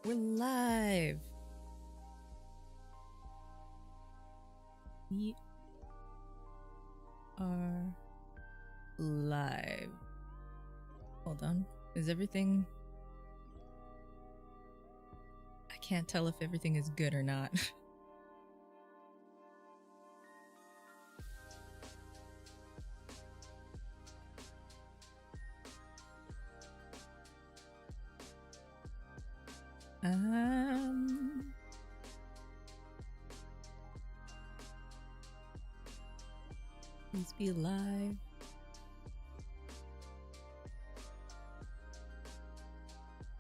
We're live. We are live. Hold on. Is everything... I can't tell if everything is good or not. Please be live.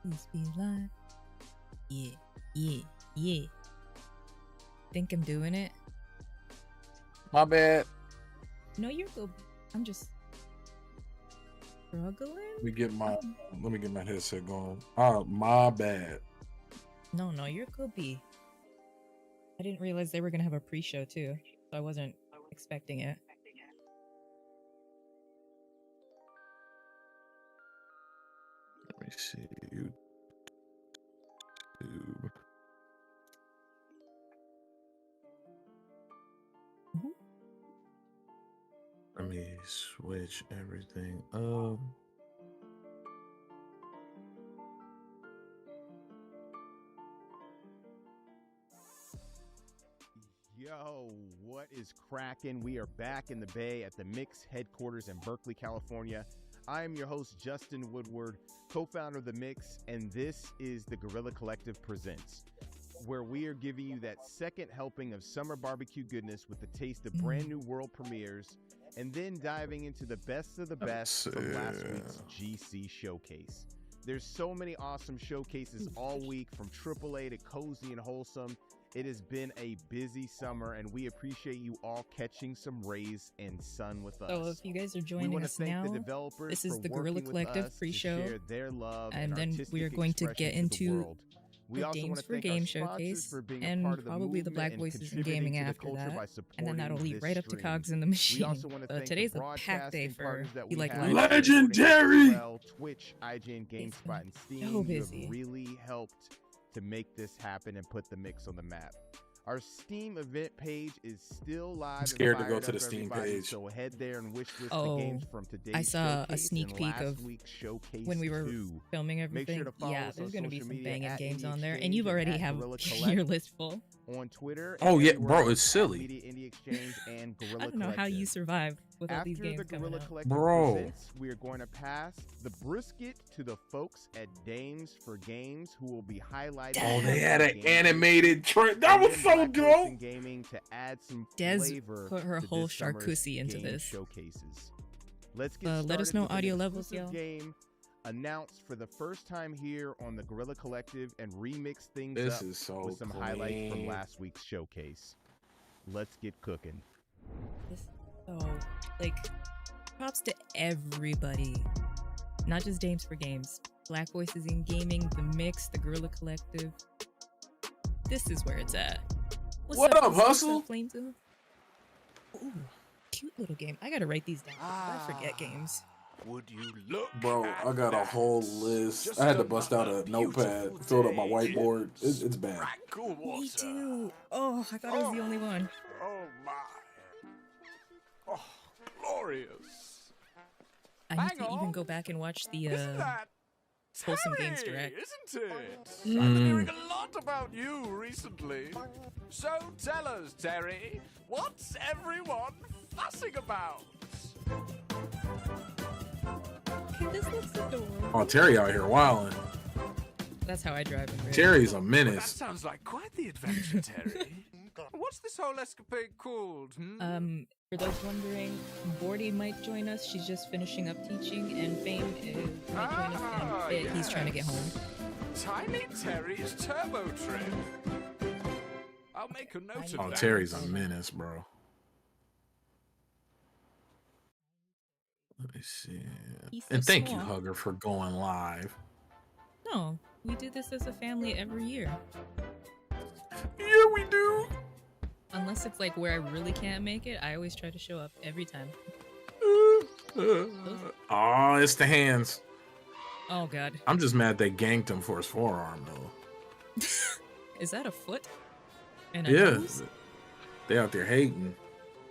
Please be live. Yeah. Think I'm doing it? My bad. No, you're good. I'm just struggling. Let me get my headset going. My bad. No, you're good, B. I didn't realize they were gonna have a pre-show too, so I wasn't expecting it. Let me see. YouTube. Let me switch everything up. Yo, what is cracking? We are back in the Bay at the Mix headquarters in Berkeley, California. I am your host, Justin Woodward, co-founder of the Mix, and this is the Guerrilla Collective Presents, where we are giving you that second helping of summer barbecue goodness with the taste of brand new world premieres, and then diving into the best of the best from last week's GC showcase. There's so many awesome showcases all week, from AAA to cozy and wholesome. It has been a busy summer, and we appreciate you all catching some rays and sun with us. So if you guys are joining us now, this is the Guerrilla Collective pre-show, and then we are going to get into the Dames for Game Showcase, and probably the Black Voices in Gaming after that, and then that'll lead right up to Cogs in the Machine. Today's a packed day for you like legendary. Twitch, IGN, GameSpot, and Steam. So busy. You have really helped to make this happen and put the Mix on the map. Our Steam event page is still live. I'm scared to go to the Steam page. So head there and wish list the games from today's I saw a showcase sneak and peek last of week's showcase when we were 2. filming everything. Make sure to follow Yeah, us there's on going to be social some media banging at games Indie on there, and Exchange you've already at have Guerrilla your list full. On Twitter. Oh yeah, everywhere bro, else it's silly. Media, Indie Exchange, and Guerrilla I don't know how Collective. you survive with all these After games the coming Guerrilla out. Collective Bro. presents, we are going to pass the brisket to the folks at Dames for Games, who will be highlighting. Oh, they had an games. animated trailer. That And was then so Black Voice in dope. Gaming to add some Des flavor put her to whole this summer's charcuterie into game this. Showcases. Let's get Let us started know with an audio levels, exclusive y'all. game announced for the first time here on the Guerrilla Collective and remix things This up is so with some highlights from clean. last week's showcase. Let's get cooking. So, like, props to everybody. Not just Dames for Games. Black Voices in Gaming, The Mix, the Guerrilla Collective. This is where it's at. What up, Hustle? Flame Zoo? Ooh, cute little game. I gotta write these down. I forget games. Would you look, Bro, I got a that? whole list. Just I had to bust out another a notepad, beautiful filled up my day whiteboard. in It's bad. Tranquil water. Me too. Oh, I thought I was the only one. Oh my. Oh, glorious. I need Hang to even on. go back and watch the Isn't that Wholesome Terry, Games Direct. isn't it? I've been hearing a lot about you recently. So tell us, Terry, what's everyone fussing about? Okay, this looks adorable. Oh, Terry out here wilding. That's how I drive in real. Terry's a That menace. sounds like quite the adventure, Terry. What's this whole escapade called? For those wondering, Bordy might join us. She's just finishing up teaching, and Fame might join us, and he's trying to get home. Tiny Terry's turbo trip. I'll make a note of Oh, that. Terry's a menace, bro. Let me see. He's so And thank you, small. Hugger, for going live. No, we do this as a family every year. Yeah, we do. Unless it's like where I really can't make it, I always try to show up every time. Oh, it's the hands. Oh god. I'm just mad they ganked him for his forearm, though. Is that a foot? And a nose? They out there hating.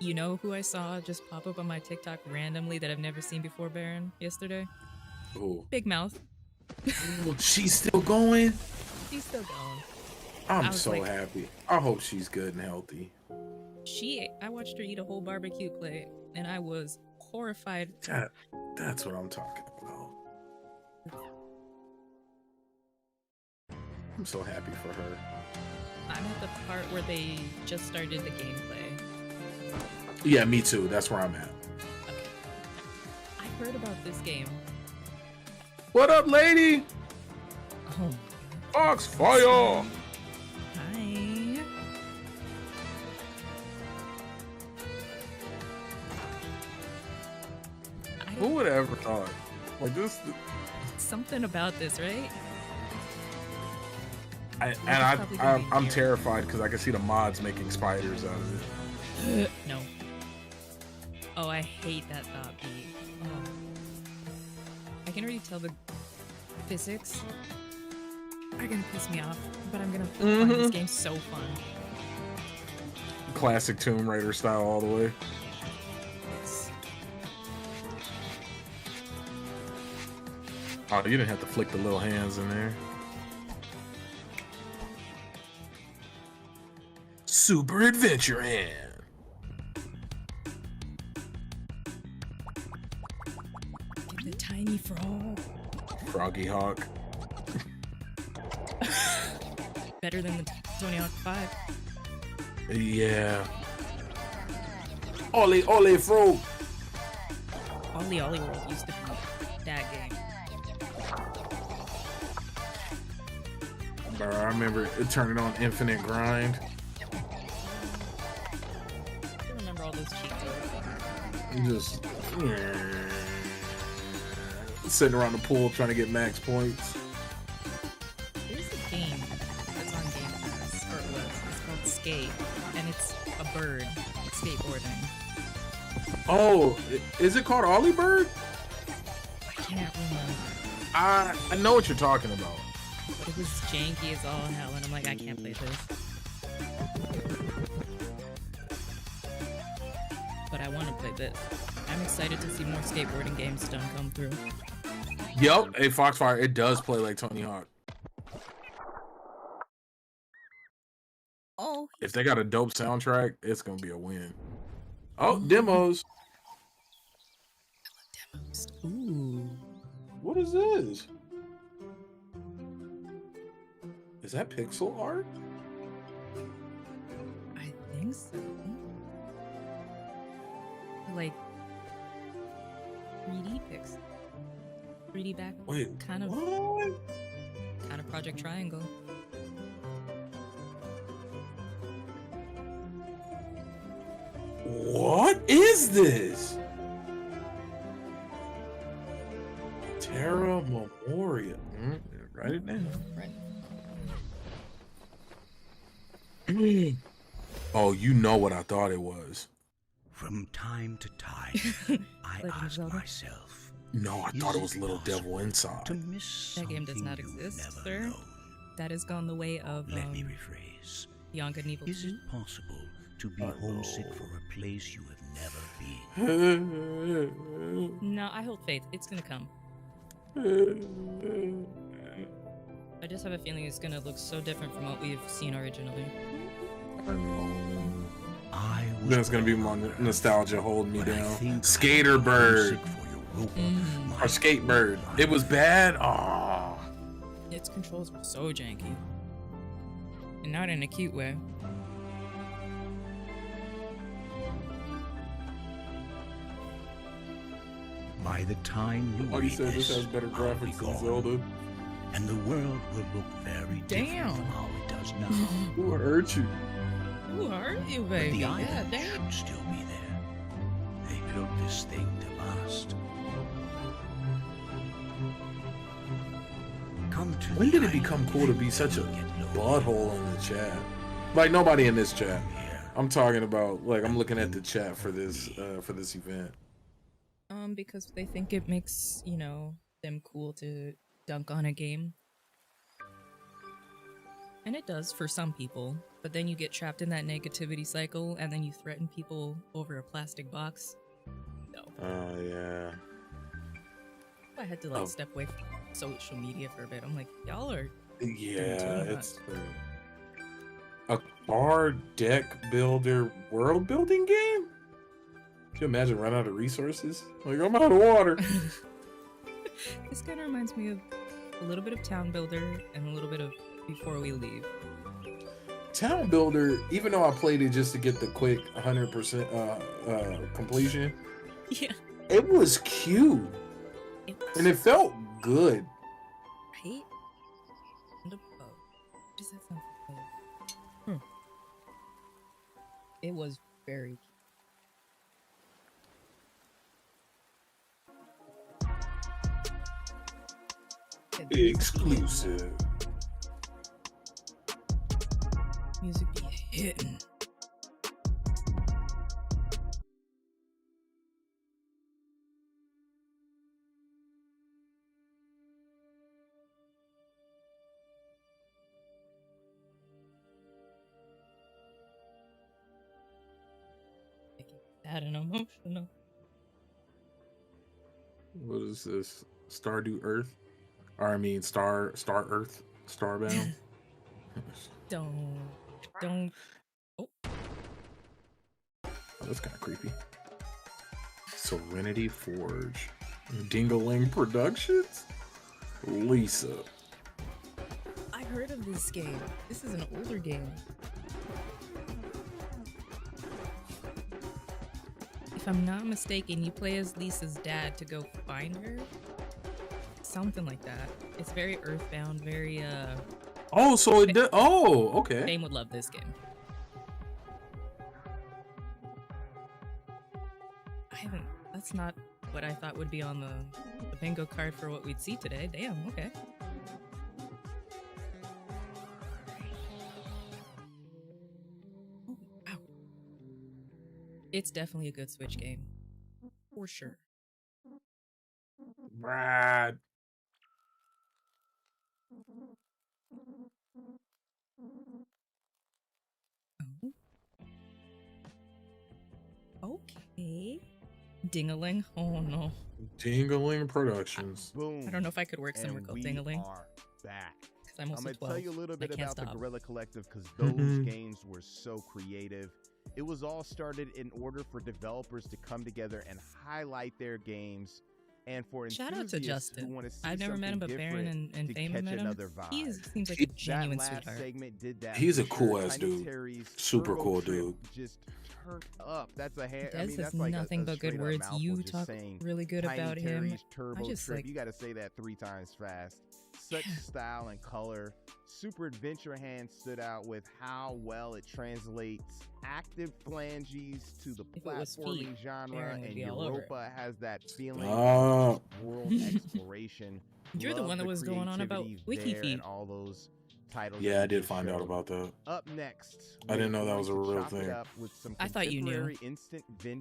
You know who I saw just pop up on my TikTok randomly that I've never seen before, Baron, yesterday? Who? Big Mouth. She's still going? She's still going. I'm so happy. I hope she's good and healthy. I watched her eat a whole barbecue plate, and I was horrified. That's what I'm talking about. I'm so happy for her. I'm at the part where they just started the gameplay. Yeah, me too. That's where I'm at. Okay. I heard about this game. What up, lady? Oh. Foxfire! Hi. Who would have ever thought? Like this. Something about this, right? I'm terrified because I can see the mods making spiders out of it. No. Oh, I hate that thought beat. Oh. I can already tell the physics are gonna piss me off, but I'm gonna find this game so fun. Classic Tomb Raider style all the way. Yes. Oh, you didn't have to flick the little hands in there. Super Adventure Hand. Get the tiny frog. Froggy Hawk. Better than the Tony Hawk 5. Yeah. Ollie, Ollie, frog. Ollie World used to be that game. Bro, I remember turning on Infinite Grind. I remember all those cheat codes. Just sitting around the pool trying to get max points. There's a game that's on Game Pass, or it was. It's called Skate, and it's a bird skateboarding. Oh, is it called Ollie Bird? I can't remember. I know what you're talking about. But it was janky as all hell, and I'm like, I can't play this. But I want to play this. I'm excited to see more skateboarding games done come through. Yep, hey Foxfire, it does play like Tony Hawk. Oh. If they got a dope soundtrack, it's gonna be a win. Oh, demos. I love demos. Ooh. What is this? Is that pixel art? I think so. Like 3D pixel. 3D back. Wait, kind of. What? Kind of Project Triangle. What is this? Terra Memoria. Write it down. Right. Oh, you know what I thought it was. From time to time, I ask myself. No, I thought it was Little Devil Inside. That game does not exist, sir. Known. That has gone the way of. Let me rephrase. Beyond Good and Evil. Is it possible to be homesick for a place you have never been? No, I hold faith. It's gonna come. I just have a feeling it's gonna look so different from what we've seen originally. Then it's gonna be my nostalgia holding me down. Skater Bird. Or Skate Bird. It was bad. Oh. Its controls were so janky. And not in a cute way. By the time you you said this has better graphics than Zelda. And the world will look very different from how it does now. Who hurt you? Who hurt you, baby? But the island should still be there. They built this thing to last. When did it become cool to be such a butthole in the chat? Like nobody in this chat. I'm talking about like I'm looking at the chat for this event. Because they think it makes, you know, them cool to dunk on a game. And it does for some people, but then you get trapped in that negativity cycle and then you threaten people over a plastic box. No. Oh, yeah. I had to like step away from social media for a bit. I'm like, y'all are... Yeah, it's a card deck builder world building game? Can you imagine running out of resources? Like, I'm out of water. This kind of reminds me of a little bit of Town Builder and a little bit of Before We Leave. Town Builder, even though I played it just to get the quick 100% completion, yeah, it was cute. And it felt good. Right? Does that sound familiar? It was very cute. Exclusive. Music be hitting. Sad and emotional. What is this? Stardew Earth? Or I mean Star Earth? Starbound? Don't. Oh, that's kind of creepy. Serenity Forge. Dingaling Productions? Lisa. I heard of this game. This is an older game. If I'm not mistaken, you play as Lisa's dad to go find her. Something like that. It's very earthbound, very Oh, so it did. Oh, okay. Dame would love this game. That's not what I thought would be on the bingo card for what we'd see today. Damn, okay. Oh, wow. It's definitely a good Switch game. For sure. Brad. Okay. Dingaling. Oh no. Dingaling Productions. Boom. I don't know if I could work somewhere called Dingaling. Are back. I'm going to tell you a little bit about the Guerrilla Collective because those games were so creative. It was all started in order for developers to come together and highlight their games. And for shout out to Justin. I've never met him, but Baron and Fame have met him. He seems like a genuine sweetheart. He's a cool ass dude. Super cool dude. Just turned up. That's a hair. Des has like nothing but good words. You talk really good about him. I just like you got to say that 3 times fast. Such style and color. Super Adventure Hand stood out with how well it translates active flanges to the platforming genre, and Europa has that feeling of world exploration. You're the one that was going on about WikiFeed and all those titles. Yeah, I did find out about that. Up next, I didn't know that was a real thing. I thought you knew.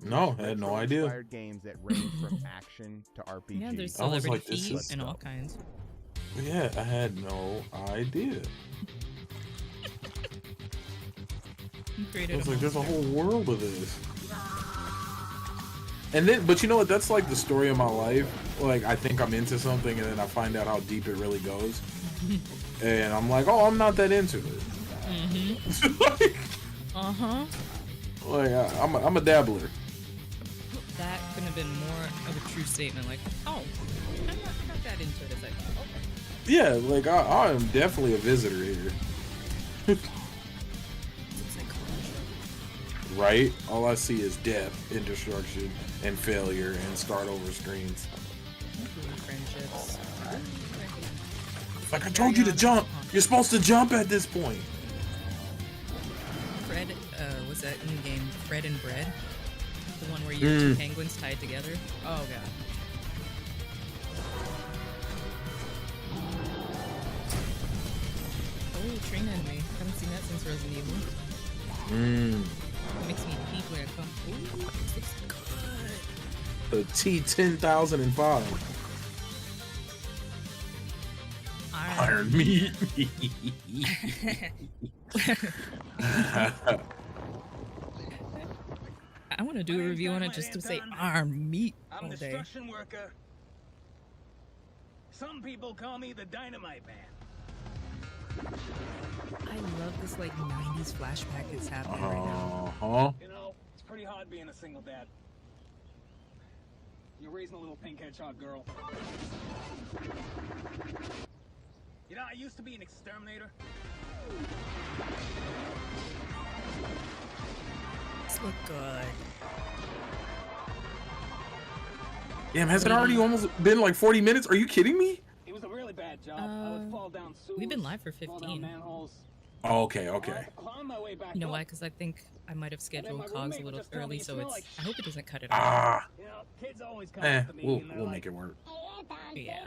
No, I had no idea. Games that range from action to RPG. Yeah, there's celebrity feet and all kinds. Yeah, I had no idea. I was like, there's a whole world of this. And then, but you know what? That's like the story of my life. Like, I think I'm into something, and then I find out how deep it really goes. And I'm like, oh, I'm not that into it. Mm-hmm. Like, I'm a dabbler. That couldn't have been more of a true statement. Like, oh, I'm not that into it as I thought. Okay. Yeah, like I am definitely a visitor here. Right? All I see is death and destruction and failure and start over screens. Friendships. Like I told you to jump. You're supposed to jump at this point. Fred, what's that new game? Fred and Bread? The one where you're 2 penguins tied together? Oh god. Oh, train enemy. Haven't seen that since Resident Evil. It makes me peek when it comes. Ooh, this looks good. The T-10,005. I Iron meat. I want to do a review on it just to say Iron meat all day. Construction worker. Some people call me the Dynamite Man. I love this like 90s flashback that's happening right now. You know, it's pretty hard being a single dad. You're raising a little pink hedgehog girl. You know, I used to be an exterminator. This look good. Damn, has it already almost been like 40 minutes? Are you kidding me? It was a really bad job. I would fall down sewers, we've been live for fall 15. down manholes. Oh, okay, okay. Climb my way back You know up. why? Because I think I might have scheduled my Cogs a roommate would little just tell me early, you so smell it's. like I hope it doesn't cut it off. Ah, You know, kids always come up to me and they're we'll like, make it work. Yeah.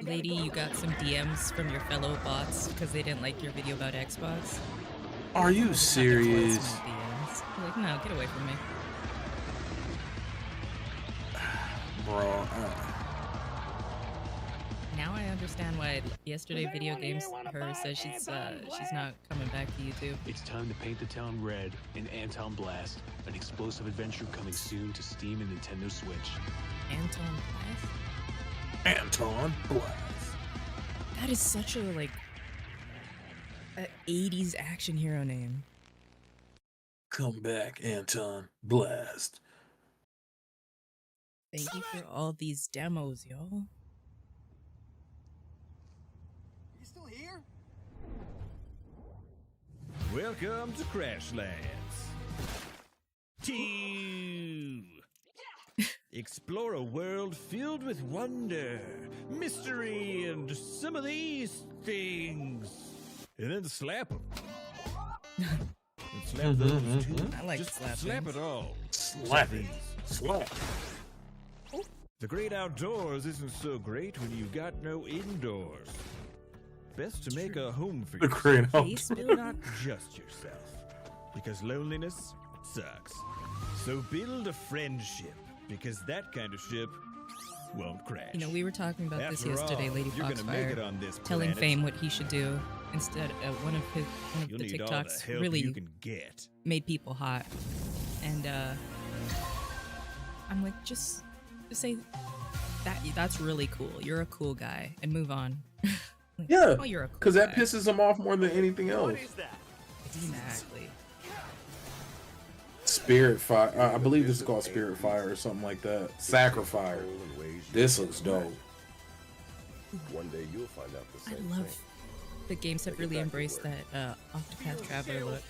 Lady, you got some DMs from your fellow bots because they didn't like your video about Xbox. Are you serious? DMs. Like, no, get away from me. Bro, Now I understand why yesterday Video Games her says she's not coming back to YouTube. It's time to paint the town red in Anton Blast, an explosive adventure coming soon to Steam and Nintendo Switch. Anton Blast? Anton Blast. That is such a like a 80s action hero name. Come back, Anton Blast. Thank you for all these demos, y'all. You still here? Welcome to Crashlands. 2. Explore a world filled with wonder, mystery, and some of these things. And then slap them. And slap those too. I like Just slapping. slap it all. Slap it. Slap. The great outdoors isn't so great when you've got no indoors. Best to make a home for The yourself. great Face outdoors. But not just yourself, because loneliness sucks. So build a friendship, because that kind of ship won't crash. You know, we were talking about this After yesterday, all, Lady you're gonna make it Foxfire, on this telling planet. Fame what he should do. Instead, one of You'll the need all the TikToks help really you can get. made people hot, and I'm like, just say that's really cool. You're a cool guy, and move on. Like, Yeah, oh, you're a cool because that guy. pisses him off more than anything else. Exactly. Spirit Fire. I believe this is called Spirit Fire or something like that. Sacrifire. This looks dope. One day you'll find out the same I love the games have really embraced that Octopath Traveler look.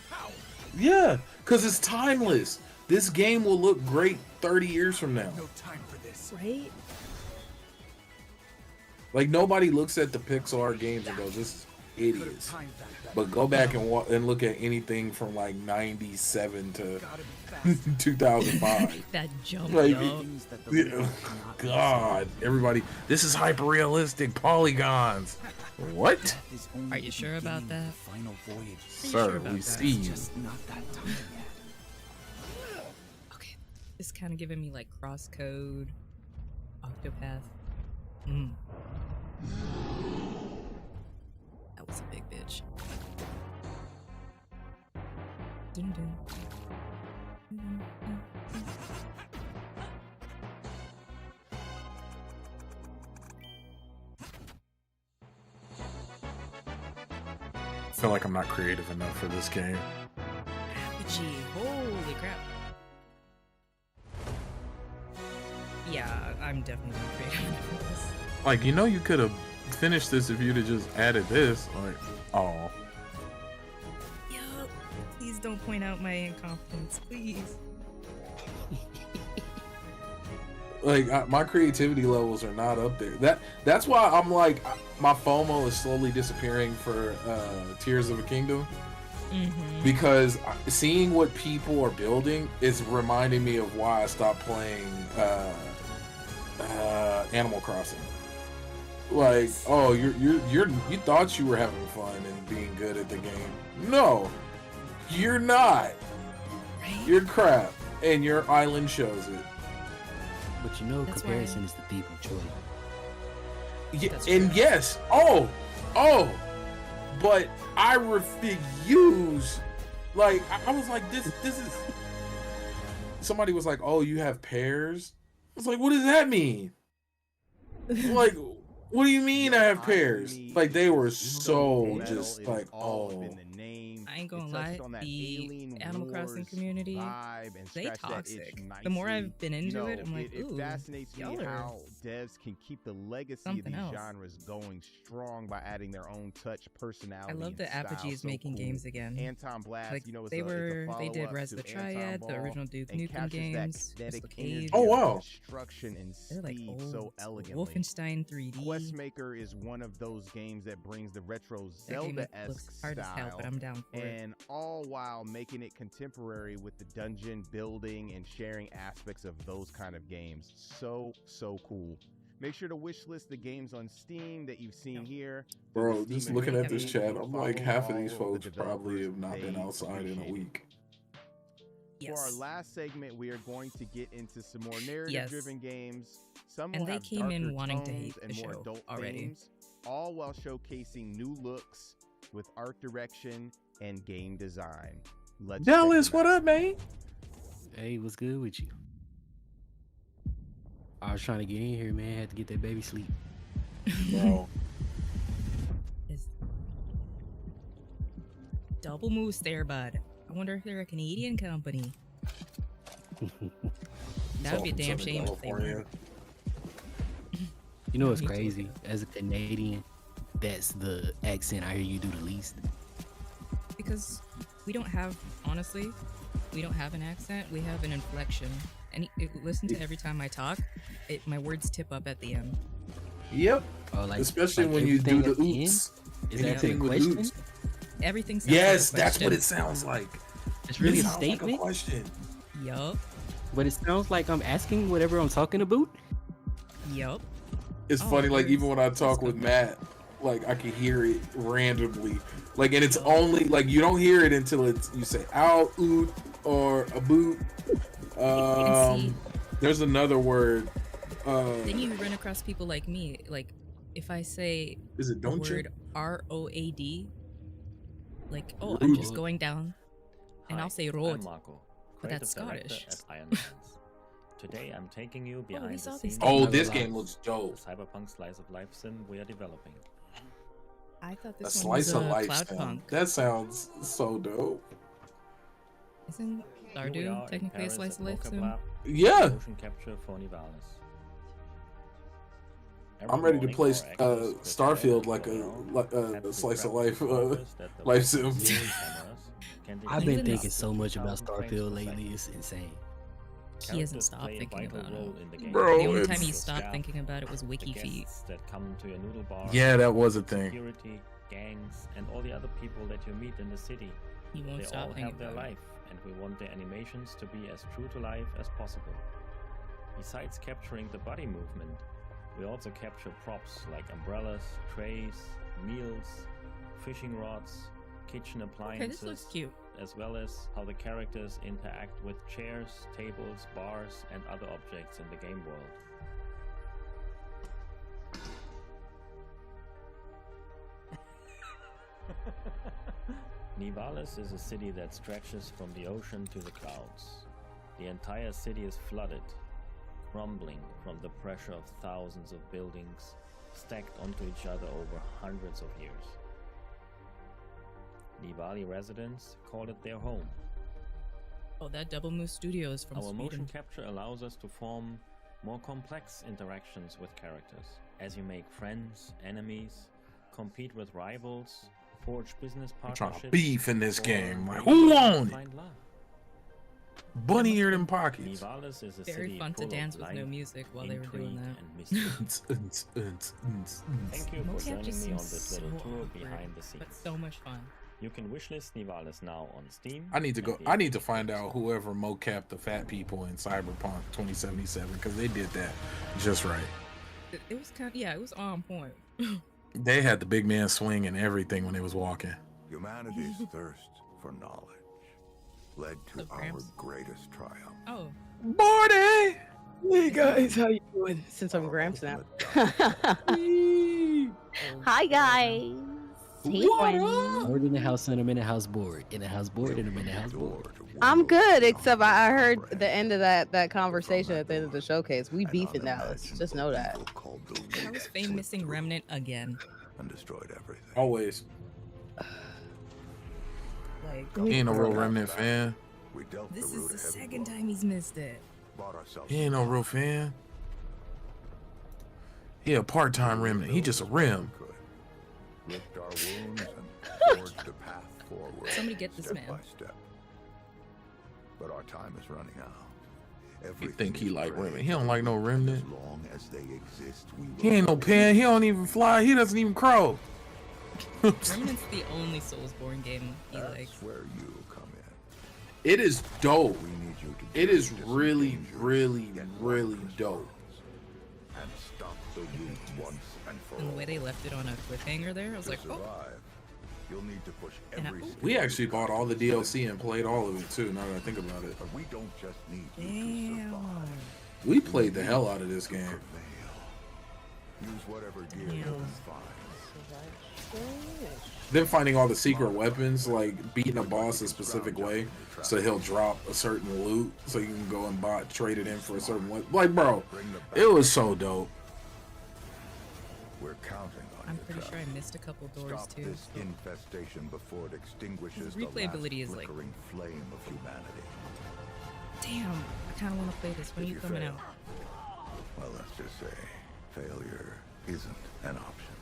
Yeah, because it's timeless. This game will look great 30 years from now. No time for this. Right? Like, nobody looks at the Pixar games and goes, this is idiots. But go back and look at anything from like 97 to 2005. That jump, Like, yo. yeah, God, everybody, this is hyper realistic polygons. What? Are you sure about that? Sir, we see you. Okay, it's kind of giving me like Crosscode, Octopath. That was a big bitch. Dun, dun. I feel like I'm not creative enough for this game. Gee, holy crap. Yeah, I'm definitely not creative enough for this. Like, you know, you could have finished this if you'd have just added this. Like, oh. Yo, please don't point out my incompetence, please. Like, my creativity levels are not up there. That's why I'm like, my FOMO is slowly disappearing for Tears of a Kingdom. Because seeing what people are building is reminding me of why I stopped playing Animal Crossing. Like, oh, you thought you were having fun and being good at the game. No, you're not. Right? You're crap, and your island shows it. But you know, That's comparison why- is the thief of joy. yes, but I refuse. Like I was like, this is. Somebody was like, "Oh, you have pears." I was like, "What does that mean?" Like, what do you mean I have pears? Like they were so just like, oh. I ain't gonna lie, the Animal Crossing community, they toxic. The more I've been into it, I'm like, ooh, it fascinates me how devs can keep the legacy of these genres going strong by adding their own touch, personality. I love that Apogee is making games again. Anton Blast, like, they did Res the Triad, the original Duke Nukem games, oh wow, construction and they're like old, so elegantly. Wolfenstein 3D. Questmaker is one of those games that brings the retro Zelda-esque hard as hell, but I'm down for it. And all while making it contemporary with the dungeon building and sharing aspects of those kind of games. So cool. Make sure to wishlist the games on Steam that you've seen here. Bro, just looking at this chat, I'm like, half of these folks probably have not been outside in a week. For our last segment, we are going to get into some more narrative-driven games. Some and will they have came in darker wanting to tones hate the and more show adult already. Themes, all while showcasing new looks with art direction and game design. Let's Dallas, what up, man? Hey, what's good with you? I was trying to get in here, man. Had to get that baby sleep. Bro. Double Moose there, bud. I wonder if they're a Canadian company. That would be a damn shame if they were. You know what's crazy? As a Canadian, that's the accent I hear you do the least. Because we don't have, honestly, we don't have an accent. We have an inflection. And listen to every time I talk, my words tip up at the end. Yep. Oh, like, especially when you do the oops. Is that a question? Oops. Everything sounds yes, like a that's what it sounds like. It's really a statement. Like a question. Yup. But it sounds like I'm asking whatever I'm talking about. Yup. It's funny, like even when I talk with Matt, like I can hear it randomly. Like, and it's only like you don't hear it until you say out, oot, or a boot. There's another word. Then you run across people like me. Like if I say the word ROAD, like I'm just going down, and I'll say road. I'm Marco, but that's Scottish. At Iron Hands. Today I'm taking you behind the scenes. Oh, this game looks dope. The cyberpunk slice of life sim we are developing. I thought this one was slice of life Cloudpunk. That sounds so dope. Isn't Stardew technically a slice of life sim? Yeah. Motion capture for Nivalis. I'm ready to play Starfield like a slice of life life sim. I've been thinking so much about Starfield lately. It's insane. He hasn't stopped thinking about it. Bro, the only time he stopped thinking about it was WikiFeet. That come to your noodle bar, yeah, that was a thing. Security, gangs, and all the other people that you meet in the city. He won't they stop all thinking have their about life, and we want their animations to be as true to life as possible. Besides capturing the body movement, we also capture props like umbrellas, trays, meals, fishing rods, kitchen appliances. Okay, this looks cute. As well as how the characters interact with chairs, tables, bars, and other objects in the game world. Nivalis is a city that stretches from the ocean to the clouds. The entire city is flooded, crumbling from the pressure of thousands of buildings stacked onto each other over hundreds of years. Nivali residents call it their home. Oh, that Double Moose Studio is from Sweden. Our motion capture allows us to form more complex interactions with characters, as you make friends, enemies, compete with rivals, forge business partnerships. I'm trying to beef in this game. Like, who won it? Bunny eared in pockets. Nivalis is a very fun to dance with no music while they were doing that. Thank you for joining me on this little tour behind the scenes. But so much fun. You can wishlist Nivalis now on Steam. I need to go. I need to find out whoever mocapped the fat people in Cyberpunk 2077 because they did that just right. It was kind of, yeah, it was on point. They had the big man swing and everything when they was walking. Humanity's thirst for knowledge led to our greatest triumph. Oh, Morty! Hey guys, how you doing? Since I'm Gramps now. Hi guys. Hey, Bored in the house and I'm in the house bored. In the house bored and I'm in the house bored. I'm good, except I heard the end of that conversation at the end of the showcase. We beef in Dallas. Just know that. How is Fame missing Remnant again? And destroyed everything. Always. Like, he ain't no real Remnant fan. This is the second time he's missed it. He ain't no real fan. He a part-time Remnant. He just a rim. Licked our wounds and forged a path forward. Somebody get this man. Step by step. But our time is running out. You think he like Remnant? He don't like no Remnant. As long as they exist, he ain't no pen. He don't even fly. He doesn't even crow. Remnant's the only Soulsborne game he likes. Where you come in. It is dope. It is really, really, really dope. And stop the root once and for And the way they left it on a cliffhanger there, I was like, oh. You'll need to push every We actually bought all the DLC and played all of it too, now that I think about it. But we don't just need you to survive. We played the hell out of this game. Use whatever gear you can find. Then finding all the secret weapons, like beating a boss a specific way, so he'll drop a certain loot, so you can go and trade it in for a certain one. Like, bro, it was so dope. We're counting on I'm pretty sure I missed a couple doors Stop too. this infestation before it extinguishes replayability the last is like flickering flame of humanity. Damn, I kind of want to play this. When are you coming out? Well, let's just say failure isn't an option.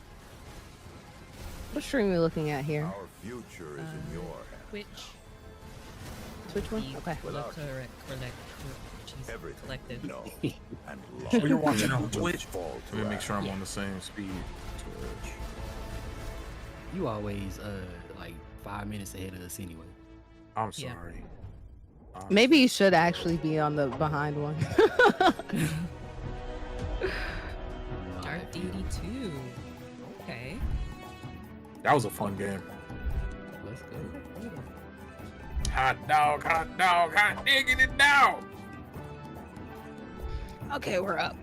What stream are we looking at here? Our future is in your hands. Twitch. Which one? Okay. Collective. No. And Oh, you're watching on Twitch? Let me make sure I'm on the same speed. Twitch. You always like 5 minutes ahead of us anyway. I'm sorry. Maybe you should actually be on the behind one. Dark Deity 2. Okay. That was a fun game. Let's go. Hot dog, hot digging it down. Okay, we're up.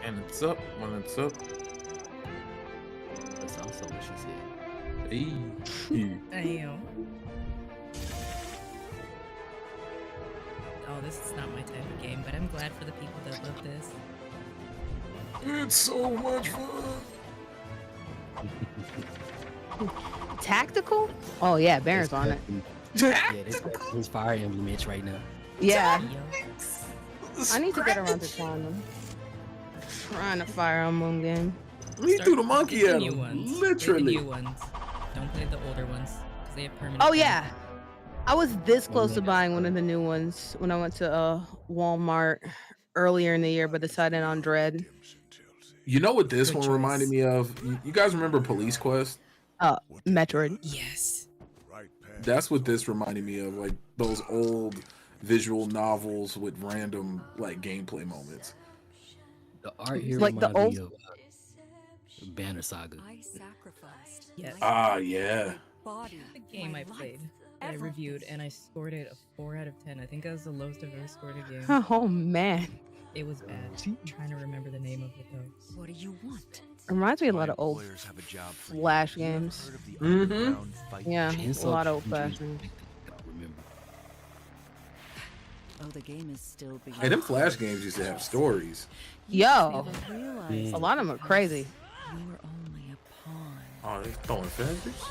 And it's up when it's up. That's also what she said. Damn. Oh, this is not my type of game, but I'm glad for the people that love this. It's so much fun. Tactical? Oh yeah, Baron's on it. Yeah, there's Fire Emblem itch right now. Yeah. I need to get around to trying them. Trying to Fire Emblem game. We threw the monkey at him. Literally. The new ones. Don't play the older ones because they have permanent. Oh yeah. I was this close to buying one of the new ones when I went to Walmart earlier in the year, but decided on Dread. You know what this one reminded me of? You guys remember Police Quest? Metroid. Yes. That's what this reminded me of, like those old visual novels with random like gameplay moments. The art here like the old me of Banner Saga. Yes. Yeah. The game I played, that I reviewed, and I scored it a 4 out of 10. I think that was the lowest I've ever scored a game. Oh man. It was bad. I'm trying to remember the name of it though. What do you want? Reminds me a lot of old Flash games. Mm-hmm. Yeah, a lot of old fashioned. Oh, the game is still being. Hey, them Flash games used to have stories. Yo, a lot of them are crazy. You were only a pawn. Oh, they throwing feathers?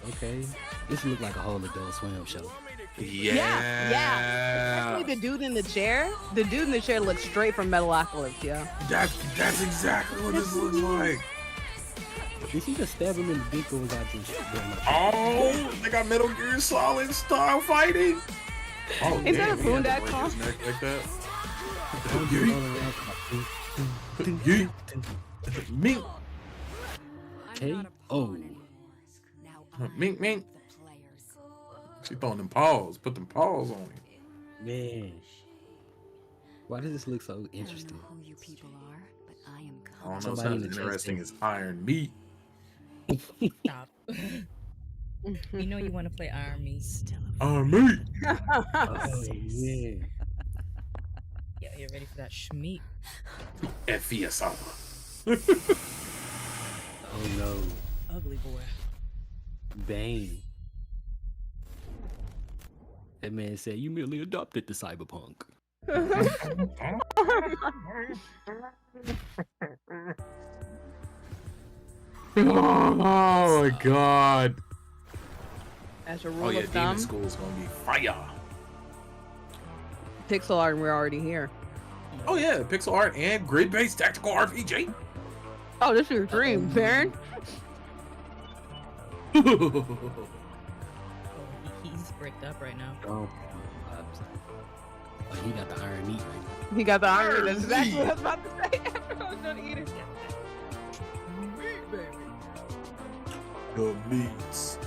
Okay, this looked like a whole Adult Swim show. Yeah. Especially the dude in the chair. The dude in the chair looks straight from Metalocalypse, yeah. That's exactly what this looks like. Did he just stab him in the dick or was I just... Oh, they got Metal Gear Solid style fighting. Oh, is that a Boondock song? Like that. Mink. Okay. Oh. Mink, mink. She throwing them paws. Put them paws on him. Man. Why does this look so interesting? I don't know who you people are, but I am I don't know. Something interesting is Iron Meat. Stop. You know you want to play Iron Meat. Iron Meat. Oh, yeah. Yeah, get ready for that schmeat. Fiasama. Oh no. Ugly boy. Bane. That man said you merely adopted the cyberpunk. Oh my god. As a rule Oh yeah, of Demon thumb, School is gonna be fire. pixel art, and we're already here. Oh yeah, pixel art and grid-based tactical RPG. Oh, this is your dream, Baron. He's bricked up right now. Oh, he got the iron meat right now. He got the iron. That's exactly what I was about to say after I was done eating. Meat, baby. The meats.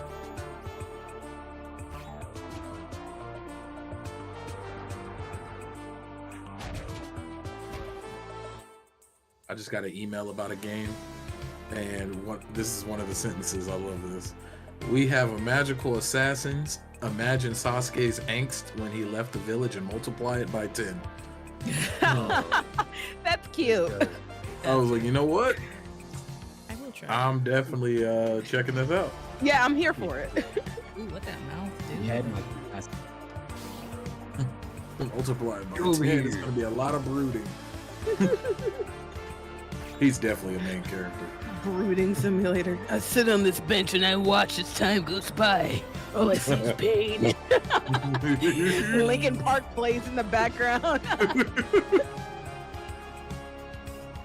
I just got an email about a game, and this is one of the sentences. I love this. We have a magical assassins. Imagine Sasuke's angst when he left the village and multiply it by 10. That's cute. I was like, you know what? I will try. I'm definitely checking this out. Yeah, I'm here for it. Ooh, what that mouth do? Yeah, Multiply it by 10. Over It's here. gonna be a lot of brooding. He's definitely a main character. Brooding simulator. I sit on this bench and I watch as time goes by. All I see is pain. Lincoln Park plays in the background.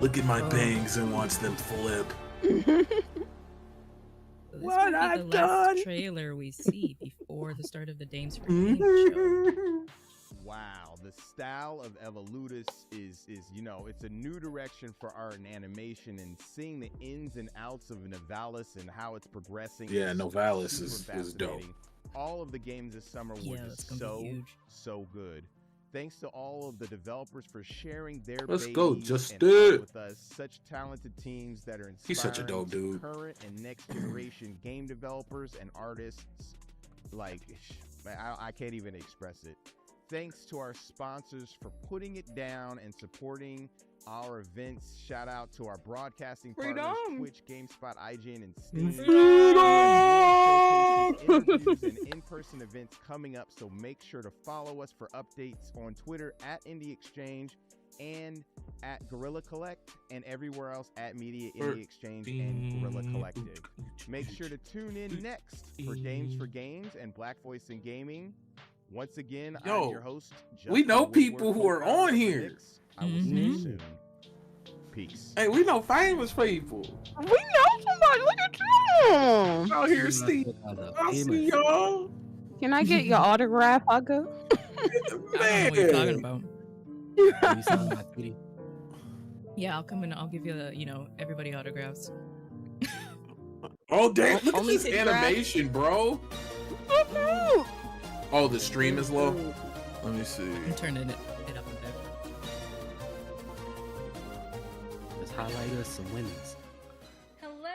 Look at my bangs and watch them flip. So this might be the last trailer we see before the start of the Dames for Games show. Wow, the style of Evolutus is it's a new direction for art and animation, and seeing the ins and outs of Novalis and how it's progressing. Yeah, is Novalis super is dope. fascinating. All of the games this summer were just so good. Thanks to all of the developers for sharing their Let's go, babies just and do art it. with us. Such talented teams that are inspiring He's such a dope dude. current and next generation game developers and artists. Like, I can't even express it. Thanks to our sponsors for putting it down and supporting our events. Shout out to our broadcasting partners, Twitch, GameSpot, IGN, and Steam. Interviews and in-person events coming up, so make sure to follow us for updates on Twitter at Indie Exchange and at Guerrilla Collect, and everywhere else at Media Indie Exchange and Guerrilla Collective. Make sure to tune in next for Dames for Games and Black Voice in Gaming. Once again, I'm your host, Justin we know Woodward, people who are on here. I will see you soon. Peace. Hey, we know famous people. We know somebody. Look at you. Out here, Steve. I see y'all. Can I get your autograph, Huggo? I don't know what you're talking about. You sound like Kitty. Yeah, I'll come in. I'll give you everybody autographs. Oh damn! Look at Only this take animation, bro. Oh, the stream is low. Let me see. I'm turning it up a bit. Let's highlight us some winners. Hello,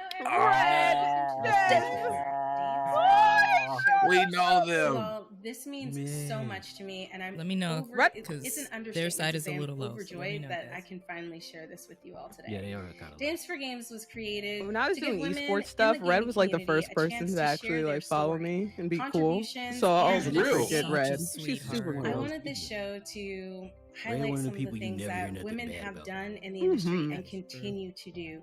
We know them. Well, this means so much to me, and I'm Let me know, because it's an understatement their side is to say a little I'm low. So overjoyed that I can finally share this with you all today. Yeah, they are kind of. Dames for Games was created. When I was to give doing women esports in stuff, the Red gaming was like the community first a person chance to share actually their like follow story, me and be cool. contributions, So I was and like, real. forget Red. Such a She's super sweetheart. I cool. wanted this show to Ray, highlight one of the some of the people you things never hear that nothing women bad have about. done in the industry Mhm. and continue to do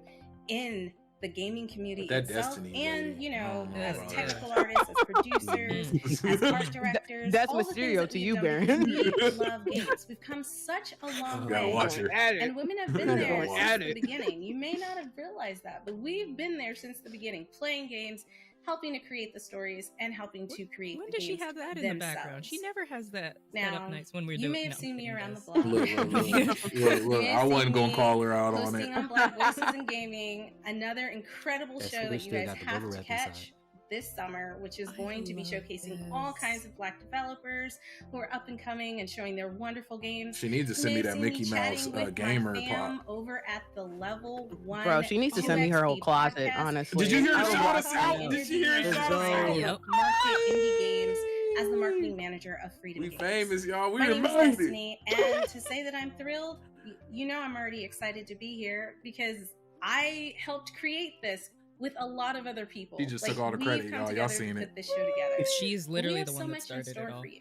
in the gaming community That itself, Destiny and lady. as Oh, technical artists, as producers, as art directors. That's all the things Mysterio that to we've you, done Baron. because we love games. We've come such a long Gotta way. watch her. And women have been Gotta there watch since it. the beginning. You may not have realized that, but we've been there since the beginning, playing games, helping to create the stories, and helping to create When the does she games have that in the background? She themselves. never has that Now, set up nice when we're you doing. may have no, seen me Brittany around the does. block. Look. I wasn't gonna call her out on Hosting it. on Black Voices in Gaming, another incredible That's show where they that you still guys got the have bubble to wrap catch inside. this summer, which is going to be love showcasing all this. kinds of Black developers who are up and coming and showing their wonderful games. She needs to send me that Mickey Mouse gamer pop. over at the Level 1. Bro, she needs to send me her whole closet, honestly. Did you hear her I would shout love us out? to Did you hear her shout us out? Yep. Market indie games as the marketing manager of Freedom Games. We famous, y'all. We My name is made it. Destiny, and to say that I'm thrilled, you know I'm already excited to be here because I helped create this with a lot of other people. He just took all the credit, y'all. Y'all seen it. Put this show together. She's literally the so one that much started in store it all. For you.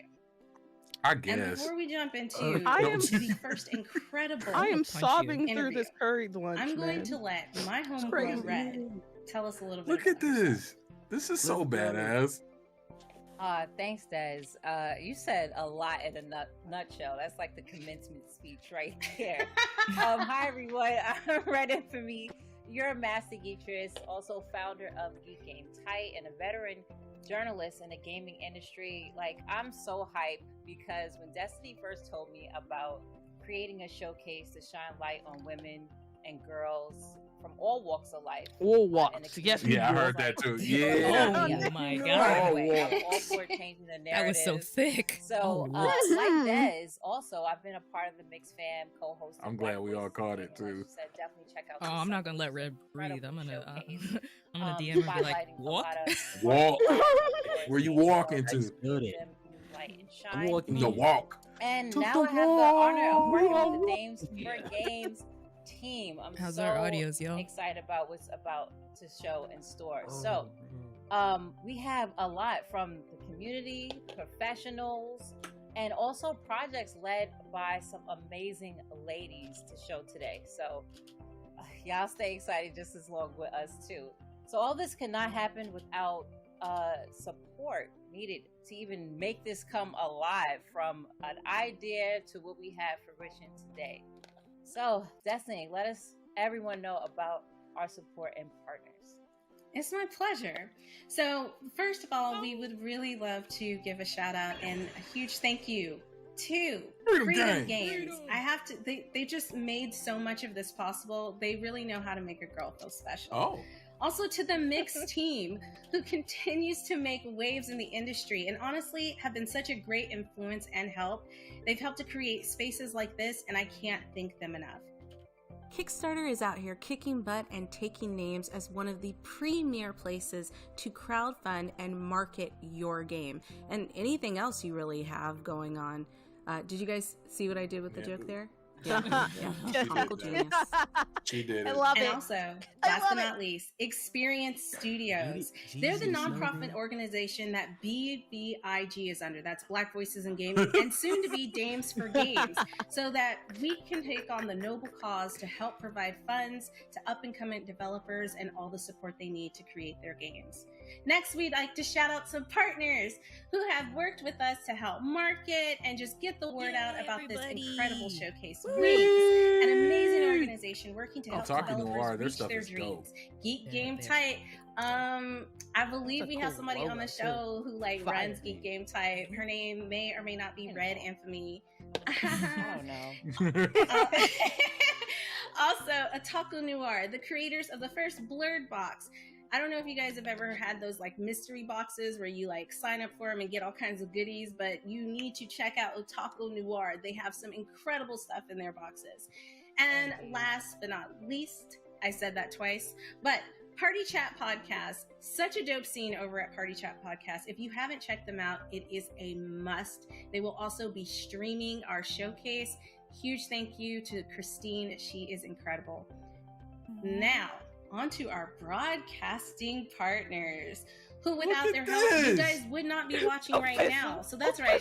I And guess. before we jump into the first incredible, I am sobbing interview, through this curried lunch. I'm going man. to let my crazy. homegirl Red tell us a little bit. Look at this. This is so badass. Thanks, Des. You said a lot in a nutshell. That's like the commencement speech right there. Hi, everyone. I'm Red Infamy. You're a master geetress, also founder of Geek Game Tight, and a veteran journalist in the gaming industry. Like, I'm so hyped because when Destiny first told me about creating a showcase to shine light on women and girls from all walks of life. All walks. Yes, yeah, I heard that too. Yeah. Oh my god. I'm all for changing the narrative. That was so thick. So, like Des, also, I've been a part of the Mix Fam, co-host. I'm glad we all caught it too. Said, definitely check out. Oh, I'm not gonna let Red breathe. I'm gonna DM her and be like, walk. Walk. Where you walking to? I'm walking the walk. And now I have the honor of working with the Dames for Games team. I'm How's so our audios, yo? excited about what's about to show in store. So, we have a lot from the community, professionals, and also projects led by some amazing ladies to show today. So, y'all stay excited just as long with us too. So, all this cannot happen without support needed to even make this come alive, from an idea to what we have fruition today. So, Destiny, let everyone know about our support and partners. It's my pleasure. So, first of all, we would really love to give a shout out and a huge thank you to Freedom Games. I have to, they just made so much of this possible. They really know how to make a girl feel special. Oh. Also to the Mix team, who continues to make waves in the industry and honestly have been such a great influence and help. They've helped to create spaces like this, and I can't thank them enough. Kickstarter is out here kicking butt and taking names as one of the premier places to crowdfund and market your game and anything else you really have going on. Did you guys see what I did with the joke there? Yeah. Comical genius. She did it. I love it. And also, last but not least, Experience Studios. They're the nonprofit organization that BVIG is under. That's Black Voices in Gaming, and soon to be Dames for Games, so that we can take on the noble cause to help provide funds to up-and-coming developers and all the support they need to create their games. Next, we'd like to shout out some partners who have worked with us to help market and just get the word out about this incredible showcase. Wings, an amazing organization working to help developers reach their dreams. Geek Game Tight. I believe we have somebody on the show who runs Geek Game Tight. Her name may or may not be Red Infamy. I don't know. Also, Otaku Noir, the creators of the first Blurred box. I don't know if you guys have ever had those mystery boxes where you sign up for them and get all kinds of goodies, but you need to check out Otaku Noir. They have some incredible stuff in their boxes. And last but not least, I said that twice, but Party Chat Podcast, such a dope scene over at Party Chat Podcast. If you haven't checked them out, it is a must. They will also be streaming our showcase. Huge thank you to Christine. She is incredible. Now, onto our broadcasting partners, who without their help, you guys would not be watching right now. So that's right.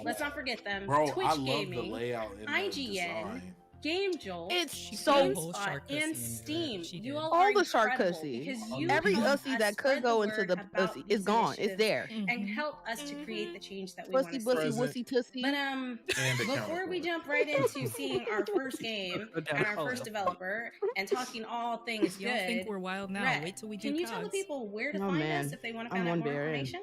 Let's not forget them. Bro, Twitch I love Gaming, the layout and IGN, the design. Game Jolt, It's so GameSpot, and Steam. You all all are the shark incredible pussy. because you Every help ussy us that spread could go the into word the about pussy is these gone. It's initiatives there. and help us to create the change that we want to see. Bussy, bussy, wussy, tussy. But before we jump right into seeing our first game and our first developer and talking all things good, Y'all think we're wild now? Red, Wait till we do can you tell the cards. people where to Oh, find man. us if they want to I'm find out one more bear in. information?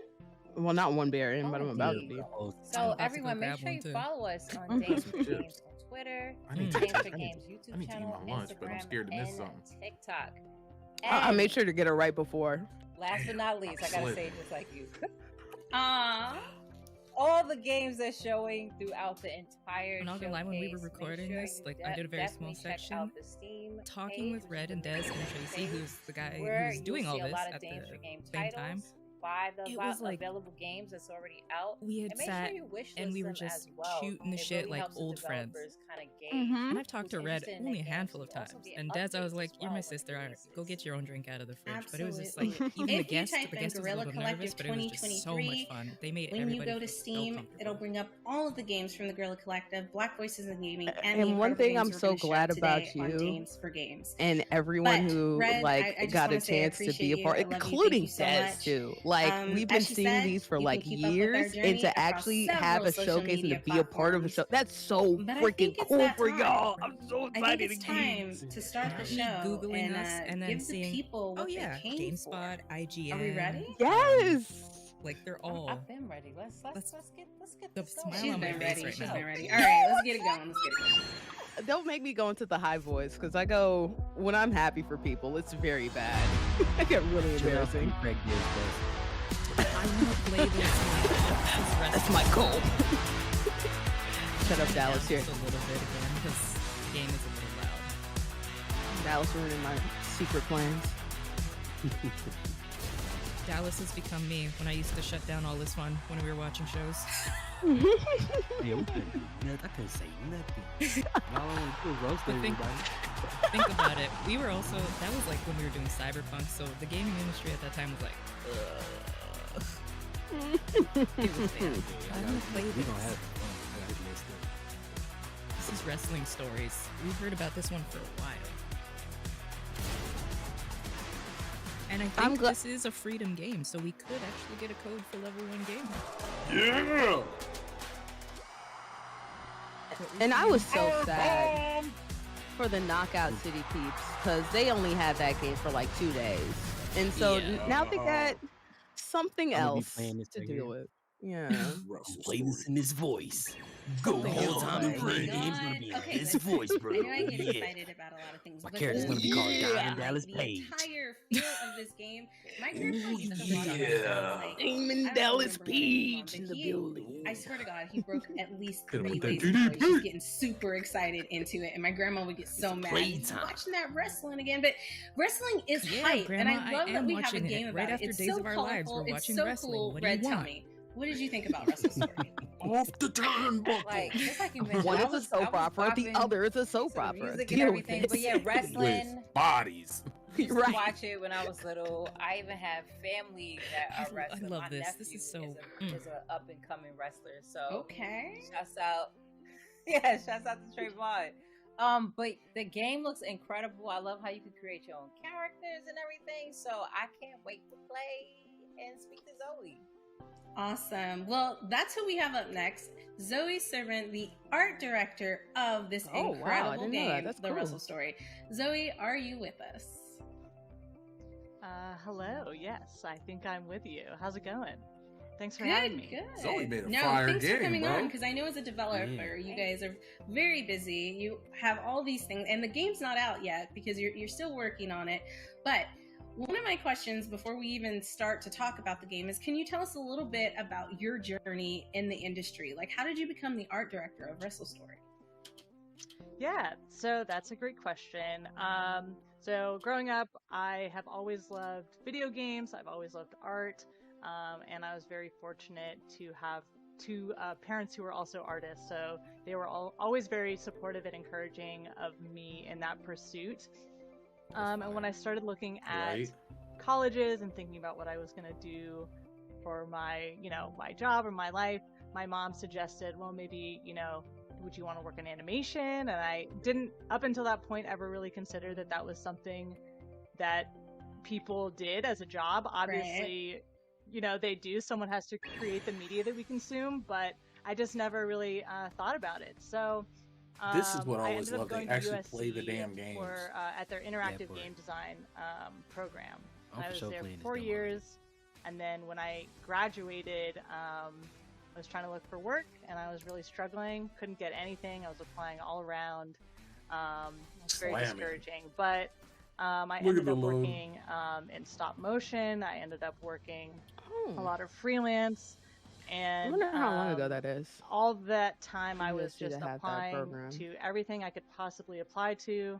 Well, not one bear in, but I'm about to be. So everyone, make sure you follow us on Dames for Games on Twitter, Dames for Games YouTube channel, Instagram, and TikTok. I made sure to get it right before. Last but not least, I gotta say just like you. Aww. All the games they're showing throughout the entire I'm not gonna lie, when we were recording this, I did a very small section talking with Red and Des and Tracy, who's the guy who's doing all this at the same time. buy the It was like available games that's already out. we had and make sat sure you wish and we were them just as well. shooting the It shit really like helps the old friends. developers kind of gauge And I've talked to who's Red interested in only a their handful of games. You also times. get And Des, I was updates like, as "You're well my when it sister. All right, releases. go get your own drink out of the fridge." But it was just Absolutely. like, even the If you guest, type the in guest was a Guerrilla little nervous, Collective but it was just so much 2023, fun. They made when you everybody go to feel so Steam, it'll comfortable. bring up all of the games from the Guerrilla Collective, Black Voices in Gaming, and the And one incredible thing games I'm we're so going to show glad about today on you Dames for Games. and everyone But who Red, like I just got a want to say I chance to be appreciate a you. part, I love you. Thank including you so Des much. too. Like we've been As she seeing said, these for you like can keep up with our years, and journey to across actually have several a social showcase and to media be a part of a platforms. show, that's so But I freaking think it's cool that for time. y'all. I'm so I think excited it's again. time to start the Not me show Googling and us and then give the seeing, people oh what yeah, they came for. GameSpot, IGN. Are we ready? Yes. Like they're all. I've been ready. Let's get The this going. smile She's on my been face ready. right She's now. been ready. All right, let's get it going. Let's get it going. Don't make me go into the high voice because I go when I'm happy for people. It's very bad. I get really embarrassing. I want to play this. That's my goal. Shut up, Dallas. Here. Just a little bit again because the game is a little loud. Dallas ruining my secret plans. Dallas has become me when I used to shut down all this fun when we were watching shows. Yeah, we couldn't do nothing. I couldn't say nothing. All I want to do is roast everybody. Think about it. We were also, that was like when we were doing Cyberpunk, so the gaming industry at that time was like, ugh. It was bad. I don't play We this. gonna have fun. I gotta get this thing. This is wrestling stories. We've heard about this one for a while. And I think this is a freedom game, so we could actually get a code for level 1 game. Yeah! And I was so sad for the Knockout City peeps because they only had that game for like 2 days. And so now they got something else to deal with. Yeah. Play this in this voice. Go the whole time the game's gonna be in this voice, bro. I know I get Yeah. excited about a lot of things. My but character's gonna be called Diamond Dallas the Page. entire feel of this game, my grandpa used to watch it. Yeah. Diamond Dallas Page in the building. I swear to God, he broke at least Hit him 3 with that ways before. DDP. He was getting super excited into it, and my grandma would get so mad. He's watching that wrestling again, but wrestling is hype, Grandma, and I love that am we have a watching game it. about Right it. after It's Days so of Our colorful. Lives, we're It's watching so wrestling. cool. What do you Red, tell want? me, what did you think about Wrestle Story? Off the turnbuckle. Like, just like you mentioned, One I is a was soap opera, the bopping other is a soap to the opera. music and Deal with everything, it. but yeah, wrestling. Bodies. Used to Right. watch it when I was little. I even have family that are wrestlers. love My this. nephew This is so- is a up and coming wrestler. So Okay. shouts out, yeah, shouts out to Trayvon. But the game looks incredible. I love how you can create your own characters and everything. So I can't wait to play and speak to Zoe. Awesome. Well, that's who we have up next. Zoe Servant, the art director of this Oh, wow, I incredible didn't know that. game, That's The cool. Wrestle Story. Zoe, are you with us? Hello. Yes, I think I'm with you. How's it going? Thanks for Good, having me. good. Zoe made a No, fire thanks for game, coming bro. on because I know as a developer, you guys are very busy. You have all these things, and the game's not out yet because you're still working on it. But one of my questions before we even start to talk about the game is, can you tell us a little bit about your journey in the industry? Like, how did you become the art director of Wrestle Story? Yeah, so that's a great question. So growing up, I have always loved video games. I've always loved art. And I was very fortunate to have two parents who were also artists. So they were always very supportive and encouraging of me in that pursuit. And when I started looking at colleges and thinking about what I was going to do for my, my job or my life, my mom suggested, well, maybe, would you want to work in animation? And I didn't, up until that point, ever really consider that that was something that people did as a job. Obviously, they do. Someone has to create the media that we consume, but I just never really thought about it. So This is what I I always ended up love. They going to actually play the USC damn games. for, at their interactive boy. game design program. I'm I for was sure there playing for this 4 demo. years, and then when I graduated, I was trying to look for work, and I was really struggling. Couldn't get anything. I was applying all around. It was very Slamming. discouraging. But I Look at ended the up load. working in stop motion. I ended up working a lot of freelance. I And wonder how long ago that is. all that time I was USC just to have that applying program. to everything I could possibly apply to.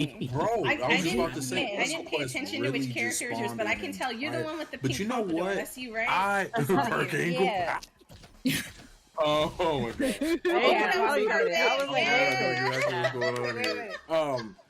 Bro, I was just about to say, I didn't pay attention to which character is yours, but I can tell you're the one with the pink pompadour. That's you, right? Yeah. Oh my god.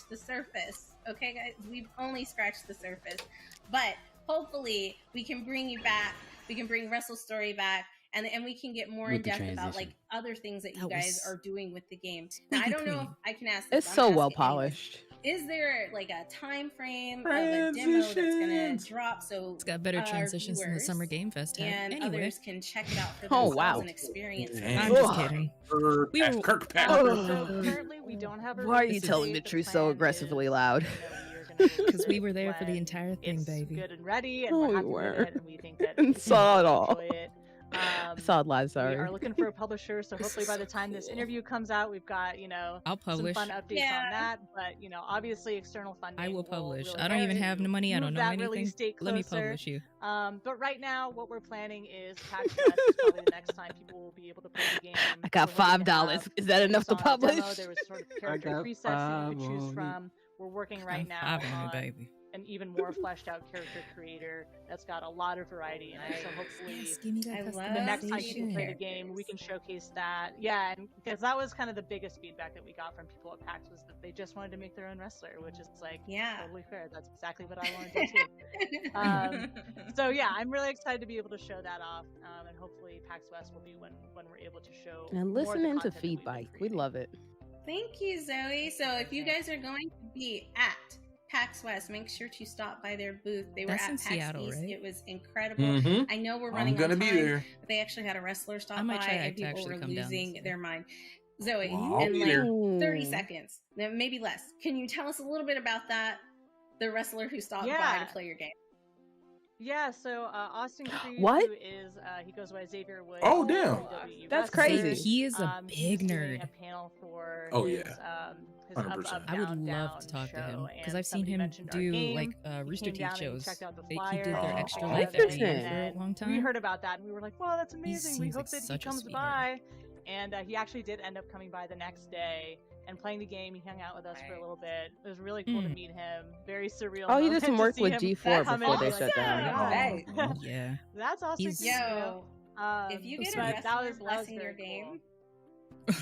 scratched the surface. Okay, guys, we've only scratched the surface. But hopefully, we can bring you back. We can bring Russell's story back, and we can get more in depth about like other things that you guys are doing with the game. Now, I don't know if I can ask. It's so well polished. Is there like a time frame of a demo that's gonna drop so it's got better transitions than the Summer Game Fest had. And anyway, others can check it out for themselves and experience it? I'm just kidding. Currently, we don't have. Why are you telling the truth so aggressively loud? Because we were there for the entire thing, baby. Good and ready, and we're happy with it, and we think that and saw it all. Enjoy it. I saw it live, We sorry. are looking for a publisher, so hopefully by the time this interview comes out, we've got, I'll publish. some fun updates on that. But, obviously external funding. I will publish. really I don't even have the money. I don't know that anything. release date Let me closer. publish you. But right now, what we're planning is PAX West is probably the next time people will be able to play the game. I got $5. Is that enough to publish? There was sort of character presets that you could choose from. We're working right now on baby. an even more fleshed out character creator that's got a lot of variety in it. So hopefully the next time people play the game, we can showcase that. Yeah, and because that was kind of the biggest feedback that we got from people at PAX was that they just wanted to make their own wrestler, which is like totally fair. That's exactly what I wanted to do. So yeah, I'm really excited to be able to show that off, and hopefully PAX West will be when we're able to show. And more of the listening to content that we've been feedback, we love it. Thank you, Zoe. So if you guys are going to be at PAX West, make sure to stop by their booth. They were That's at in PAX Seattle, East. right? It was incredible. Mhm. I know we're I'm running gonna on be time, there. but they actually had a wrestler stop I by, might try and to people actually were come down losing and their mind. Zoe, Well, I'll in be like there. 30 seconds, maybe less, can you tell us a little bit about that? The wrestler who stopped by to play your game. Yeah, so Austin Creed, What? who is he goes by Xavier Woods. Oh, he's a damn. WWE That's wrestler. crazy. He is a He was big doing nerd. A panel for Oh, his, yeah. his 100%. Up, I would Down, love Down to talk to him show, because and I've seen somebody him mentioned our do game. like He Rooster came Teeth down and he shows. checked out the He flyer, did their Oh, extra and life every year interesting. for a long we time. heard about that and we were like, "Well, that's amazing. We seems hope like that he such a comes sweetheart. by." And he actually did end up coming by the next day and playing the game. He hung out with us for a little bit. It was really cool to meet him. Very surreal. Oh, he did moment some to work see with him G4 come in before and be they like, shut down. "Yeah, Oh, yeah. that's awesome." He's- Yo, if you get a but wrestler blessing your very game, cool.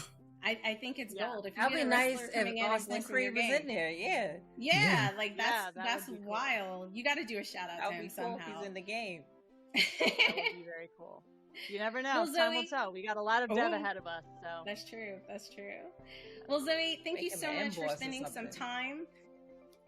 I think it's gold. If you That'd get be a nice wrestler coming if in and Austin blessing your Creed was game. in there. Yeah. Yeah, like Yeah, that's that would be cool. wild. You got to do a shout out That to would him be cool if somehow. he's in the game. That would be very cool. You never know. Well, Time will Zoe- tell. We got a lot of dev Oh. ahead of us. So That's true. That's true. Well, Zoe, thank you Make him so an much for invoice or spending some something. time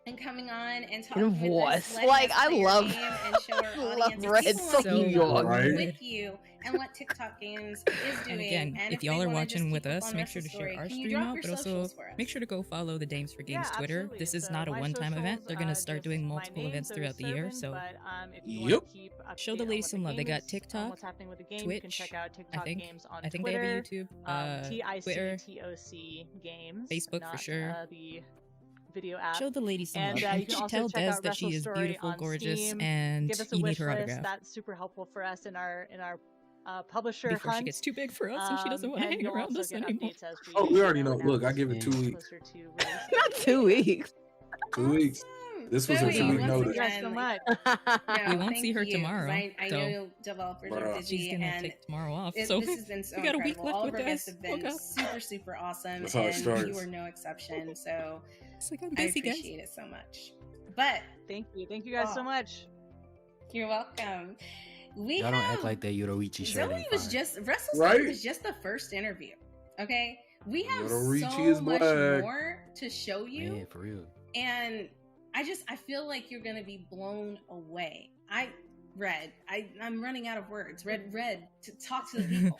and coming on and talking with Invoice. us. letting Like, us I play your love- game and show our I love audience Red people Soul like New you York. Right? with you and what TikTok Games is doing. And again, and if they y'all are wanna just watching keep with up us, on make sure to Wrestle share Story, our can you stream drop out, your but also socials for us? make sure to go follow the Dames for Games Yeah, Twitter. absolutely. This is So not a my one-time event. socials, They're going to just start doing my multiple name, events Zoe throughout the year. Servant, So but, if you Yep. want to keep show updated the on ladies what some the love. They game got is, TikTok, what's happening with the game, Twitch, you can check out I TikTok think. Games on I think Twitter. they have a YouTube, Twitter, TICTOC Games. Facebook for not, sure. The video app. Show the ladies some And love. you And can also tell check Des out that she Wrestle is Story beautiful, on gorgeous, Steam. and Give us a you need wish her list. autograph. That's super helpful for us in our publisher Before she hunt. gets too big for us and she doesn't want to and hang you'll around also us get anymore. updates as Oh, we already go know. down Look, I the give it 2 stream weeks. closer to release Not date. 2 weeks. 2 weeks. This was her Zoe, 2 week once notice. Thank you guys so much. We won't thank see her you, 'cause tomorrow, I so- know developers But, are busy, She's gonna and take tomorrow off, so this has been so we got a week incredible. left All of with our guests this. have been Okay. super, super awesome, That's how it and starts. you are no exception. So It's like I'm I busy, guys. appreciate it so much. But Thank you guys so Oh. much. you're welcome. We Y'all don't have act like that Yoruichi shirt Zoe ain't was fire. just Wrestle Right? Story was just the first interview. Okay, we have Yoruichi so is much black. more to show you. Man, for real. And I feel like you're gonna be blown away. I'm running out of words. Red, to talk to the people.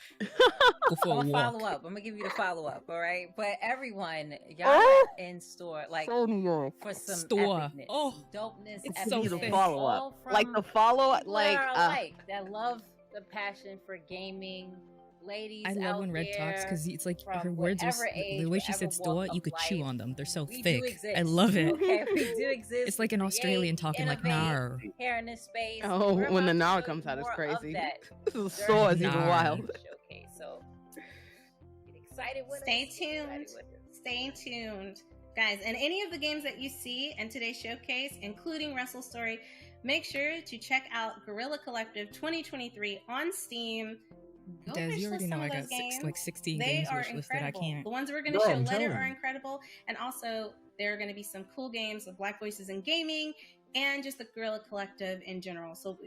Go for a I'm gonna walk. follow up. I'm gonna give you the follow up, all right? But everyone, y'all Oh! are in store, like So New York. for some Store. epicness, Oh, dopeness, it's epicness, so Need a thick. follow all up. Like from the follow up, people like that are alike, that love the passion for gaming. Ladies, I love out when Red talks there because it's like from her words are whatever age, the way she whatever said "store," walk you of could chew life. on them. They're so We do thick. exist. I love it. Okay, we do exist. It's like an We Australian create, talking like innovate "nar." here in this space. Oh, We're when the about to Nara show comes you out, it's more of crazy. that This is during so is even Nah. wild. Showcase. So get excited with Stay us. tuned. Excited with us. Stay tuned, guys. And any of the games that you see in today's showcase, including Wrestle Story, make sure to check out Guerrilla Collective 2023 on Steam. Go Des, you wishlist already know some I of got those games. 16 They games are wishlisted. I incredible. can't. The ones we're going to Bro, show I'm later telling are you. incredible, and also there are going to be some cool games with Black Voices in Gaming and just the Guerrilla Collective in general. So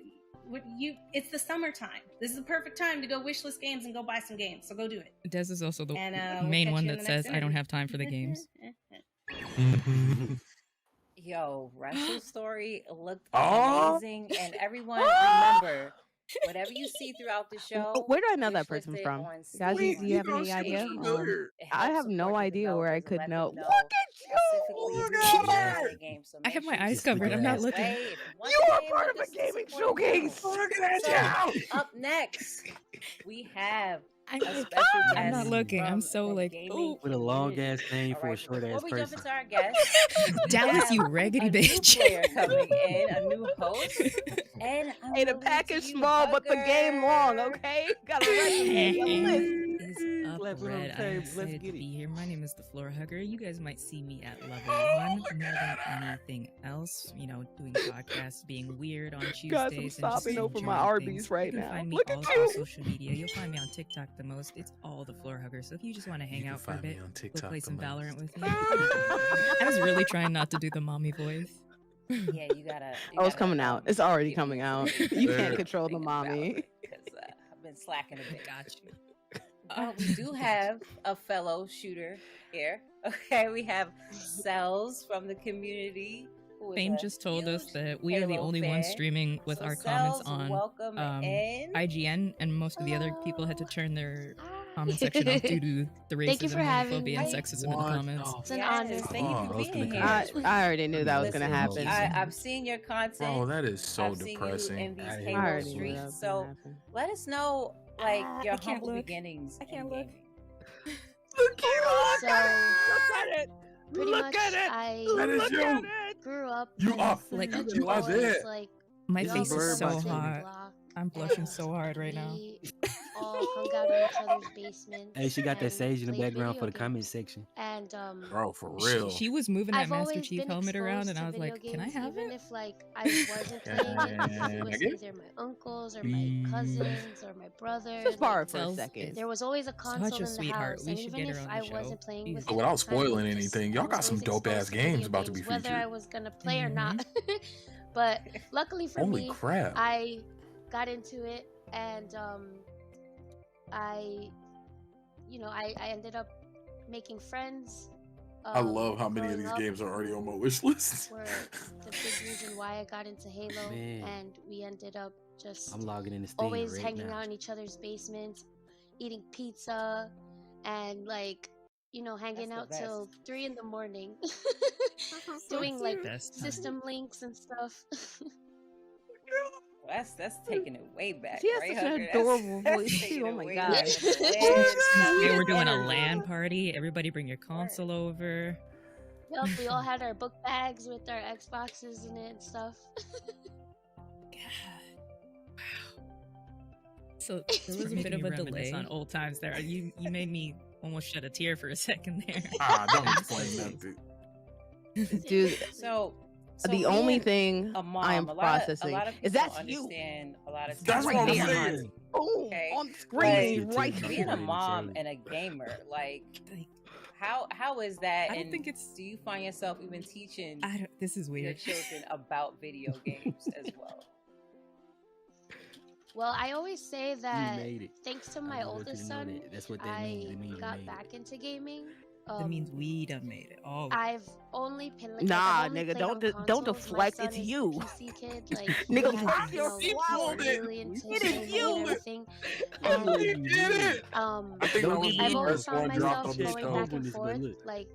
it's the summertime. This is the perfect time to go wishlist games and go buy some games. So go do it. Des is also the And we'll main catch one you in that the next says I don't interview. have time for the games. Yo, Wrestle Story looked Oh. amazing, and everyone remember whatever you see throughout the show. Where do I know that wishlist person it from? on Guys, Steam. do you have any idea? It I helps have no support the idea where I developers and could let know. them Look at you! specifically Look do at anime her! games. So I make have my sure eyes you covered. I'm not support looking. Way. If you want You the are game, part then of a this is gaming support the game. showcase. Look at So you! up next, we have I'm a like, special guest. I'm not looking. I'm from so the like, gaming With a long ass community. name All for a right, short before ass we jump person. into our guest, we Dallas, have you raggedy a new bitch. player coming in, a new host, and I'm Hey, the gonna leave to package you, small, but the game long. Hugger. Okay, got a resume, a list. Is up, Clap it on the Red. I'm table. Let's excited to get it. be here. My name is the Floor Hugger. You guys might see me at level 1 more than anything else. You know, doing podcasts, being weird on Tuesdays, Guys, I'm and just stopping over my enjoying Arby's things. right You can now. find me Look all at over you. social media. You'll find me on TikTok the most. It's all the Floor Hugger. So if you just want to hang You can out for a find me bit, on go TikTok play the some most. Valorant with me. I was really trying not to do the mommy voice. Yeah, you gotta. Oh, it's coming out. It's already coming out. You can't Yeah. control the mommy. Because I've been slacking a bit. Got you. We do have a fellow shooter here. Okay, we have Cells from the community. Who is Fame a just told us huge that we are the Halo only fan. ones streaming with So our comments Cells, on welcome in. IGN, and most of the other people had to turn their comment section off due to the Thank you racism, for having homophobia, and me. sexism in the comments. It's an honor. Yes, thank you for being here. I already knew that was gonna Listen, happen. I've seen your content. Bro, that is so I've seen depressing. you in these I Halo already knew that was streets. gonna So happen. let us know, like, your I can't humble look. beginnings. I can't look. Look at it! Pretty much, I That is you. grew up. You as are. Like, the you are boys, there. Like, My It's face a is bird so by the hot. block, I'm blushing so hard right now. we all hung out in each other's basements. Hey, she got that and sage in the played background for video the comment games. section. And Bro, for real. She was moving that I've Master always Chief been helmet around, exposed and to I was video like, "Can I games, have even it?" if like I wasn't playing it, because it was either my uncles or my cousins or my brother. Just borrow Like, it for a second. there was always a console Such a in the sweetheart. house, We and should even get her if on I the show. wasn't playing with Jesus. it Without at the time, spoiling it just- anything, I y'all was got some always dope ass exposed to video games about to be whether featured. I was gonna play or not. But luckily for Holy me, crap. I got into it, and I ended up making friends. I love how many of growing these up games are already on my wish list. were the big reason why I got into Halo, Man. and we ended up just I'm logging in the Steam always right hanging now. out in each other's basements, eating pizza, and like hanging That's out the till 3 in the morning, So doing like Best time. system links and stuff. Well, that's taking it way back. She has right, such an Hugger? adorable That's voice, taking too. Oh it my way God. back with the land. They were doing a LAN party. Everybody bring your console over. Yup, we all had our book bags with our Xboxes in it and stuff. So there was a bit of a delay on old times there. You made me almost shed a tear for a second there. Don't explain nothing. Dude, So the only being thing a mom, I am a processing lot of is people that's you. understand a lot of That's times what I'm there. saying. Boom, Okay. on the screen, But right being a here. mom and a gamer, like how is that? I don't and think it's- do you find yourself even teaching This is your weird. children about video games as well? Well, I always say that made it. thanks to I my just want you oldest to know son, that. That's what that I means. It means you got made back it. into gaming. That means we done made it. Oh, I've only been like, Nah, I've only nigga, played don't on don't consoles. deflect. My It's son is a you. PC kid, like Nigga, he drop has, your swallow, really into It is gaming you. and everything. You did it. I think Don't that was get the I've always first found one dropped myself on this going show. back and forth. Like,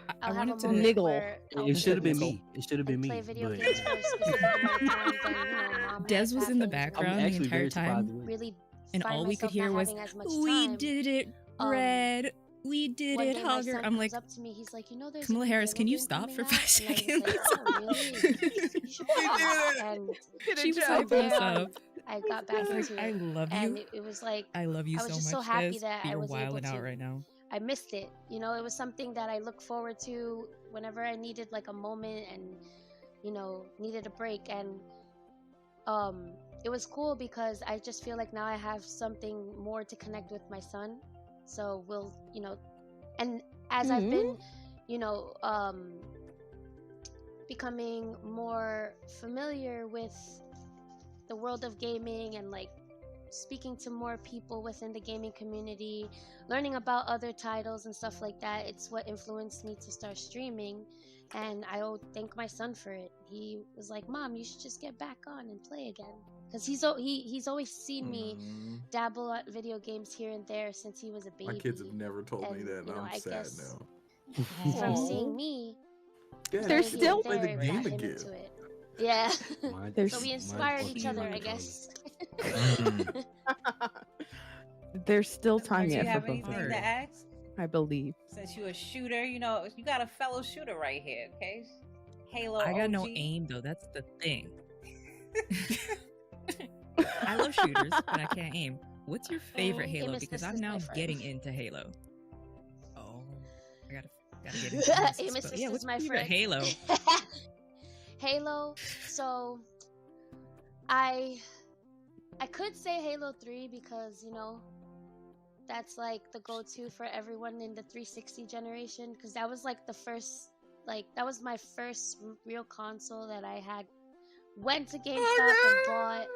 I I'll have a wanted to moment niggle. where I'll It should have been focus me. It should have been and me. play video But games for a specific amount of time. Then, Mom Des has was half in the of background the actually entire very surprised time, with really and find all we could myself hear not was, having as much "We time. did it, Red. We did One it, day my Hugger." son I'm like, comes up to me, he's like, there's Kamala a new Harris, Halo can you game stop for coming 5 out? And I was seconds? like, oh, really? You should play it. And She was from hyping us there on, up. I got back I was into like, I it. love And you. it was like, I love you I was so just much, so happy Des, that but I you're was able wilding out to. right now. I missed it. It was something that I looked forward to whenever I needed like a moment and, needed a break. And it was cool because I just feel like now I have something more to connect with my son. So we'll, and as I've been, becoming more familiar with the world of gaming and like speaking to more people within the gaming community, learning about other titles and stuff like that, it's what influenced me to start streaming. And I thank my son for it. He was like, Mom, you should just get back on and play again. Because he's always seen me dabble at video games here and there since he was a baby. My kids have never told me that, and I'm I sad guess now. from seeing me They're still play the game him again. into it. Yeah. There's- So we inspired Mine's each other, I Pokemon guess. There's still Do time you yet have for both of anything you. to ask? I believe. Since you're a shooter, you know, you got a fellow shooter right here, okay? Halo I got OG. no aim though. That's the thing. I love shooters, but I can't aim. What's your favorite Halo? Amos, Because this I'm is now my friend. getting into Halo. Oh, I gotta get into this. Amos, But this yeah, is what's my your favorite friend. Halo? Halo. So I could say Halo 3 because, you know, that's like the go-to for everyone in the 360 generation, because that was like the first, like that was my first real console that I had. Went to GameStop and bought,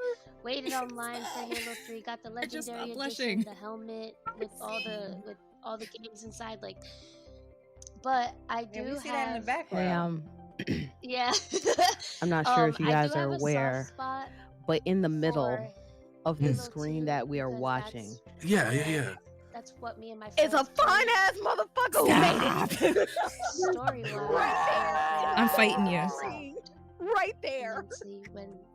waited online for Halo 3, got the legendary edition, the helmet with all the games inside, like. But I do we see that in the have background. yeah. I'm not sure if you I guys do have are a soft aware, spot but in the middle for of the Halo screen 2 that we are because watching, that's what me and my it's a friends fine ass motherfucker who made it. story-wise. I'm fighting you. Right there.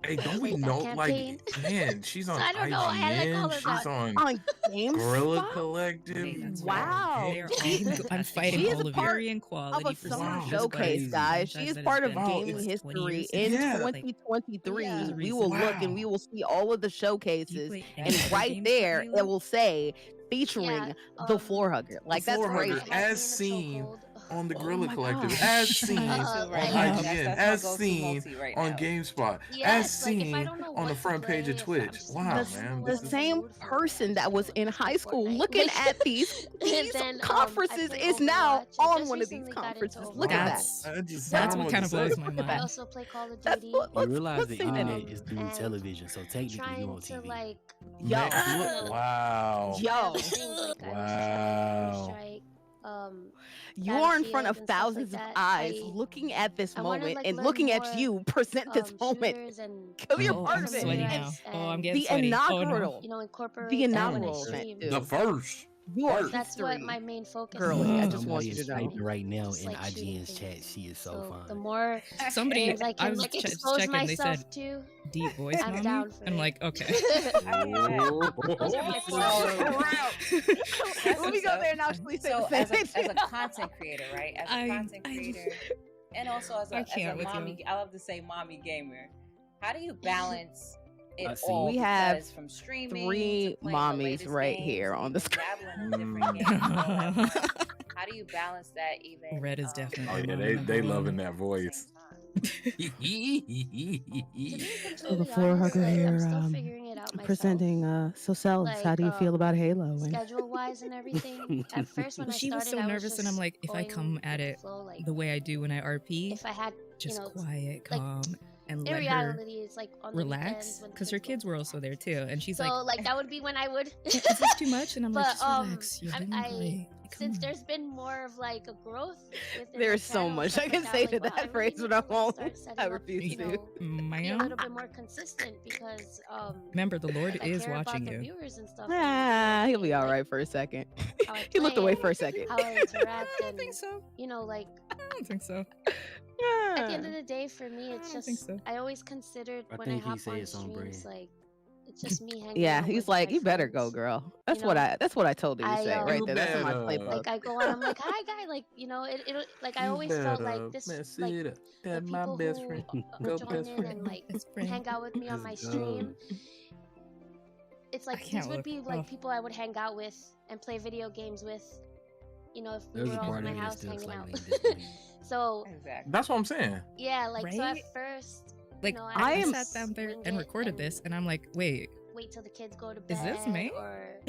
Hey, don't we know? Like, man, she's on I don't know, I like all IGN. of She's that. on GameStop? Guerrilla Collective. Wow. I'm fighting She is all a of part your quality of a for summer some showcase, guys. She is part of gaming it's 20 history years in since. 2023. We Wow. will look and we will see all of the showcases, play and any other right games there for Halo? it will say featuring the floor hugger. Like The that's Floor crazy. Hugger, as seen on the Guerrilla my Collective, gosh. as seen Me too, on right now. IGN, That's as my go-to seen multi right on now. GameSpot, Yeah, as it's like, if I seen don't know on the what to front page of play, if Twitch. I'm just Wow, not man, The this is same person that was in high school looking at these then, conferences I is play now Overwatch. I on just one of these recently got into conferences. Look at that. That's I don't know what what kind to of say. blows my I mind. also play Call of That's Duty. You realize let's the say that internet name. is through And television, so technically you trying on to TV. like Yo. Wow. Yo. other things, like I was trying Wow. Strike, You are in front Battlefield of and stuff like thousands of that. eyes looking at this I wanna, moment like, and learn looking at more, you present this moment. shooters and Because you're Oh, part I'm of it. sweaty now. familiarize Oh, I'm and getting The sweaty. Oh, inaugural. no. you know, incorporate The that when I inaugural stream. event, dude. The first. You are That's what history. my main focus Girly, is. I just want Somebody you is to know. typing right now Just, in like, shooting IGN's chat. things. She is so So the fine. more Somebody, games I I can was like just expose checking. They myself said to, deep voice, I'm mommy. down for I'm it. like, okay. Let me go there and actually say So the as same a thing. content creator, right? As a content creator, and also as I a can't with mommy, you. I love to say mommy gamer. How do you balance it see. all? We have Because from streaming 3 to playing the mommies latest right games here and on the even screen. dabbling in different games all at once. How do you balance that even? Red is definitely. Oh yeah, mommy they number loving one. that voice. To be So the completely floor honest, hugger like, I'm here, still figuring it out myself. presenting so Cells, how Like, do you feel about Halo? And schedule wise and everything. At first, when Well, I she was started, so I was nervous, and I'm just like, if I going come at with the it flow, like, the way I do when I RP, if I had, just you know, quiet, like, calm, and in let her reality, it's like on the weekends relax, when because her kids were also there too, and she's so like, like that would be when I would. is this too much? And I'm like, But just relax, you're doing great. since there's been more of like a growth within there's my so channel, much stuff I can like say that, to like, wow, that I really phrase, need but I to, like, won't. start setting I up, refuse you to. know, be a Ma'am? little bit more consistent because Remember, the Lord I is care about watching the you. viewers and stuff. He'll be all right for a second. How I He looked play away and for a second. How I interact I and think so. you know, like I don't think so. at the end of the day, for me, it's don't think just so. I always considered I when I think he hop say on it's on brand. streams, like it's just me hanging Yeah, out he's with like, my you better go, friends. girl. That's You what know? I told her to say right You there. That's in my better. playbook. Like I go on, I'm like, hi guy, like you know, it'll like I You always felt better like this, mess like it up. the That's my people best who friend. will Go join best in friend. and like Best friend. hang out with me on my Let's go. stream. It's I like these can't would look. be like Oh. people I would hang out with and play video games with. You know, if we There's were a all part in of my me that house still hanging out. slightly disbelieves. So Exactly. That's what I'm saying. yeah, like so at Right? first, Like, you know, I would sat just down there wing and it recorded and this, and I'm like, wait, wait till the kids go to is bed this me? or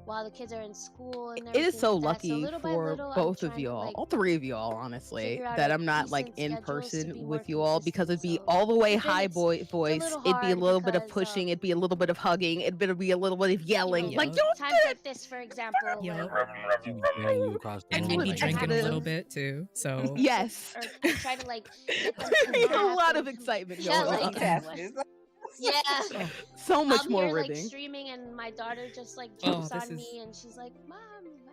while the kids are in school and It is everything so like that. lucky little by for little, I'm both of trying to, y'all, like, all 3 of y'all, honestly, figure out that a I'm not like decent in schedules to person be with more you all because it'd be consistent, all the way but then high it's voice. little It'd be a hard little bit of because, pushing. It'd be a little bit of hugging. It'd be a little bit of you yelling. know, Like, Yup. don't times like this, for example, Yup. like She was carrying you across the And room you'd be like drinking a that. little bit too, so yes. or I try to like get them to There's a nap lot or of excitement yeah, going like on. yeah. So much I'm more here, like ribbing. streaming, and my daughter just like Oh, jumps this on is- me, and she's like, "Mom,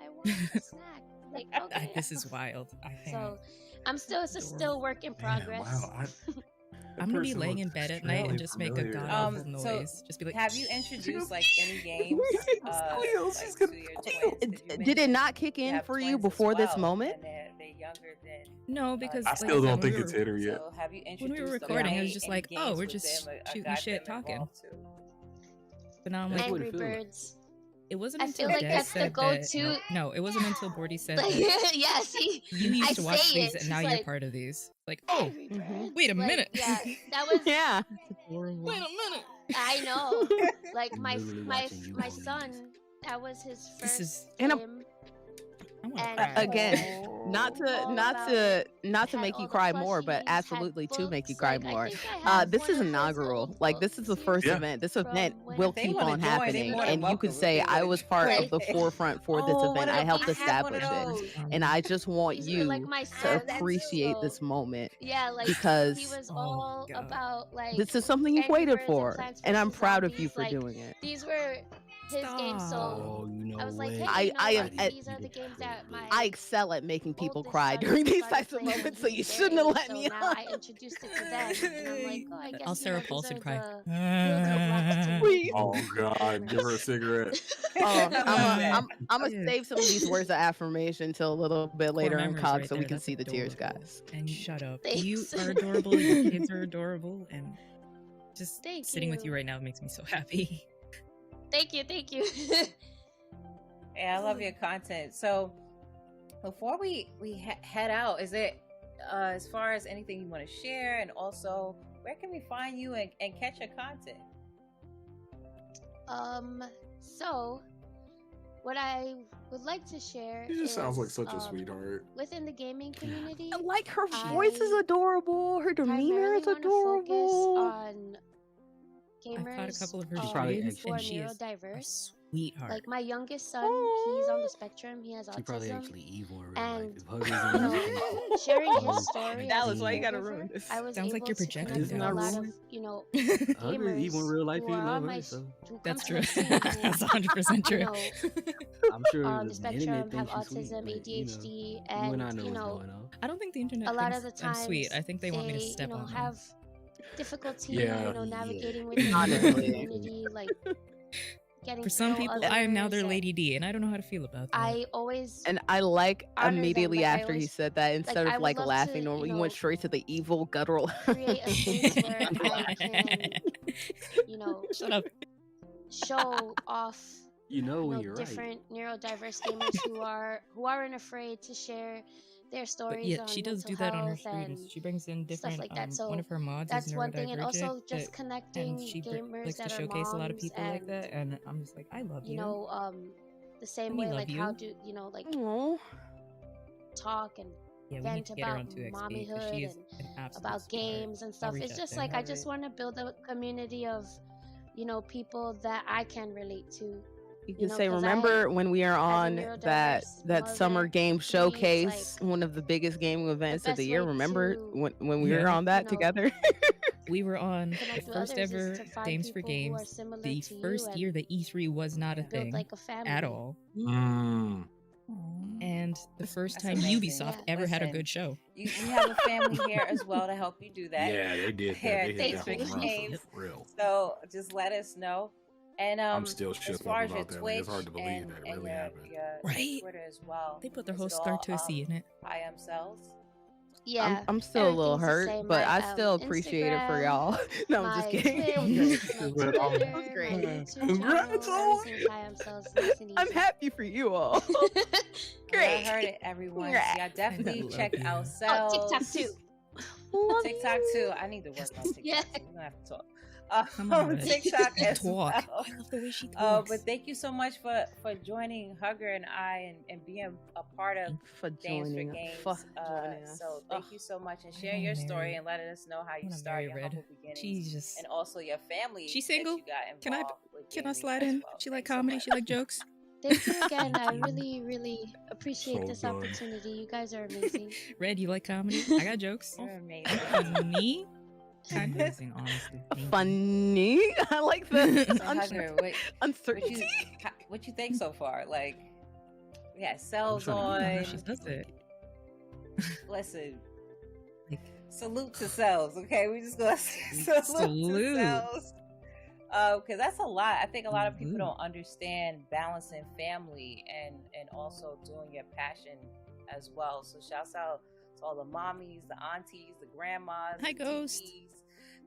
I want a snack." Like, okay. this is wild. I think. So, It's a still work in progress. Wow. I'm gonna be laying in bed at night and just make a god awful noise. Just be like, have you introduced like any games like, to your twins? Did it not kick in for you before this moment? And they're younger than. no, because I still don't think it's hit her yet. So have you introduced when we were recording, it was just like, oh, we're just shooting shit, talking. But now I'm like, Angry Birds. It wasn't I until feel like Des that's the said go-to. that, no, it wasn't until Bordy said Like, that yeah, see, you used to watch say these it, and now she's you're like, part of these. Like, oh, Angry Birds. wait a Like, minute. Yeah, that was. Yeah. Wait a minute. I know. Like my son, that was his This first is- And game. And again, not to make you all the cry more, but plushies, had absolutely to make you books, cry like, I more. think I have This one is of his inaugural. old Like, this is the first Yeah. event. This event when will they keep wanna on join, they happening, more than and you welcome could if say they I wanna was part join. of the forefront for this Oh, event. one of I the- helped I have one of establish it, those. and I just want These were, you like, my to son, appreciate so- this moment. Yeah, like because he was all God. about like this is something you've Angry waited Birds for, Plants and I'm vs. proud of you Zombies, for like, doing it. These were his games, so Oh, you know I was like, what? hey, I am at- these are the games that my I excel at making people oldest cry son during these started types of playing when moments, he so you was their shouldn't have age, let so me now on. I introduced it to them, and I'm like, oh, I guess I'll Sarah these Paulson are cry. the building blocks to Please. Oh God, give her a cigarette. I'm gonna save some of these words of affirmation till a little bit later in memories COG right so we there. can That's see the tears, adorable. guys. And shut up. Thanks. You are adorable. Your kids are adorable, and just Thank sitting with you. you right now makes me so happy. Thank you. Yeah, I love your content. So before we head out, is it as far as anything you want to share, and also where can we find you and catch your content? So what I would like to share She just sounds like is, such a sweetheart. within the gaming community. Like her voice is adorable. Her demeanor is adorable. On I've caught a gamers couple of her probably streams, who are and she is a neurodiverse. sweetheart. Like my youngest son, he's on the spectrum. He has She probably autism. actually evil in real And, life. If Hugger's in real life, sharing Hugger's his story as Dallas, a why you gotta caregiver, ruin this? I was Sounds like able you're to projecting, connect with a Dallas. lot of, Hugger's gamers evil in real life. who You are love on my her, so who That's come true. to my stream That's who, 100% true. I'm sure on the the spectrum, internet have thinks she's sweet, autism, but, you know, ADHD, you and I and know you what's know, going on. I don't think the internet a lot thinks of the I'm times sweet. I think they want me to step on them. have difficulty, Yeah. navigating with the Honestly. community, like getting For to some know people, I am now their others, and Lady D, and I don't know how to feel about that. I always And I like honor them, immediately like, I after he always- said that, instead I of would like love laughing to, normal, you you know, went straight to the evil guttural. create a space where I can, Shut up. show off You know when you're right. different neurodiverse gamers who aren't afraid to share their stories. But yeah, on she does mental do that on her health streams. and She brings in different. stuff like that. So one of her mods that's is one thing, and also neurodivergent, just and connecting she gamers likes to that are showcase a lot of moms people like and, that, and I'm just like, I love you. you know, the same We way, love like you. how do like talk and Yeah, we need vent to get her about on 2XP, 'cause mommyhood she is and an absolute about sweetheart. games and I'll stuff. reach It's out just to like her. I just want to build a community of, people that I can relate to. You can know, say, 'cause remember when we are on that neurodiverse summer mother, game me, showcase, one of the biggest gaming events of best the year? way Remember to, when we were on that together? We were on the connect with first others is ever to find Dames for people who are Games. similar The to you first year and that E3 was not a build thing like a family. at all. And the first That's time amazing. Ubisoft Yeah. ever had a Listen, good show. You have a family here as well to help you do that. Yeah, they did that. Here They at hit Dames that for home run Games. for real. So just let us know. And I'm still as shook far up as your about that. Like, Twitch it's hard to believe and, that it and really your, happened. your Right? Twitter as well. They put their Is whole it all, Scartosi in it. IM cells? Yeah, I'm still a little everything's the hurt, same. but My, I still appreciate it for Instagram, y'all. No, I'm just my kidding. I'm Twitch, great. my But, Twitter, That's my great. YouTube Congrats, channel, everything's IM cells, nice and I'm easy. happy for you all. Yeah, Great. I heard it, everyone. Congrats. Yeah, definitely love check you. out Oh, cells. TikTok too. TikTok too. I need to work on TikTok. Yeah. So we're gonna have to talk. Come on, Red. TikTok as Talk. well. I love the way she talks. But thank you so much for joining Hugger and I and being a part of For Dames for joining us. Games. For joining us. So thank you so much and sharing your story and letting us know how you wanna started marry your Red. humble beginnings She's just. and also your family. She's that single? you got Can I involved with Can I gaming slide as in? well. She like Thanks so comedy. much. She like jokes. Thank you again. I really, really appreciate So this good. opportunity. You guys are amazing. Red, you like comedy? I got jokes. You're amazing. Funny. Amazing, honestly. Thank you. Funny. I like the So, Hugger, uncertainty. what you think so far? Like, we had cells I don't know how on. she does it. listen. Salute to selves, okay? We just gonna salute to selves. Because that's a lot. I think a lot of people don't understand balancing family and also doing your passion as well. So shouts out to all the mommies, the aunties, the grandmas, Hi, the Ghost. TTs,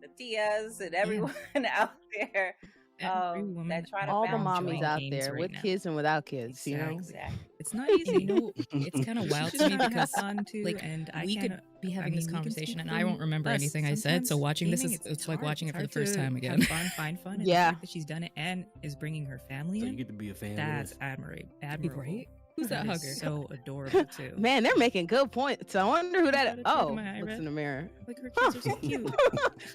the tias, and everyone out there. That try to all the balance mommies your out games there right with now. kids and without kids, you know. Exactly. It's not easy, you know. It's kind of wild to me because like we could be having this conversation and I won't remember anything I said. So watching this it's like watching it for the first time again. Find fun. And Yeah. the fact that she's done it and is bringing her family So in. you get to be a fan. That's of admirable. Right? Who's that hugger? So adorable too. Man, they're making good points. I wonder who that is. Oh, my eye looks red. in the mirror. Like her kids are so cute.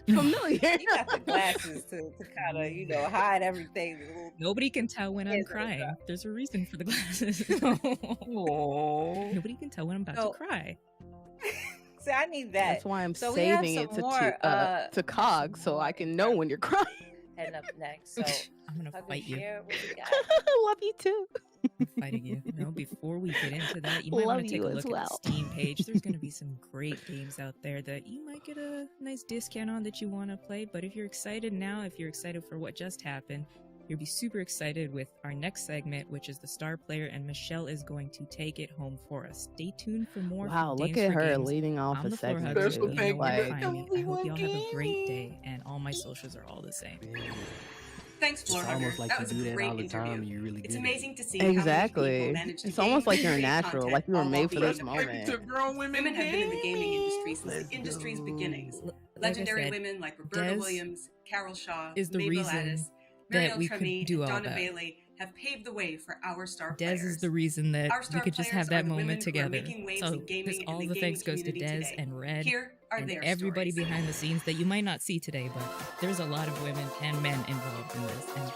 Familiar. You got the glasses to kind of, you know, hide everything. Nobody can tell when I'm crying. There's a reason for the glasses. Nobody can tell when I'm about to cry. See, I need that. That's why I'm So we have saving some it to more, to COG so I can know when you're crying. Heading up next. So I'm gonna fight you. share what we got. Love you too. I'm fighting you. No, before we get into that, you might Love want to take you a as look well. at the Steam page. There's going to be some great games out there that you might get a nice discount on that you want to play. But if you're excited now, if you're excited for what just happened, you'll be super excited with our next segment, which is the star player, and Michelle is going to take it home for us. Stay tuned for more. Wow, from look Dames at for her Games. leading off I'm a the floor segment. hugger, too. so you know where to Like, find me. I hope y'all have a great day, and all my socials are all the same. Thanks, Floor It's Hugger. almost like That you was a do that great all the interview. time and you're really It's good at amazing it. to see how many Exactly. people manage to It's almost like game you're and create natural, content like you were all made while for being this a moment. Women have been in the gaming industry since the industry's beginnings. Legendary said, women like Roberta Des Williams, Carol Shaw, is the Mabel reason Addis, that Marielle we could Tremy, do and all Donna that. Bailey have paved the way for our star Des players. is the reason that Our we star could just players have that are the women moment who are together. making waves So in gaming this, and all the the thanks gaming goes to community Des today. and Red Here are and their everybody stories. behind the scenes that you might not see today, but there's a lot of women and men involved in this, and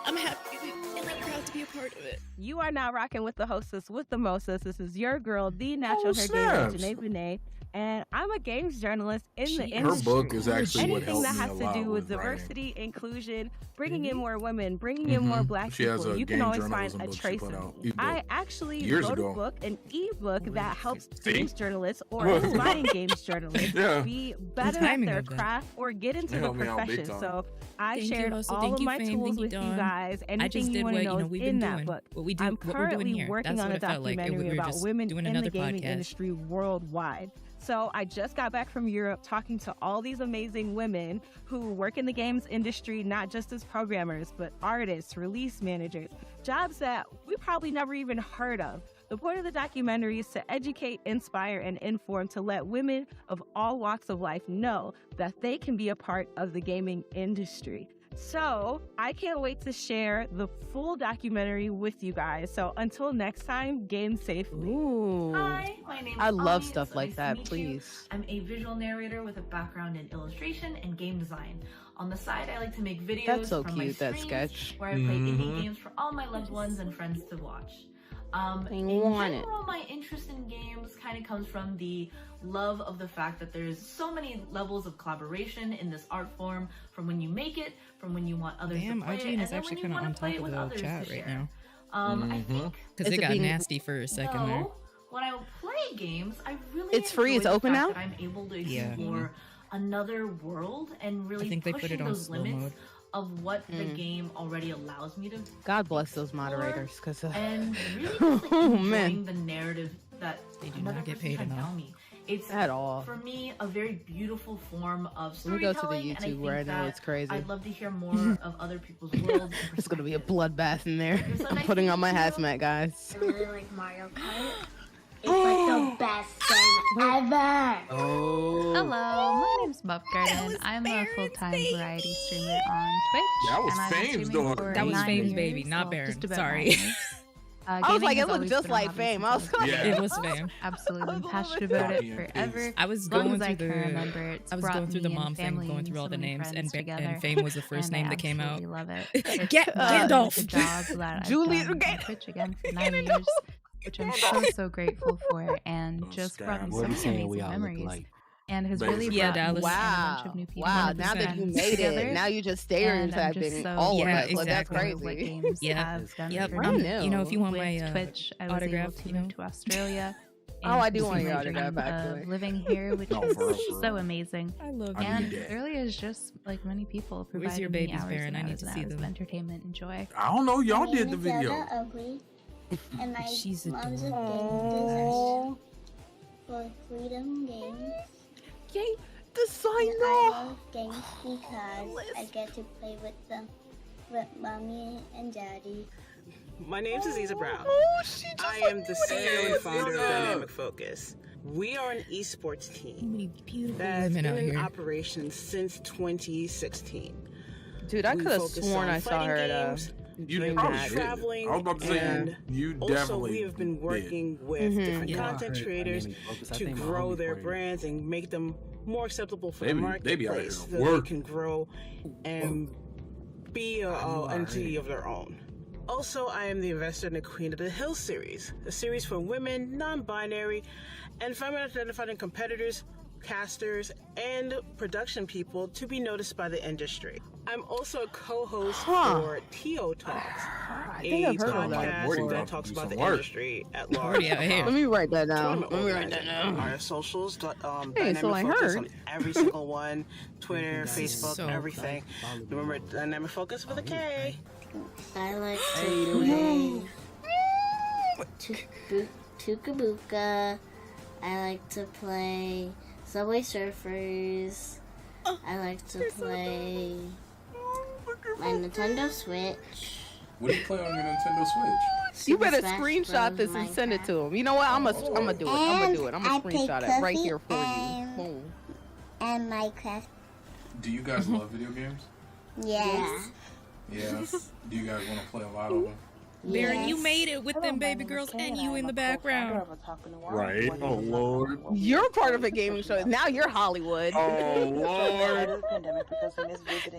I'm happy and I'm proud to be a part of it. You are now rocking with the hostess with the mostest. This is your girl, the natural hair snaps. gamer, Janae Bonet, and I'm a games journalist in the Her industry. book is actually what Anything helped that me has a to lot do with with writing. diversity, inclusion, bringing in more women, bringing in more black She has people, a you can game always find journalism a book she trace put of out, me. ebook, I actually years wrote ago. a book, an ebook that helps See? games journalists or aspiring games journalists Yeah. be better at timing their of that. craft or get into They the helped me out big profession. time. So I Thank you, shared Hustle. all Thank of you, my Fame. tools Thank you, with you Dawn. guys. I Anything just you did want to what know is we've in been that doing. book. What we do, I'm what we're doing currently here. working That's on what a it felt like. documentary We were about just women doing in another the gaming podcast. industry worldwide. So I just got back from Europe talking to all these amazing women who work in the games industry, not just as programmers, but artists, release managers, jobs that we probably never even heard of. The point of the documentary is to educate, inspire, and inform to let women of all walks of life know that they can be a part of the gaming industry. So I can't wait to share the full documentary with you guys. So until next time, game safely. Ooh. Hi, my name is I love Ami. stuff It's like nice that, to meet you. please. I'm a visual narrator with a background in illustration and game design. On the side, I like to make videos That's so from my cute, that streams sketch. where I play indie games for all my loved ones and friends to watch. In general, my interest in games kind of comes from the love of the fact that there's so many levels of collaboration in this art form, from when you make it, from when you want others Damn, to play it, IGN and is then actually when you kind of want on to play top it of with the others chat to right share. now. I think Because it got nasty for a second there. when I play games, I really It's free, it's enjoy the open fact now? that I'm able to Yeah. explore another world and really I think they put pushing it on those slow limits mode. of what the game already allows me to God bless those moderators, because and really just, like, oh enjoying man, the narrative that They do another not get person paid can enough. tell me. It's at all. for me a very beautiful form of Let me go storytelling. to the and I YouTube where I think know that it's crazy. I'd love to hear more of other people's worlds. And It's gonna be a bloodbath in there. It was so I'm nice putting to on my meet you. hazmat, guys. I really like Mario Kart. It's like the best game ever. Oh. Hello, my name's Buff Garden. I'm a full-time variety streamer on Twitch. That was and I've been Fame's streaming daughter. for That was 9 Fame's years, baby, not well, Baron. just about Sorry. 9 years. I was Gaming like, has it looked always just been a like hobby Fame. since I was like, It was Fame. Absolutely been I passionate love about it. it forever. I was As long going as I through can the. remember, it's I was brought going through the me and mom thing, family going and through all so the many names, friends and together, Fame was the first and name I that came out. absolutely love it. Get Gandalf. The job that I've Julie, done on Twitch again for 9 years, which I'm so grateful for, and just brought me so What are you many saying we amazing all look memories. like? And has Basically. really Yeah, brought me Dallas. and a wow, bunch of new people. wow. and Now that you friends made together. it, now you just And I'm just stereotyping so all of Yeah, us. Like, that's exactly. what crazy. games Yeah. have done Yep. for Brand me. new. You know, if you want With my Twitch, I was autograph, able to you know. move to Australia I do to want to my get out of dream that of actually. living here, which No, is for real, for so real. amazing. I love And that. Guerrilla is just like many people Where's providing your me babies, hours Baron? and I need hours to and see hours of them. entertainment and joy. I don't know. Y'all My did name the is video. Zelda Ugly, and my She's mom's a adorable. game designer for Freedom Games. Yay, And I designer. love games because I get to play with them, with mommy and daddy. My name's Aziza Brown. Oh, she just I am the CEO and founder of Dynamic Focus. We are an esports So team many beautiful that's women been out in here. operation since 2016. Dude, I We could have focus sworn on I saw fighting her at games, You Dream probably Hack. did. traveling, I was about to say and you also definitely we have been did. working with Mhm. different Yeah, I content heard creators Dynamic Focus. I to think my grow homie their for you. brands and make them more acceptable for They the be out here marketplace to so they work. can grow and be an entity of their own. Also, I am the investor in the Queen of the Hill series, a series for women, non-binary, and feminine identifying competitors, casters, and production people to be noticed by the industry. I'm also a co-host for TO Talks, I a think I've heard of that. podcast that talks about the Some work. industry at large. Already out here. Let me write that down. Tournament Let me write that organizing. down. Our socials, Hey, so I Dynamic Focus heard. on every single one, Twitter, This Facebook, is so everything. Remember Dynamic Focus with a K. I like to play Tukabuka. I like to play Subway Surfers. I like to play my Nintendo Switch. What do you play on your Nintendo Switch? You better Smash screenshot Bros. this and send it to him. You know what? I'm gonna do it. I'm gonna do it. I'm And I gonna play screenshot it right Coffee here for you. and- Boom. And Minecraft. Do you guys love video games? Yes. Yes. Do you guys want to play a lot of them? Baron, you made it with them baby girls and you in the background. Right. Oh Lord. You're part of a gaming show. Now you're Hollywood. Oh Lord.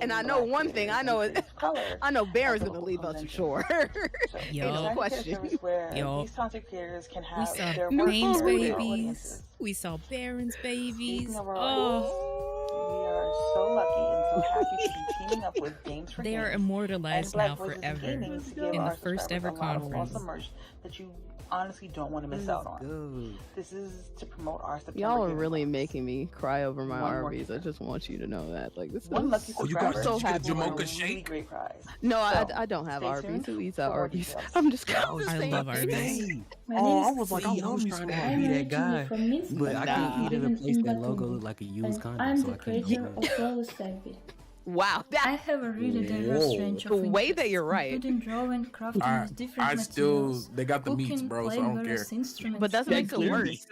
And I know one thing. I know Baron's gonna leave us ashore. Ain't no question. Yo. These content creators can We have saw their Bane's babies. audiences. We saw Baron's babies. Speaking of our Oh, we are so lucky and so happy to be teaming up with Games for they are Games immortalized and Black now Voices in forever Gaming to give in our the first ever subscribers a lot of conference. awesome merch that you honestly don't want to miss out on. This is to promote our September Y'all are Gaming really Month. making me cry over my One more Arby's. I just want you to know that. Like this One is lucky Oh, you subscriber got so did you get happy. a will win Jamocha a really shake? great prize. No, So, I don't have stay Arby's. tuned Who eats for at more Arby's? details. I'm just I saying. love Arby's. Hey. My Oh, name I is was like, I Sophia. was trying to I'm be that originally guy, from Minsk, but I Nah. can't eat at a living place in that logo Baton. look like a used And condom, I'm so the I couldn't creator help of Flawless Therapy. Wow, I that have a really diverse range of the way interests, that you're right. including drawing, crafting with different I still materials, they got the meats, cooking, bro, so I playing don't care. various instruments. But that makes it worse.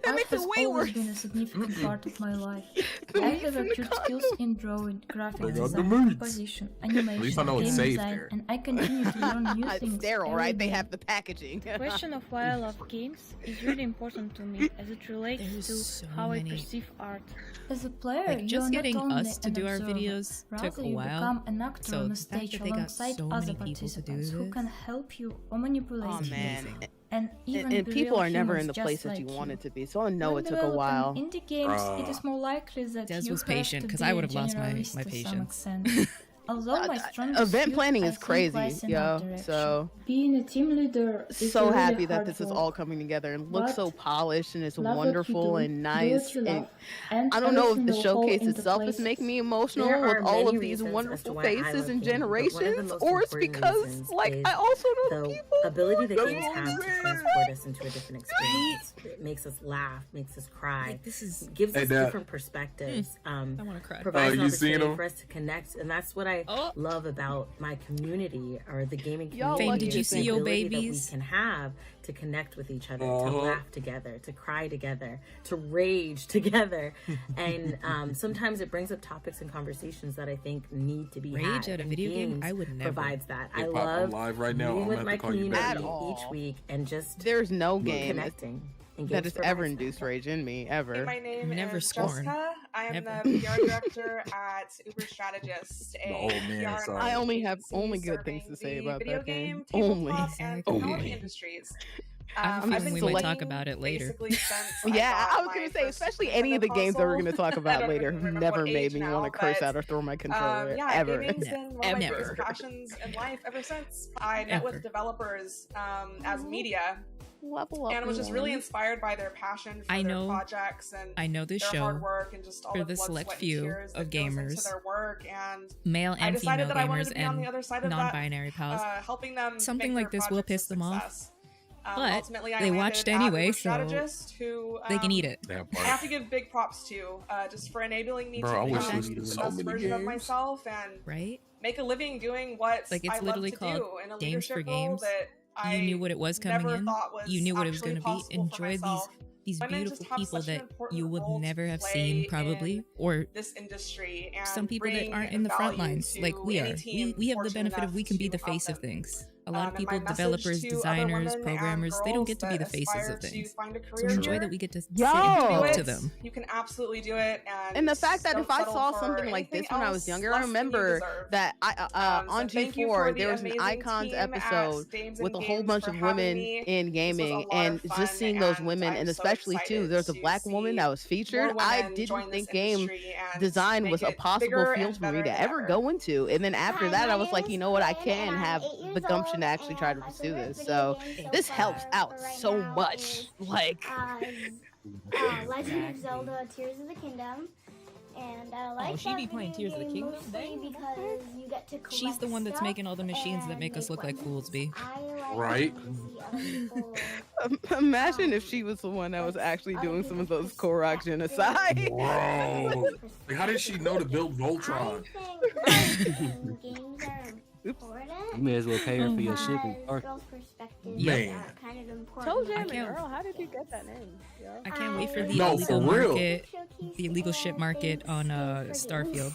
That Art makes it has way always worse. been a significant part of my life. The I meats have in the acquired skills in drawing, graphic They got the design, meats. composition, At least I animation, know it's game safe design, there. and I continue to learn new It's things sterile, every right? They day. have the packaging. The question of why I love games is really important to me as it relates There's to so how I many. perceive art. As a player, Like, you're just not getting only us to an do our observer, videos rather took a you while. become an actor So on the a fact stage that they got alongside so other many people to do participants who this. can help you or manipulate Oh you. man. And even And people real are never in humans the just place that you like want it to be. So I know When it took a while. developing indie games, it is more likely that Des you was have patient, to 'cause be I a would have lost my generalist to some patience. extent. Although my strongest Event suit, planning I is think, crazy, lies in yo. art direction. So Being a team leader is so really happy that hard this is work. all coming together and looks so But polished and it's love what you wonderful do, and do what nice. you And love, and I don't know if the everything will fall showcase into itself is place. making me emotional There with are all many of these reasons as to wonderful why I faces love and gaming, but one of the generations, most or it's important because reasons like is I also know the people. ability that That's games what I'm have to saying. transport us into a different experience. It makes us laugh, makes us cry. Like, this is gives Hey, us Dad. different perspectives. I want to cry. Provides an you seen opportunity him? for us to connect, and that's what I Oh. love about my community or the gaming Y'all community. lucky Did you is the see your ability that babies? we can have to connect with each other, to Uh-huh. laugh together, to cry together, to rage together, and sometimes it brings up topics and conversations that I think need to be Rage had. at a and video game? games I would never. provides that. Hey, I Pop, I'm love live right now. meeting I'm with gonna my have to call you community back. At all. each week and just There's no game connecting. And that games has ever provides that. induced rage in me ever. My name Never is scorn. Jessica. I am Never. the PR director at Uber Strategist, The a old man PR inside. I only have agency only good things serving to say the about video that game. game, Only. tabletop, and Exactly. technology industries. I have a feeling we might talk about it later. Yeah, I was going to say, especially any of the games that we're going to talk about later have never made me want to curse out or throw my controller ever. Gaming's been one of my biggest passions in life ever since I met with developers as media. Level up, and I was just really inspired by their passion for their projects and this their show hard work and just all for the the blood, select sweat, few and tears of that goes gamers, into their work, and male and I decided female that I wanted gamers to be on the and other side of non-binary that, pals. helping them Something make like their this will projects piss them off, but ultimately, I they landed watched at anyway, a so strategist who they can eat it. I have to give big props to just for enabling me to I wish become this the was best so many version of games. myself and make a living doing what Like it's I love literally to called do in a Games for leadership role Games. that You knew what it was coming never in. thought was You knew what it was going to actually be. possible for Enjoy myself. these Women beautiful just have people such an that important you would role to never have play seen probably, or this industry and some people that bring aren't in the front value lines to like we any are. team We have the fortunate benefit of we enough can be to the help face of them. things. A lot of And my people, message developers, to other designers, women programmers, and they don't girls get to be the that faces aspire of to things. find a So career enjoy here. that we get to sit You and can do talk it. to them. You can absolutely do it. And the fact that don't if I settle saw for something like anything this when I was else younger, less I than you remember deserve. that on So thank you for G4 the there was an amazing Icons team at episode Dames with and a whole Games bunch for of having women me. in This was a gaming, lot and of just fun, seeing those and women, I'm and so especially too, there's a excited black to woman see that was featured. more I women didn't join this think game industry and design make was a it possible bigger field and for me better to than ever ever. go into. And then after Hi, that, my I was name like, is you know what, I Quinn, can and I'm have 8 the years gumption old, to actually try to and my pursue favorite this. video So game so this far helps out for right so now much. is, Like, Legend of Zelda: Tears of the Kingdom. And I like she that be playing video Tears of the game Kingdom? mostly because you get to collect She's the one that's stuff making all the machines that and make us look like fools, B. I like Right? to see other people imagine if she was the one that was actually doing some of those Korok genocide. Bro, like, how did she know to build Voltron? games are important. You may as well pay her for your because shipping. girls' perspectives Man. are kind of important. Toe Jam I and can't- Earl, how did you get that name? Yo? I can't wait for the No, illegal for real. market, the illegal ship market on Starfield.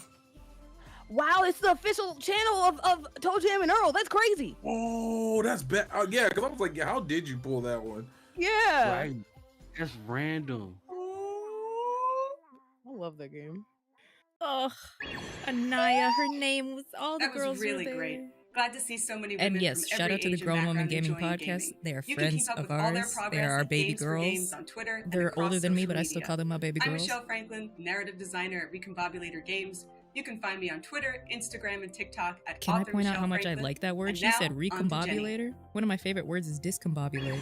Wow, it's the official channel of Toe Jam and Earl. That's crazy. Oh, that's bad. Yeah, because I was like, yeah, how did you pull that one? Yeah. Right. That's random. I love that game. Oh, Anaya, her name was all the That girls was really were there. great. Glad to see so many women And yes, from shout every out to the age and Grown Woman background Gaming enjoying Podcast. gaming. They are You can friends keep up of with all their ours. They progress are our at baby Games for girls. Games on Twitter and They're across older than me, social but I still media. call them my baby I'm girls. Michelle Franklin, narrative designer at Recombobulator Games. You can find me on Twitter, Instagram, and TikTok at Can I author point out Michelle how much I Franklin. like that word? And She now, said on to Jenny. recombobulator. One of my favorite words is discombobulate.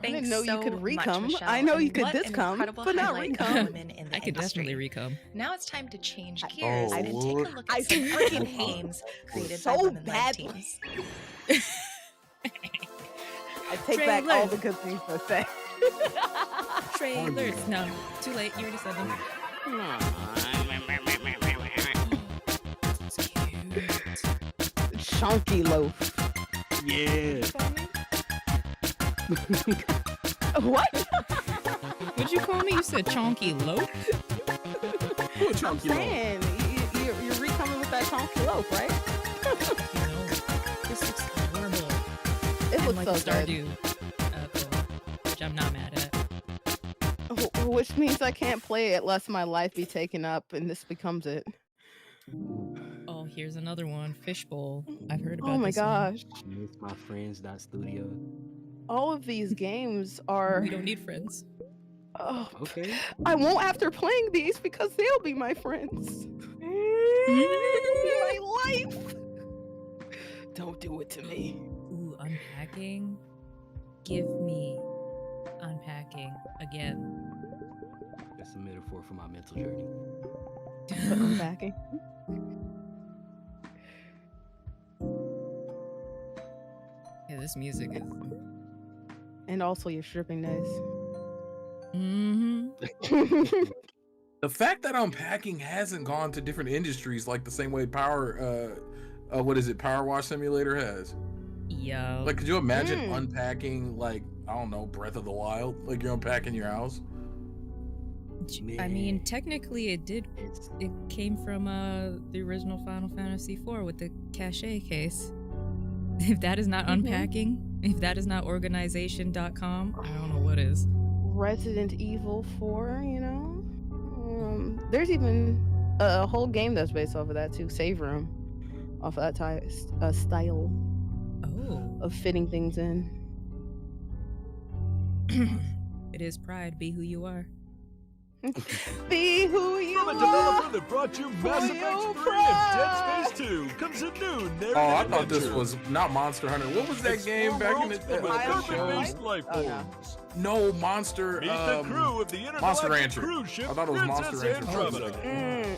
I didn't know you so could much, recome. Michelle, I know and you could what an discom, incredible but not highlight of recome. women in the I could industry. definitely recome. Now it's time to change gears Oh, and take a Lord. look at some freaking games created So by women-led bad. teams. I take back Trailer. all the good things I say. Trailers. No, too late. You already said them. Chunky loaf. Yeah. What? What'd you call me? You said chonky loaf? Who a I'm chunky loaf? saying, you're recoming with that chunky loaf, right? This looks horrible. It And looks like so the good. Stardew, which I'm not mad at. Which means I can't play it lest my life be taken up, and this becomes it. Oh, here's another one. Fishbowl. I've heard about Oh my this one. gosh. It's my friends.studio. All of these games are... We don't need friends. Oh, Okay. I won't after playing these because they'll be my friends. My life. Don't do it to me. Ooh, unpacking. Give me unpacking again. That's a metaphor for my mental journey. Unpacking. Yeah, this music is. And also your stripping days. Mm-hmm. The fact that unpacking hasn't gone to different industries like the same way Power Wash Simulator has. Yeah. Like, could you imagine unpacking, like, I don't know, Breath of the Wild? Like, you're unpacking your house? I mean, technically it did. It came from the original Final Fantasy IV with the cache case. If that is not unpacking, if that is not organization.com, I don't know what is. Resident Evil 4, you know? There's even a whole game that's based off of that too. Save Room. Off of that style Oh. of fitting things in. It is Pride. Be who you are. Be who you From a developer that brought you Mass Effect 3 and Dead Space 2 comes a new narrative I thought this adventure. was not Monster Hunter. What was that game back in the carpet-based life forms. No, Monster. Meet the crew of the Monster intergalactic Rancher. cruise ship I thought it was Princess Monster Rancher. Andromeda.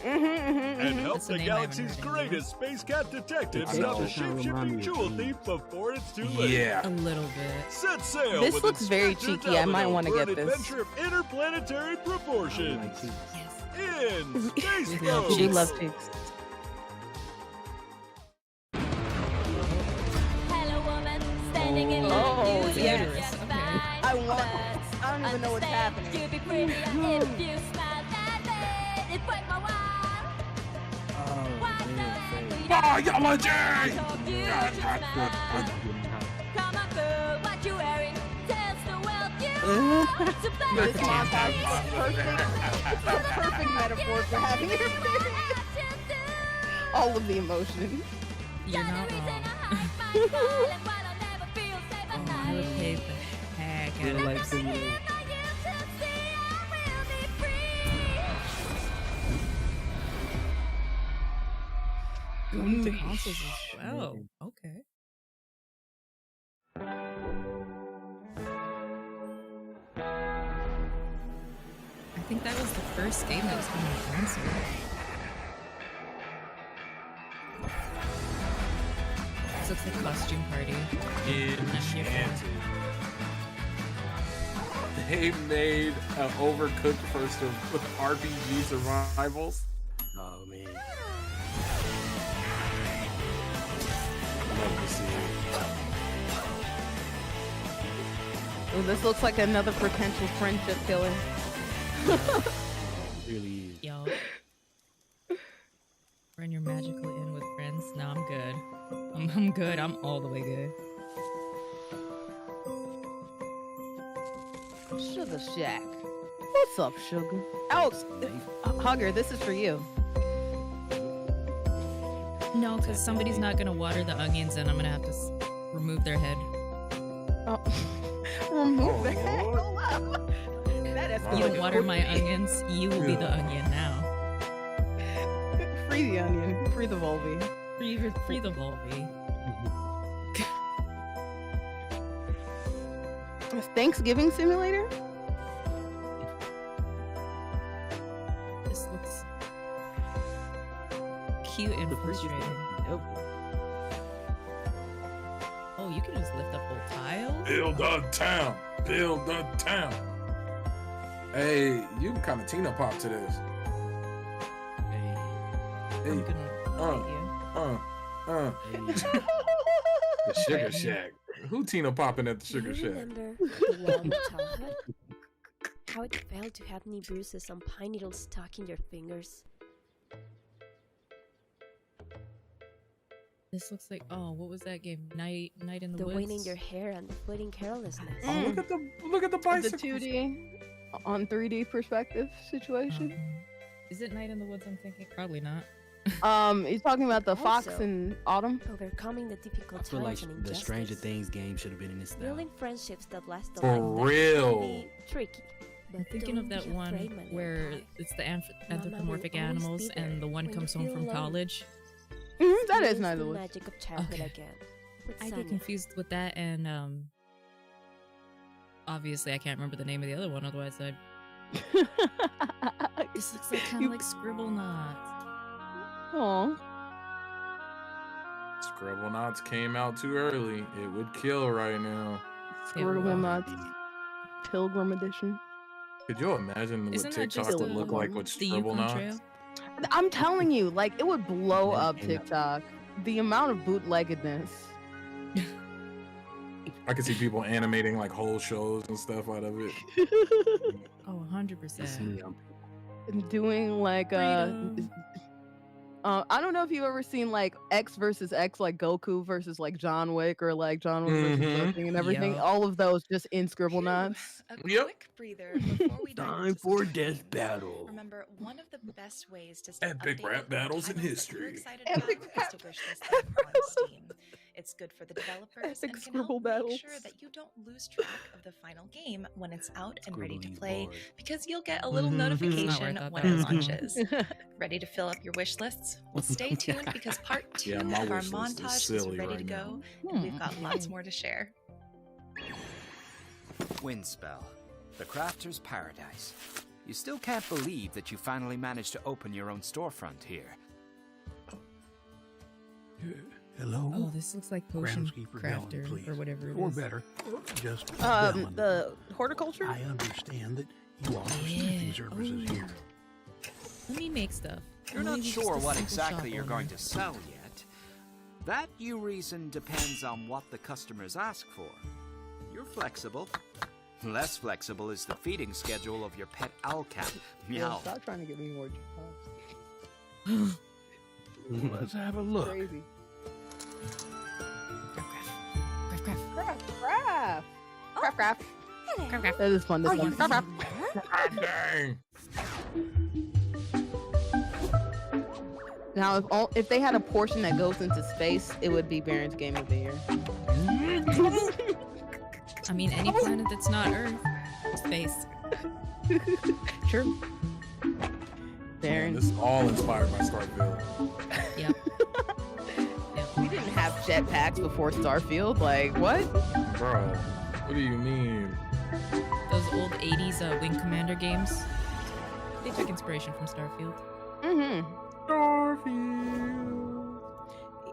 And help the galaxy's greatest space cat detective stop a shape-shifting jewel thief before it's too late. Yeah. A little bit. Set sail. This with looks very Inspector cheeky. I might Domino want to for get an this. adventure of interplanetary proportions. In Space Mode. She loves cheeks. Oh, uterus. Okay. I don't even know what's happening. Oh, Yama J! This montage is perfect. It's a perfect metaphor for having your period. All of the emotion. You're not wrong. I would pay the heck out of this. Going to consoles as well. Okay. I think that was the first game that was coming to console. This looks like Costume Party. Enchanted. They made an overcooked first of RPG survivals. Oh man. Love to see it. Oh, this looks like another potential friendship killer. Really is. Yo. Run your magical in with friends. No, I'm good. I'm good. I'm all the way good. Sugar Shack. What's up, Sugar? Alex, Hugger, this is for you. No, because somebody's not gonna water the onions, and I'm gonna have to remove their head. Oh. Remove their head. You don't water my onions. You will be the onion now. Free the onion. Free the Volvi. Free the Volvi. Thanksgiving Simulator? This looks cute and frustrating. Yep. Oh, you can just lift up whole tiles? Build a town. Build a town. Hey, you kind of Tina Pop to this. Hey. The Sugar Shack. Who Tina popping at the Sugar Shack? Remember the wild childhood? How it felt to have knee bruises and pine needles stuck in your fingers. This looks like, oh, what was that game? Night in the Woods? The wind in your hair and the fleeting carelessness. Oh, look at the bicycle. The 2D on 3D perspective situation. Is it Night in the Woods I'm thinking? Probably not. He's talking about the fox Also, in autumn. Overcoming the difficult I feel like times and the injustice. Stranger Things game should have been in this style. Building friendships that last a For lifetime real. can be tricky. I'm thinking of that one where it's the anthropomorphic animals and the one comes home from college. That is Night of the Woods. Magic of childhood again. With I get Sanya. confused with that and obviously I can't remember the name of the other one, otherwise I'd this looks like kind of like Scribble Knots. Aw. Scribble Knots came out too early. It would kill right now. Scribble Knots Pilgrim Edition. Could you imagine what TikTok would look like with Scribble Knots? I'm telling you, like, it would blow up TikTok. The amount of bootleggedness. I could see people animating like whole shows and stuff out of it. Oh, 100%. And doing like I don't know if you've ever seen like X versus X, like Goku versus like John Wick, or like John Wick versus something and everything. Yo. All of those just in Scribble Knots. A quick breather before we dive Time into for this death topic. battle. Remember, one of the best ways to stay Epic updated rap battles in on titles that history. you're excited about is to wish list them on Steam. It's good for the developers and can scribble help battles. make sure that you don't lose track of the final game when it's out and ready to play, because you'll get a little notification when it launches. Ready to fill up your wish lists? Well, stay tuned because part 2 of our montage is ready to go, and we've got lots more to share. Windspell, the crafter's paradise. You still can't believe that you finally managed to open your own storefront here. Hello? Oh, this looks like Potion Crafter or whatever it is. Or better, just the horticulture? I understand that you offer smithing services here. Let me make stuff. You're not sure what exactly you're going to sell yet. That, you reason, depends on what the customers ask for. You're flexible. Less flexible is the feeding schedule of your pet owl cat. Meow. Stop trying to get me more jobs. Let's have a look. Crazy. Craft. That is fun. This one. Dang. Now, if they had a portion that goes into space, it would be Baron's Game of the Year. I mean, any planet that's not Earth, space. True. Baron. This is all inspired by Starfield. Yep. We didn't have jetpacks before Starfield. Like, what? Bro, what do you mean? Those old 80s Wing Commander games, they took inspiration from Starfield. Starfield.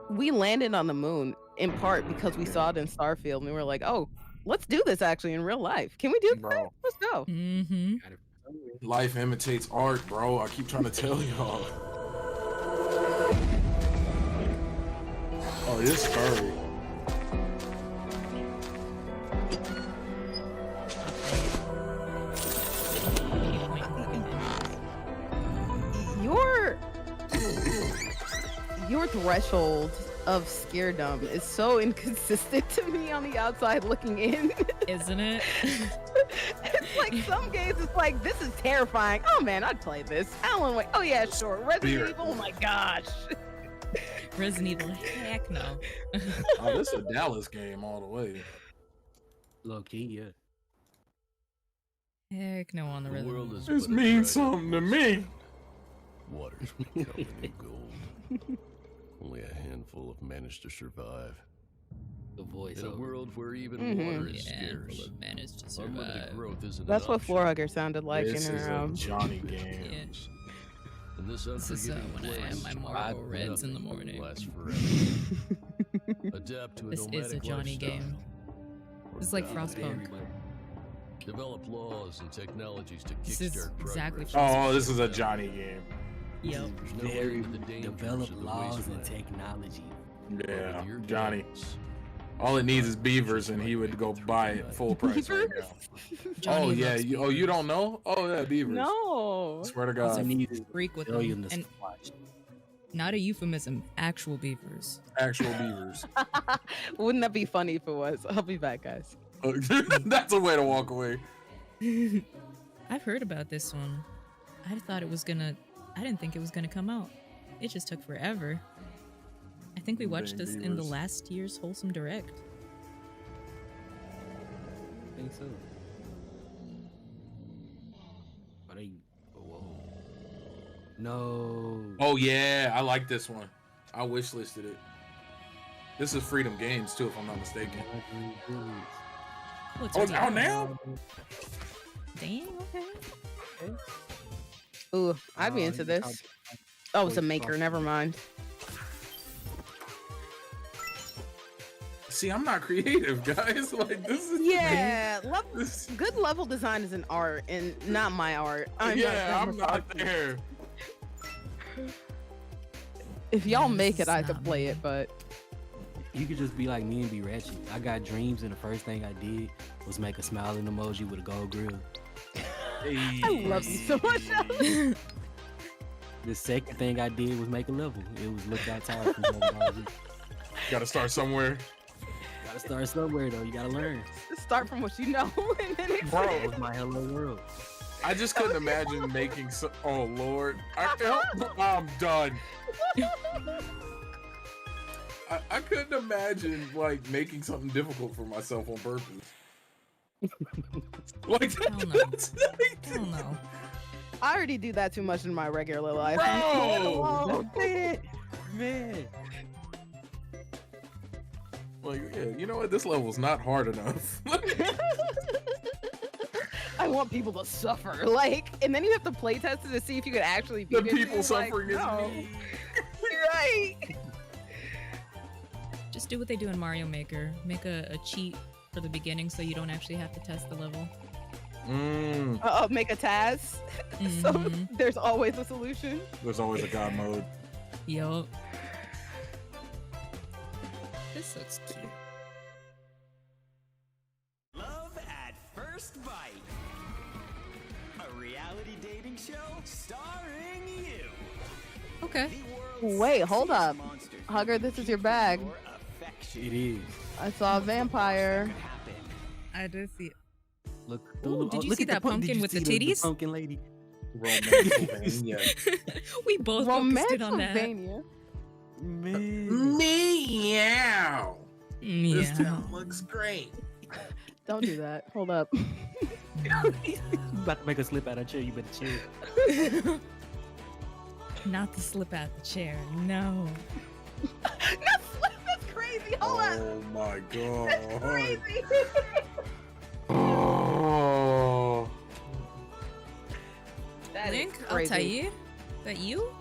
We landed on the moon in part because we saw it in Starfield, and we were like, oh, let's do this actually in real life. Can we do that? Let's go. Life imitates art, bro. I keep trying to tell y'all. Oh, it's furry. Your threshold of scaredom is so inconsistent to me on the outside looking in. Isn't it? It's like some games, it's like, this is terrifying. Oh man, I'd play this. Alan Wake, oh yeah, sure. Resident Evil, oh my gosh. Resident Evil, heck no. Oh, this is a Dallas game all the way. Low key, yeah. Heck no on the rhythm. This means something to me. Water's becoming in gold. Only a handful have managed to survive. The voice in a world where even water is scarce. Managed to Unlimited growth isn't That's an what option. Floorhugger sounded like This in is her a Johnny game. In this This is when I have my Marlboro Reds in the morning. Lasts forever. Adapt to a This is a nomadic Johnny lifestyle. game. Or This is like die. Frostpunk. Develop laws and technologies to This is kickstart exactly progress. Oh, this is a Johnny game. Yep. There's no Very end to the dangers develop of the laws and wasteland. technology. Yeah, Your Johnny. guidance. All it needs is beavers, and he would go buy it full price right now. Johnny Oh yeah, loves you don't know? Oh yeah, beavers. No. Swear to He's God. a freak with them. And not a euphemism, actual beavers. Actual beavers. Wouldn't that be funny if it was? I'll be back, guys. That's a way to walk away. I've heard about this one. I didn't think it was gonna come out. It just took forever. I think we watched this in the last year's Wholesome Direct. I think so. Are they? Whoa. No. Oh yeah, I like this one. I wish listed it. This is Freedom Games too, if I'm not mistaken. Oh, it's out now? Dang, okay. Ooh, I'd be into this. Oh, it's a maker. Never mind. See, I'm not creative, guys. Like this is Yeah, good level design is an art and not my art. I'm not there. If y'all make it, I could play it, but You could just be like me and be ratchet. I got dreams, and the first thing I did was make a smiling emoji with a gold grill. I love you so much. The second thing I did was make a level. It was look outside from everybody. Gotta start somewhere. Gotta start somewhere though. You gotta learn. Start from what you know, and then Bro, That was my hello world. I just couldn't imagine making so. Oh Lord, I'm done. I couldn't imagine like making something difficult for myself on purpose. Like, Hell no. I already do that too much in my regular life. Bro! Man. Like, yeah, you know what? This level's not hard enough. I want people to suffer, like, and then you have to play test it to see if you could actually beat The it. people suffering is no. me. You're right. Just do what they do in Mario Maker. Make a cheat for the beginning so you don't actually have to test the level. Make a task. So there's always a solution. There's always a god mode. Yup. This looks cute. Love at First Bite. A reality dating show starring you. Okay. Wait, hold up. Hugger, this is your bag. It is. I saw a vampire. I did see it. Look. Ooh, did you look see at that pumpkin with the titties? The pumpkin lady. We both focused in on that. Meow. This town looks great. Don't do that. Hold up. You about to make a slip out of chair. You better chill. Not to slip out the chair. No. That's crazy. Hold up. Oh my god. That's crazy. Oh. That Link, is crazy. Altair? That you?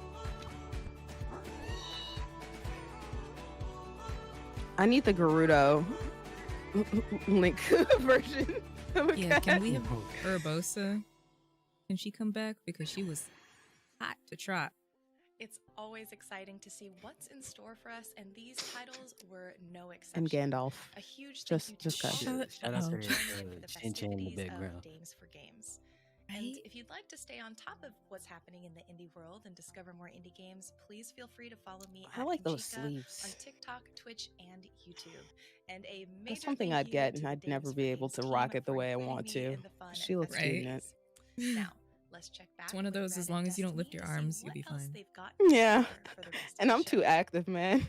I need the Gerudo Link version. Yeah, can we have Urbosa? Can she come back? Because she was hot to trot. It's always exciting to see what's in store for us, and these titles were no exception. And Gandalf. A huge Just thank you to go. Shout out to the Shin-Chan in the background. of Dames for Games. And if you'd like to stay on top of what's happening in the indie world and discover more indie games, please feel free to follow me I at like those Kajika sleeves. on TikTok, Twitch, and YouTube. And a major That's something thank I'd you get, to and the I'd Dames never for be able Games to team rock it the for way I including want me to. in the fun She and looks cute in it. Right? Now, let's check back. It's one of with those, Red as and long as you don't Destiny lift your to see arms, you'll what be else fine. they've got Yeah. for the rest of And the I'm show. too active, man.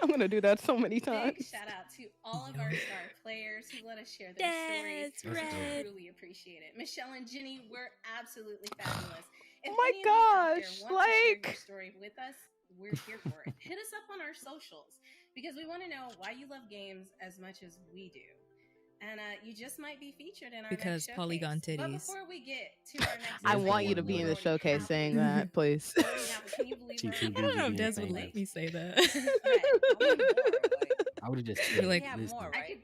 I'm gonna do that so many times. Big shout out to all of our star players who let us share their stories. We truly appreciate it. Michelle and Jenny, we're absolutely fabulous. If Oh my any of you out there gosh, want to share your like- story with us, we're here for it. Hit us up on our socials because we want to know why you love games as much as we do. And you just might be featured in our Because next polygon showcase. But titties. before we get to our next I episode, want you to be in the showcase saying that, please. can you believe we're I don't know if Des would let me say that. I would have just You're like, listen,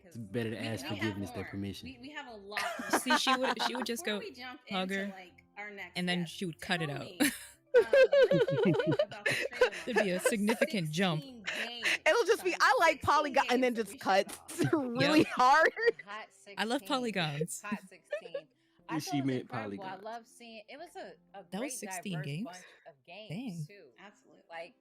it's better to ask forgiveness than permission. we have a lot. See, she would just go Before we jump hug into, her, like, our next and then guest, she would cut it tell out. me, about the trailer. There'd be a significant jump. It'll just be, I like polygon, and then just cuts really hard. Hot 16. I love polygons. Hot 16. I She thought it was meant incredible. polygons. I love seeing it was a That was great 16 diverse games? bunch of games Dang. too. Absolutely, like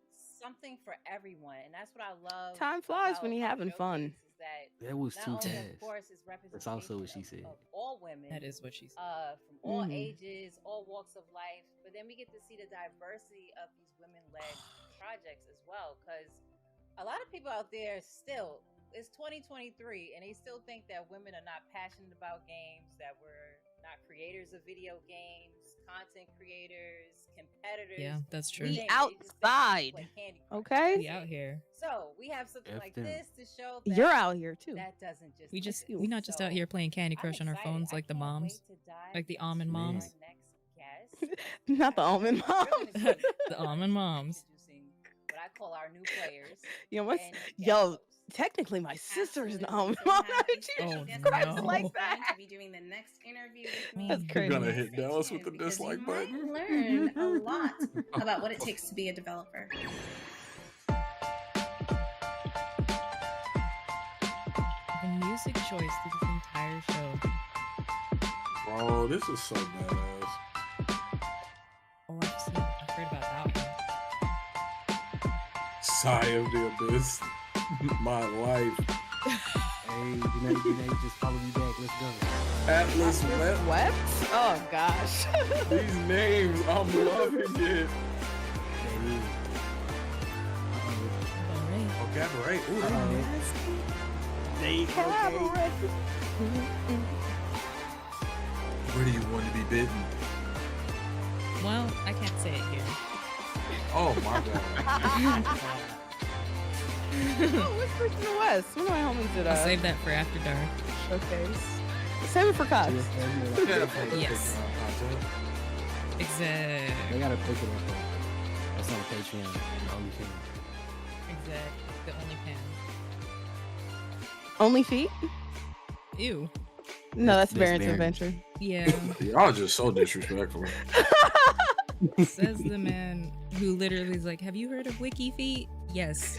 something for everyone, and that's what I love. Time flies about when you're our having fun. showcase is that That was not too only, fast. Of course, is That's also what she representation said. of all women. That is what she said. From all Mhm. ages, all walks of life, but then we get to see the diversity of these women-led projects as well, because a lot of people out there still, it's 2023, and they still think that women are not passionate about games, that we're not creators of video games, content creators, competitors. Yeah, that's true. We They just think outside, play Candy Crush. okay? We out here. So we have something F like them. this to show that You're out here too. that doesn't just We not just out here playing Candy Crush on our phones like the moms, like the almond moms. Not the almond mom. The almond moms. What I call our new players. Yo, what's, and yo, technically my sister is the almond mom. Oh, Guess Christ, who's like going that. to be doing the next interview with me. That's You're crazy. gonna hit Dallas with the Because you dislike might button. learn a lot about what it takes to be a developer. The music choice through this entire show. Bro, this is so badass. Oh, I've heard about that one. Sigh of the abyss. My life. Hey, you just follow me back. Let's go. Atlas Web. What? Oh gosh. These names, I'm loving it. That is. Cabaret. Ooh, Cabaret. Where do you want to be bitten? Well, I can't say it here. Oh my god. Oh, what's Christian the West? One of my homies did. I'll save that for after dark. Okay. Save it for Cox. Yes. Exactly. They gotta pick it up. That's on Patreon. The only thing. Exactly. The only pan. Only feet? Ew. No, that's That's Barrington Barrington. Venture. Yeah. Y'all just so disrespectful. Says the man who literally is like, have you heard of Wiki Feet? Yes.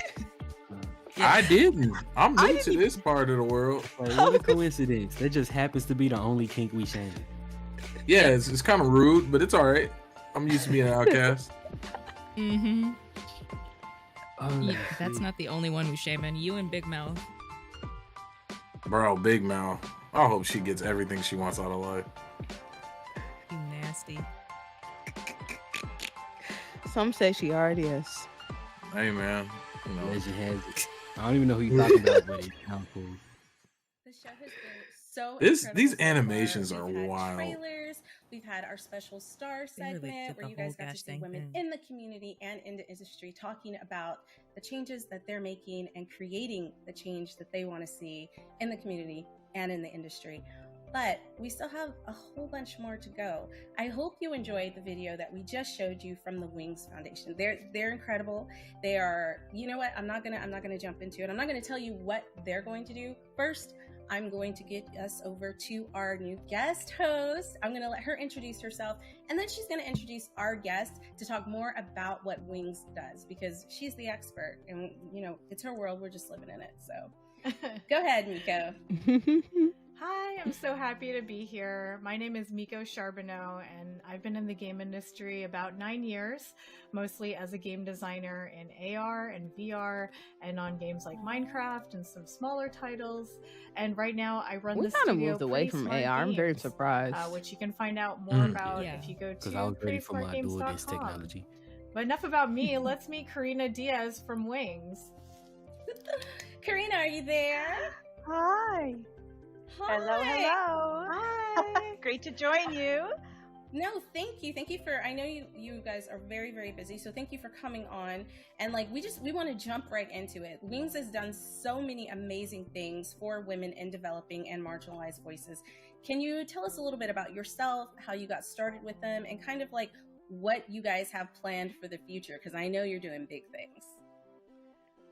I didn't. I'm new to this part of the world. Like, what a coincidence. That just happens to be the only kink we shame. Yeah, it's kind of rude, but it's all right. I'm used to being an outcast. Mm-hmm. Oh, Yeah, that's not the only one who's shaming. You and Big Mouth. Bro, Big Mouth. I hope she gets everything she wants out of life. You nasty. Some say she already is. Hey, man. You know. Legend has it. I don't even know who you're talking about, but it's kind of cool. The show has been so These incredible so animations far. are We've had wild. Trailers. We've had our special star They really segment took where the you guys whole got to gosh see dang women thing. in the community and in the industry talking about the changes that they're making and creating the change that they want to see in the community and in the industry. But we still have a whole bunch more to go. I hope you enjoyed the video that we just showed you from the Wings Foundation. They're incredible. They are, you know what? I'm not gonna jump into it. I'm not gonna tell you what they're going to do. First, I'm going to get us over to our new guest host. I'm gonna let her introduce herself, and then she's gonna introduce our guest to talk more about what Wings does, because she's the expert, and you know, it's her world. We're just living in it. So go ahead, Miko. Hi, I'm so happy to be here. My name is Miko Charbonneau, and I've been in the game industry about 9 years, mostly as a game designer in AR and VR, and on games like Minecraft and some smaller titles. And right now, I run We the kind of studio moved away Pretty from Smart AR. I'm very Games, surprised. which you can find out more about if you go to Because I was ready for my dual disc prettysmartgames.com. technology. But enough about me. Let's meet Karina Diaz from Wings. Karina, are you there? Hi. Hello, hello. Hi. Great to join you. No, thank you. Thank you for, I know you guys are very, very busy, so thank you for coming on. And like, we want to jump right into it. Wings has done so many amazing things for women in developing and marginalized voices. Can you tell us a little bit about yourself, how you got started with them, and kind of like what you guys have planned for the future? Because I know you're doing big things.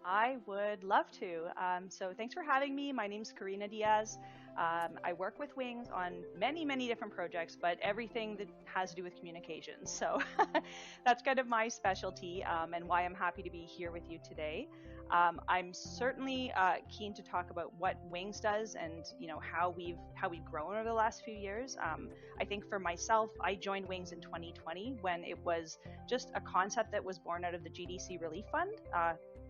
I would love to. So thanks for having me. My name's Karina Diaz. I work with Wings on many, many different projects, but everything that has to do with communications. So that's kind of my specialty, and why I'm happy to be here with you today. I'm certainly keen to talk about what Wings does and how we've grown over the last few years. I think for myself, I joined Wings in 2020 when it was just a concept that was born out of the GDC Relief Fund.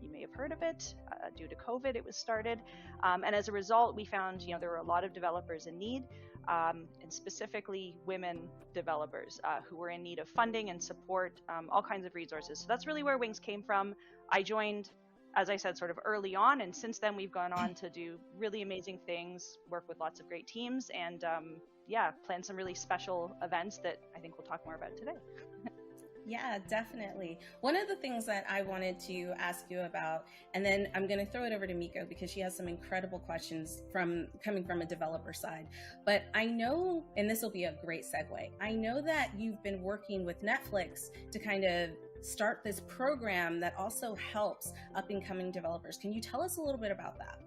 You may have heard of it. Due to COVID, it was started. And as a result, we found, there were a lot of developers in need, and specifically women developers who were in need of funding and support, all kinds of resources. So that's really where Wings came from. I joined, as I said, sort of early on, and since then we've gone on to do really amazing things, work with lots of great teams, and plan some really special events that I think we'll talk more about today. Yeah, definitely. One of the things that I wanted to ask you about, and then I'm going to throw it over to Miko because she has some incredible questions coming from a developer side. But I know, and this will be a great segue, I know that you've been working with Netflix to kind of start this program that also helps up-and-coming developers. Can you tell us a little bit about that?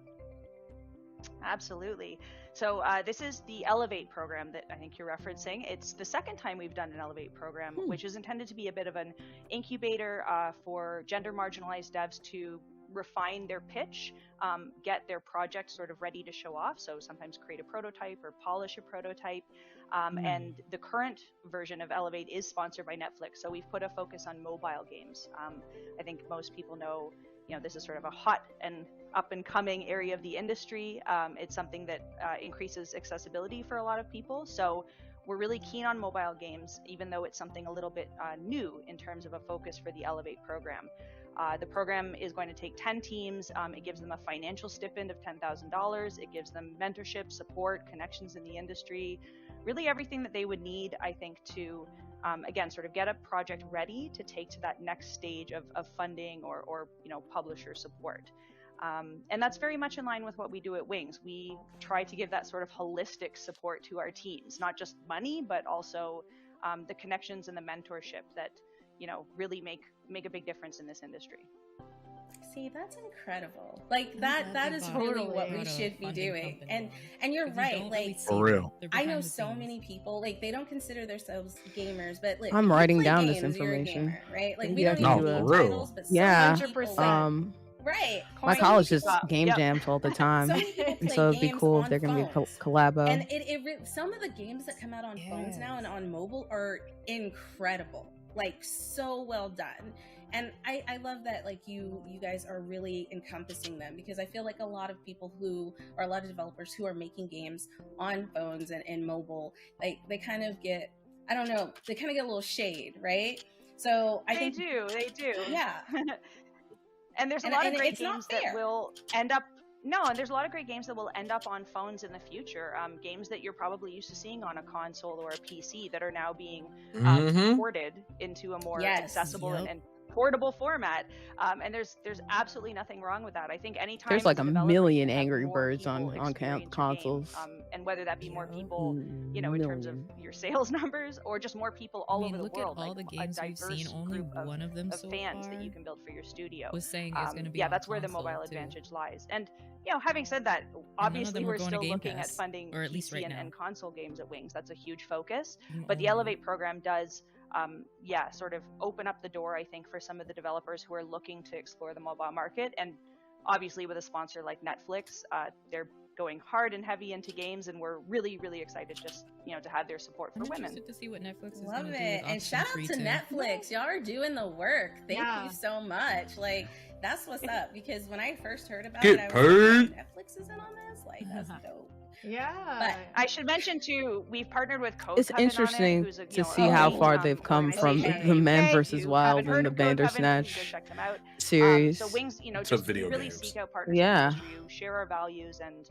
Absolutely. So this is the Elevate program that I think you're referencing. It's the second time we've done an Elevate program, which is intended to be a bit of an incubator for gender marginalized devs to refine their pitch, get their project sort of ready to show off. So sometimes create a prototype or polish a prototype. And the current version of Elevate is sponsored by Netflix. So we've put a focus on mobile games. I think most people know, this is sort of a hot and up and coming area of the industry. It's something that increases accessibility for a lot of people. So we're really keen on mobile games, even though it's something a little bit new in terms of a focus for the Elevate program. The program is going to take 10 teams. It gives them a financial stipend of $10,000. It gives them mentorship, support, connections in the industry, really everything that they would need, I think, to, again, sort of get a project ready to take to that next stage of funding or publisher support. And that's very much in line with what we do at Wings. We try to give that sort of holistic support to our teams, not just money, but also the connections and the mentorship that, really make a big difference in this industry. See, that's incredible. Like that is really what we should be doing. And you're right. Like, for real, I know so many people, like, they don't consider themselves gamers, but like, I'm writing down games, this information. gamer, right? Like, Yeah, we don't no, even name for real. titles, but Yeah. 100%. Right. My college just game jams all the time, So many people and play so it'd be games cool on if they're gonna be a phones. collabo. And some of the games that come out on phones now and on mobile are incredible, like so well done. And I love that, like, you guys are really encompassing them, because I feel like a lot of people a lot of developers who are making games on phones and mobile, like, they kind of get, I don't know, they kind of get a little shade, right? So I think they do. Yeah. And there's a lot of great games that will end up and there's a lot of great games that will end up on phones in the future. Games that you're probably used to seeing on a console or a PC that are now being ported into a more accessible and portable format. And there's absolutely nothing wrong with that. I think anytime There's like as a developer, million you have Angry more Birds people on experience your consoles. game, and whether that be more people, in terms of your sales numbers, or just more people all over the world. Look at all the games we've seen. Only one of them so fans far that you can build for your studio was saying it's going to be that's where the mobile advantage lies. And having said that, obviously we're still looking at funding or at least PC right now. and console games at Wings. That's a huge focus. But the Elevate program does sort of open up the door, I think, for some of the developers who are looking to explore the mobile market. And obviously with a sponsor like Netflix, they're going hard and heavy into games, and we're really, really excited just, to have their support for women. To see what Netflix is Love gonna it. do with And shout out to Option 3 too. Netflix. Y'all are doing the work. Thank Yeah. you so much. Like, that's what's up, because when I first heard about Get it, I was like, Netflix is in on this? Like, that's dope. Yeah. But I should mention too, we've partnered with Code It's Coven interesting on it, who's a, to see how far they've come from the Men vs. Wild and the Bandersnatch series so Wings, to just video really games. seek out partners Yeah. in the industry who share our values and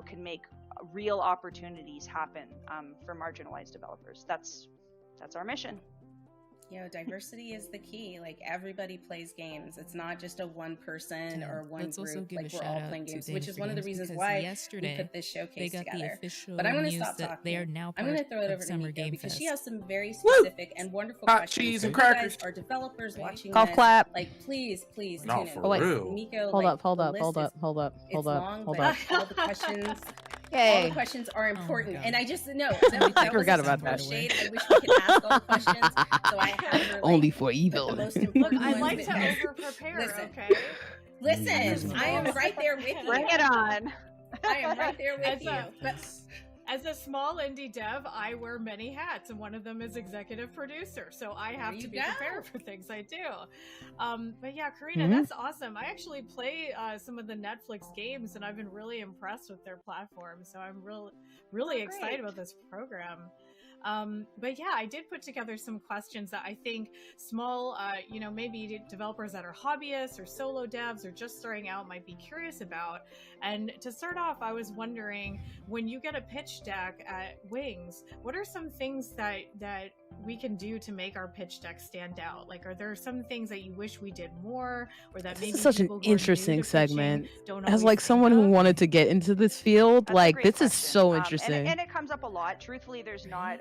can make real opportunities happen for marginalized developers. That's our mission. Diversity is the key. Like, everybody plays games. It's not just a one person or one Let's also group. give Like, a we're all shout playing out to games, Dames which is for one of the Games, reasons because why yesterday we put this showcase they got together. the official But I'm going to news stop that talking. they are now I'm going to part throw it of over to Summer Miko, Game because Fest. she has some very specific and wonderful Hot questions. cheese and So if you crackers. guys are developers watching Golf this, clap. like, please No, tune in. for real. Miko, Hold like, up, hold the up, list hold is- up, hold up, it's hold up, long, hold but up. all the questions. All Yay. the questions are important, God. and I just know I that forgot wasn't about that. shade. I wish we could ask all the questions, so I have her, like, Only for put evil. the most important I ones like to that- over prepare, Listen. okay? Listen, I am right there with you. Bring it on. I am right there with As you. As a small indie dev, I wear many hats, and one of them is executive producer. So I have There to you be go. prepared for things I do. But yeah, Karina, Mhm. that's awesome. I actually play some of the Netflix games, and I've been really impressed with their platform. So I'm really excited about this program. But yeah, I did put together some questions that I think small, maybe developers that are hobbyists or solo devs or just starting out might be curious about. And to start off, I was wondering, when you get a pitch deck at Wings, what are some things that we can do to make our pitch deck stand out? Like, are there some things that you wish we did more, or that maybe This is such an people who are new interesting to pitching segment. don't As always like think someone who of? wanted to get into this field, That's a like great this is question. so interesting. And it comes up a lot. Truthfully, there's not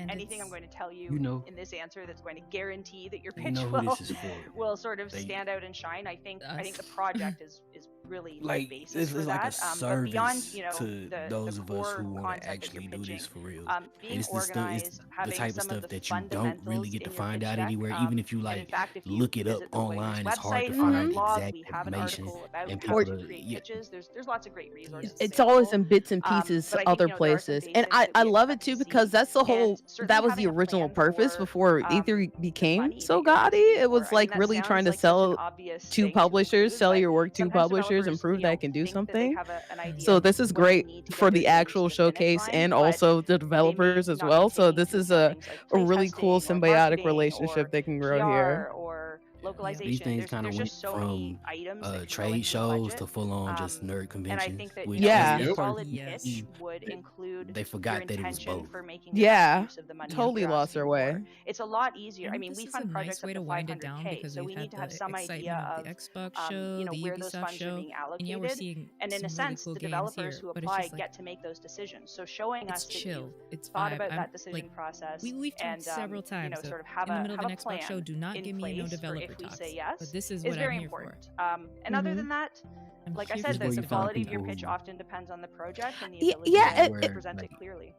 anything I'm going to tell you, in this answer that's going to guarantee that your pitch who this is for. will sort of They- stand out and shine. I think the project is really Like, the basis this for is like that. a But service beyond, to those of us who want to concept that actually you're do pitching, this for real. being And it's the stuff, organized, it's the having type of some stuff the that you don't really fundamentals get to in your find pitch out deck, anywhere. Even if you and in like fact, if you look it up visit the Wings online, it's hard to website, on our find blog, exact we have an information. article about And how people to create yeah. pitches. There's lots of great resources. It's always in bits and pieces but I think, other there are some places, and basics that I we love it expect too to because see. that's the whole certainly that was the having a original plan purpose for, before E3 became money so that you're gaudy. looking It for. was I mean, like that really sounds trying to like such sell an obvious to thing to publishers, include, sell but your work to sometimes publishers, and developers, prove that can do think that they something. have an idea So of this is what they great need to for get the their actual games to the finish showcase line, and but also the they may developers as not be well. So taking this into is some a things like really cool playtesting or symbiotic marketing relationship or they can grow here. PR or localization. These things kind of there's went just so many from items that can go trade into a shows budget. to full on just nerd conventions. And I think that which a is solid pitch would include they forgot that it was intention both. for making the best use of the money. Totally lost their way. It's a lot easier. I mean, we This is fund a projects nice way up to to wind it down 500K, because so we've we had need to have the some excitement idea of the Xbox show, you know, the where those Ubisoft funds are show, being and yeah, we're allocated. seeing And in a some really sense, cool the games developers here, who but it's apply just like, get to make those decisions. So showing it's us that chill, you've it's thought vibe. about I'm that decision like, process we've talked and several times. you know, So sort of have in the a middle of have an a Xbox plan show, do not in give me no place for developer if we talks. say yes. But this is is what very I'm here important. for. And other than that, I'm like I here said, for the support. quality of your pitch often depends on the project and the ability Yeah, to present it clearly.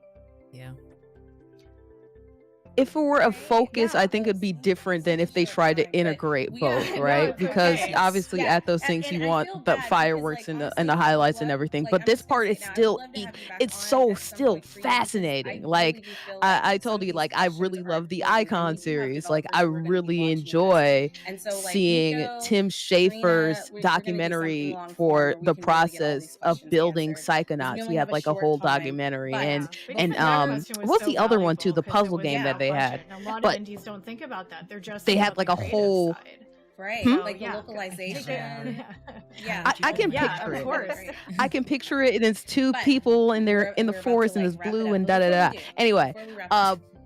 Yeah. If it were a focus, I think it'd be different than if they tried to integrate both, right? Because obviously at those things you want the fireworks and the highlights and everything. But this part is still it's so still fascinating. Like I told you, like I really love the Icon series. Like I really enjoy seeing Tim Schafer's documentary for the process of building Psychonauts. He had like a whole documentary, and what's the other one too? The puzzle game that they had. And a lot But of indies don't think about that. They're just they about had like the a creative whole side. Right, like the localization. I can picture of course. it. I can picture it, and it's two people and they're in the forest and it's blue and da da da. Anyway,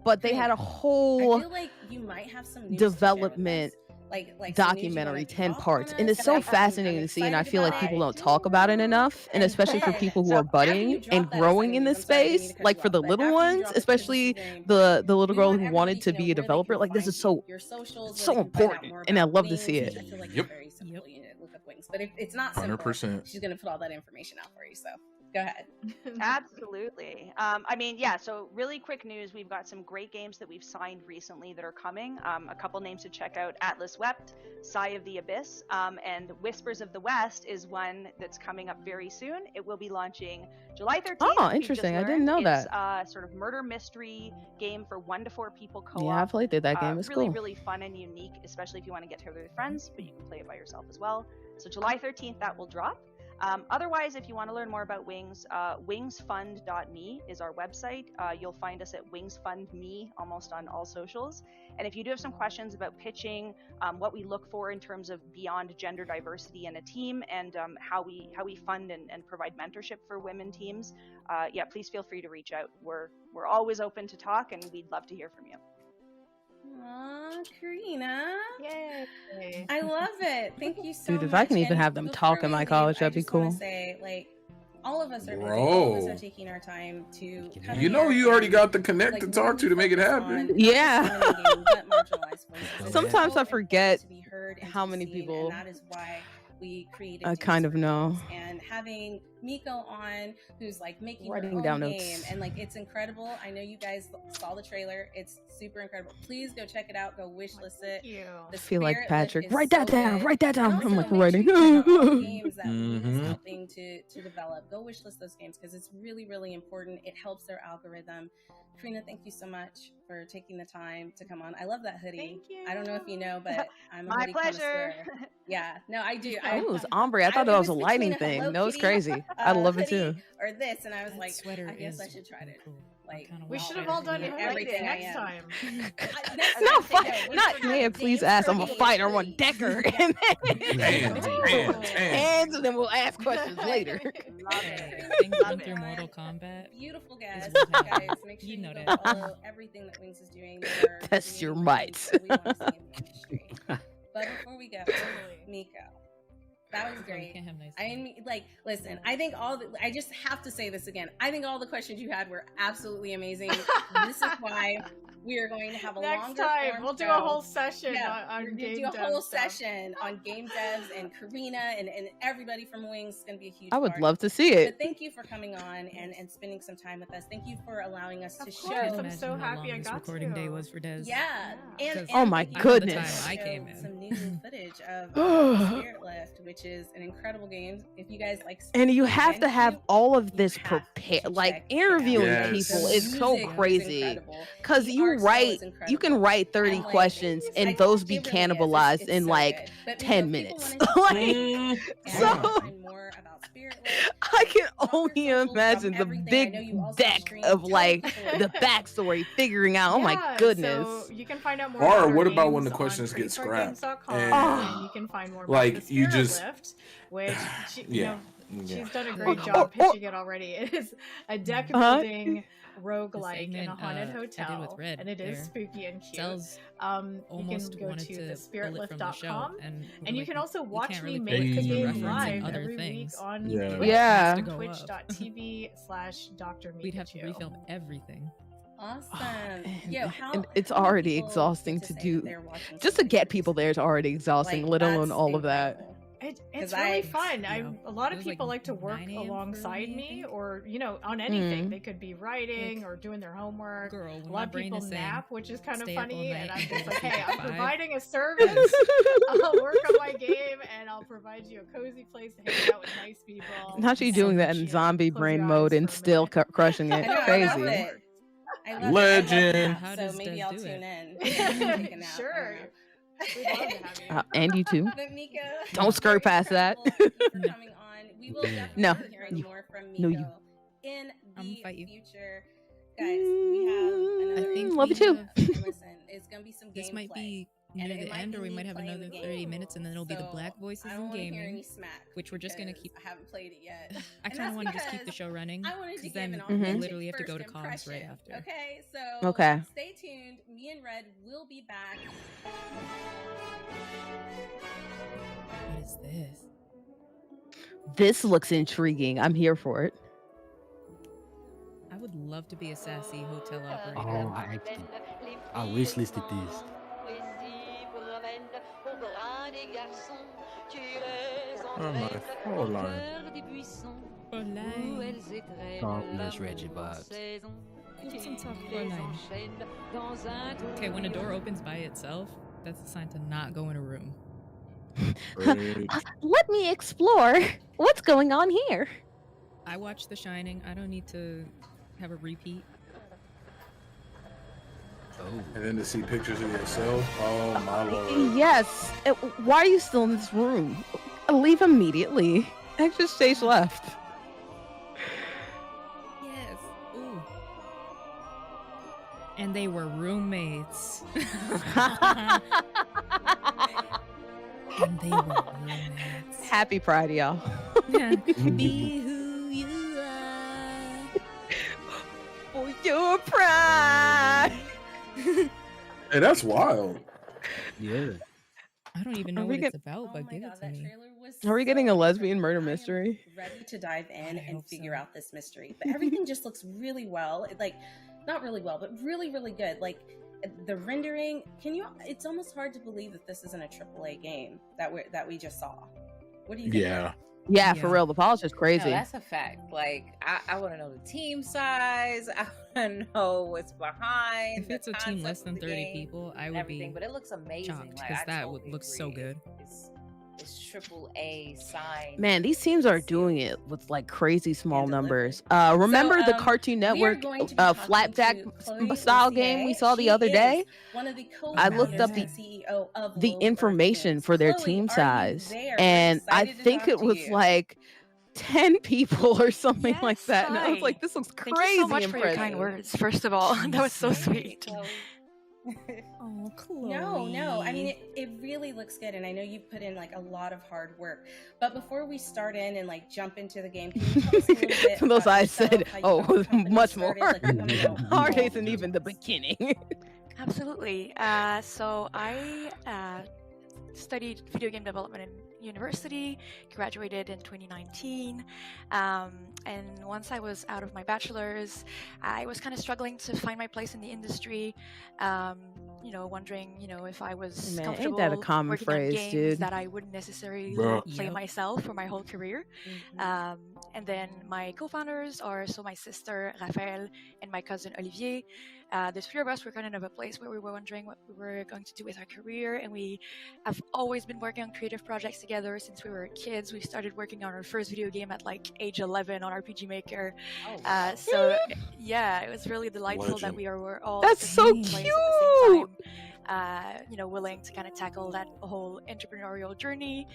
but they had a whole I feel like you might have some news development documentary, 10 parts, and it's so fascinating to see, and I feel like people don't talk about it enough, and especially for people who are budding and growing in this space, like for the little ones, especially the little girl who wanted to be a developer. Like this is so important, and I love to see it. I feel like it's very simple. You need to look up Wings, but if it's not simple, 100%. she's gonna put all that information out for you. So go ahead. Absolutely. I mean, yeah, so really quick news. We've got some great games that we've signed recently that are coming. A couple names to check out: Atlas Wept, Sigh of the Abyss, and Whispers of the West is one that's coming up very soon. It will be launching July 13th. Oh, interesting. I didn't know that. It's sort of murder mystery game for 1 to 4 people co-op. Yeah, I played that game. It's really, cool. really fun and unique, especially if you want to get together with friends, but you can play it by yourself as well. So July 13th, that will drop. Otherwise, if you want to learn more about Wings, wingsfund.me is our website. You'll find us at wingsfundme almost on all socials. And if you do have some questions about pitching, what we look for in terms of beyond gender diversity in a team, and how we fund and provide mentorship for women teams, yeah, please feel free to reach out. We're always open to talk, and we'd love to hear from you. Aw, Karina. Yay. I love it. Thank you so much. Dude, if I can even And have them before talk in we my leave, college, I that'd be just wanna cool. say, like, all of us are busy. Bro. All of us are taking our time to come You know here you already and, got the connect like, to talk to make it focus happen. on not Yeah. just winning games, but marginalized voices. Sometimes It's I so forget important to be heard and how to be many seen, people and that is why we created I Dames kind of for know. Games. And having Miko on, who's like making her Writing own down game, notes. and like it's incredible. I know you guys saw the trailer; it's super incredible. Please go check it out. Go wishlist it. I feel like Spirit Patrick. Lift is Write that so down. good. Write that down. And I'm also, like make writing. sure you check out all the games that Wings is Mhm. helping to develop. Go wishlist those games because it's really, really important. It helps their algorithm. Karina, thank you so much for taking the time to come on. I love that hoodie. Thank you. I don't know if you know, but I'm a My hoodie pleasure. connoisseur. Yeah, no, I do. Oh, it was ombre. I thought that was a lighting thing. No, it's crazy. I love it too. Or this, and I was like, sweater I guess I is should try to like. We should have all done it everything I next am. time. Not fight. Not man. Please ask. I'm a fighter. I'm a decker. And and then we'll ask questions later. Things run through Mortal Kombat. Beautiful guys. It's Guys, make sure You you know go that. follow everything that Wings is doing. They're Test your doing might. what we want to see in the industry. But before we go, Miko, that was great. Can't have nice I mean, like, listen, I think I just have to say this again. I think all the questions you had were absolutely amazing. This is why we are going to have a Next longer time, form we'll do show. a whole session on we're gonna game do a whole dev stuff. session on game devs and Karina and everybody from Wings is going to be a huge I would part. love to see it. But thank you for coming on and spending some time with us. Thank you for allowing us to Of show. course, I'm so happy I this got recording to. day was for Des. Yeah, and Oh my thank you goodness. for I came in. some new footage of Spirit Lift, which is an incredible game. If you guys like, And you have to Spirit have Lift, all of this prepared. Like interviewing Yes. people The is so music is crazy. incredible. Cause The you art style write, is incredible. you can write 30 I'm like, questions and those be it really is. cannibalized It's in so like good. But 10 Miko, if minutes. people wanna Like, and so find more about Spirit I can only imagine the big deck of like the backstory, figuring out. Oh my goodness! So you can find out more. Or what about when the questions get scrapped? And you can find more about like the Spirit you just Lift, which yeah. she's done a great job pitching it already. It is a deck building roguelike in a haunted hotel, and it is spooky and cute. You can go to thespiritlift.com, and you can also watch me make the game live every week on twitch.tv/Dr. We'd have to refilm everything. Awesome. And it's already exhausting to do. Just to get people there is already exhausting, let alone all of that. It's really fun. A lot of people like to work alongside me, or on anything. They could be writing or doing their homework. A lot of people nap, which is kind of funny. And I'm just like, hey, I'm providing a service. I'll work on my game, and I'll provide you a cozy place to hang out with nice people. Not you doing that in zombie brain mode and still crushing it. Crazy. Legend. So maybe I'll tune in. Sure. And you too. Don't skirt past that. We will definitely hear more from Miko in the future. Guys, we have another. Love you too. Listen, it's gonna be some gameplay. This might be near the end, or we might have another 30 minutes, and then it'll be the Black Voices in Gaming, which we're just gonna keep. I haven't played it yet. I kind of want to just keep the show running, because then we literally have to go to comms right after. Okay, so stay tuned. Me and Red will be back. What is this? This looks intriguing. I'm here for it. I would love to be a sassy hotel operator. Oh, I wish listed this. Oh my Fräulein. Talkless Reggie vibes. Okay, when a door opens by itself, that's a sign to not go in a room. Let me explore. What's going on here? I watched The Shining. I don't need to have a repeat. And then to see pictures of yourself. Oh my lord. Yes. Why are you still in this room? Leave immediately. Exit stage left. Yes. Ooh. And they were roommates. And they were roommates. Happy Pride, y'all. Be who you are. For your pride. Hey, that's wild. Yeah. I don't even know what it's about, but give it to me. Are we getting a lesbian murder mystery? Ready to dive in and figure out this mystery, but everything just looks really well. Not really well, but really, really good. Like the rendering. It's almost hard to believe that this isn't a AAA game that we just saw. What do you think? Yeah, for real. The polish is crazy. No, that's a fact. Like, I want to know the team size. I want to know what's behind. If it's a team less than 30 people, I would be. But it looks amazing. Because that would look so good. It's AAA sign. Man, these teams are doing it with like crazy small numbers. Remember the Cartoon Network Flapjack style game we saw the other day? I looked up the information for their team size, and I think it was like 10 people or something like that. And I was like, this looks crazy. Thank you so much for your kind words. First of all, that was so sweet. Oh, Chloe. No. I mean, it really looks good, and I know you put in like a lot of hard work. But before we start in and like jump into the game, can you tell us a little bit? Those eyes said, much more. Hard isn't even the beginning. Absolutely. So I studied video game development in university, graduated in 2019, and once I was out of my bachelor's, I was kind of struggling to find my place in the industry, wondering, if I was comfortable ain't that a common working phrase, on games dude? that I wouldn't necessarily play myself for my whole career. And then my co-founders are my sister Raphael and my cousin Olivier. The three of us were kind of a place where we were wondering what we were going to do with our career, and we have always been working on creative projects together since we were kids. We started working on our first video game at like age 11 on RPG Maker. So yeah, it was really delightful that we were all that's so cute. willing to kind of tackle that whole entrepreneurial journey.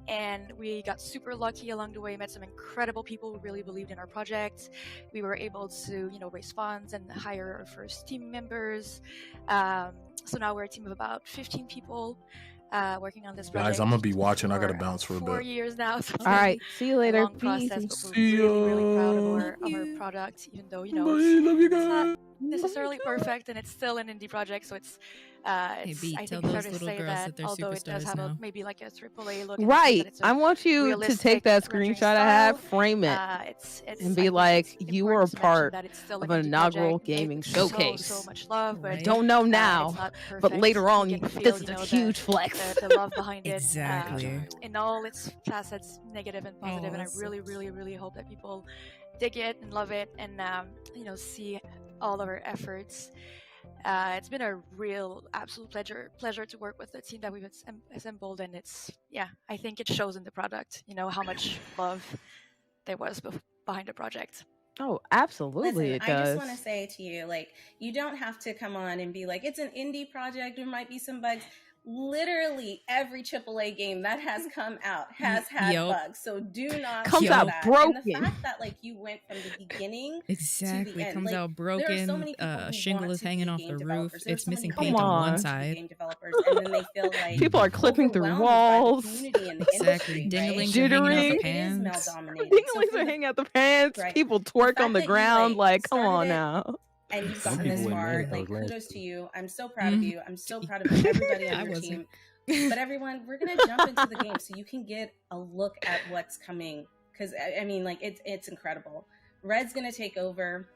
And we got super lucky along the way, met some incredible people who really believed in our project. We were able to, raise funds and hire our first team members. So now we're a team of about 15 people working on this project. Guys, I'm gonna be watching. I gotta bounce for a bit. 4 years now. So all right, see you later. Long process, but See we're really, really proud ya. of our product, even though Bye, love you it's guys. not necessarily perfect, and it's still an indie project. So it's I B, tell think fair those to little say girls that that they're although it does superstars have now. maybe like a AAA look, and Right. it's a I want you to realistic take that rendering screenshot I have, style, frame it, it's and be I think like, it's you were a important to mention part that it's still of an an indie inaugural project made gaming with showcase. so much love, but Don't know it's now, not but perfect. later on, You can feel, this is a huge flex. the love behind it, Exactly. in all its facets, negative and positive. And I really, really, really hope that people dig it and love it, and see all of our efforts. It's been a real absolute pleasure to work with the team that we've assembled, and I think it shows in the product, how much love there was behind the project. Oh, absolutely. Listen, it I does. just want to say to you, you don't have to come on and be like, it's an indie project, there might be some bugs. Literally every AAA game that has come out has had bugs, so do not comes do out that. broken. And the fact that you went from the beginning to Exactly, the end, comes out there are broken. so many people who Shingle want is to hanging be off game the roof. developers. There are It's so many missing people paint who on want one to be side. game developers, and then they feel like People are clipping through overwhelmed by the walls. community and the Exactly, industry, dinglings right? are hanging out the It is pants. male dominated. Dinglings are hanging out the pants. Right. People The twerk fact on the that you, ground. Like, come started on it now. and you've Some gotten this people wouldn't far, make those last kudos to you. I'm so proud of you. I'm so proud of everybody on I your wasn't. team. But everyone, we're gonna jump into the game so you can get a look at what's coming, because I mean, it's incredible. Red's gonna take over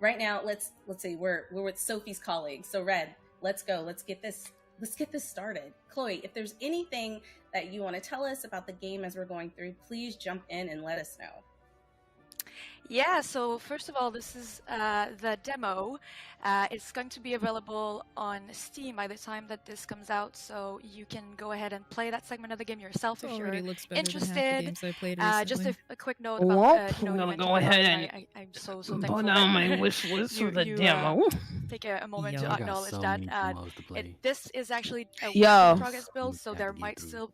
right now. Let's see. We're with Sophie's colleagues. So Red, let's go. Let's get this started. Chloe, if there's anything that you want to tell us about the game as we're going through, please jump in and let us know. Yeah, so first of all, this is the demo. It's going to be available on Steam by the time that this comes out, so you can go ahead and play that segment of the game yourself if you're Already looks better interested. than half the games I played Just recently. a quick note about I'm you gonna mentioned go ahead bugs, and I'm so thankful put that on my wish list for the demo. Take a moment Yo. to I got acknowledge so that many demos to play. this is actually a work Yo. in progress build, so there might still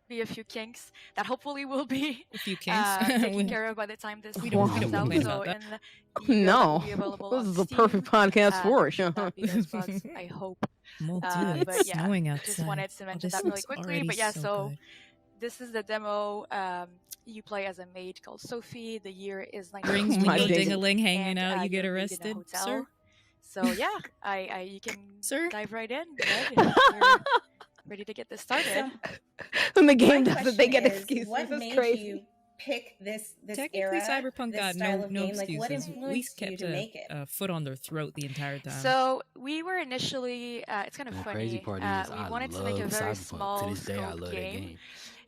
be a few kinks that hopefully will be A few kinks. taken care of by the time this don't comes out. complain So about in that. the build that will No, be available this on is a Steam, perfect podcast for there it. should not be those bugs, I hope. Well, dude, But it's yeah, snowing just outside. wanted to mention this that really looks quickly. already But yeah, so so good. this is the demo. You play as a maid called Sophie. The year is Brings me My no 1988, ding- ding-a-ling hanging and out. You get you're arrested, in a hotel. sir. So yeah, you can Sir? dive right in. Red, if you're ready to get this started. When the My game does it, they question get is, excuses. what It's made crazy. you pick this Technically, era, Cyberpunk this got style no of no game? Like, what excuses. We influenced you kept to make it? a foot on their throat the entire time. So we were initially, it's kind of The funny. crazy part is We I wanted to love make a very Cyberpunk. small To this day, I scope love that game.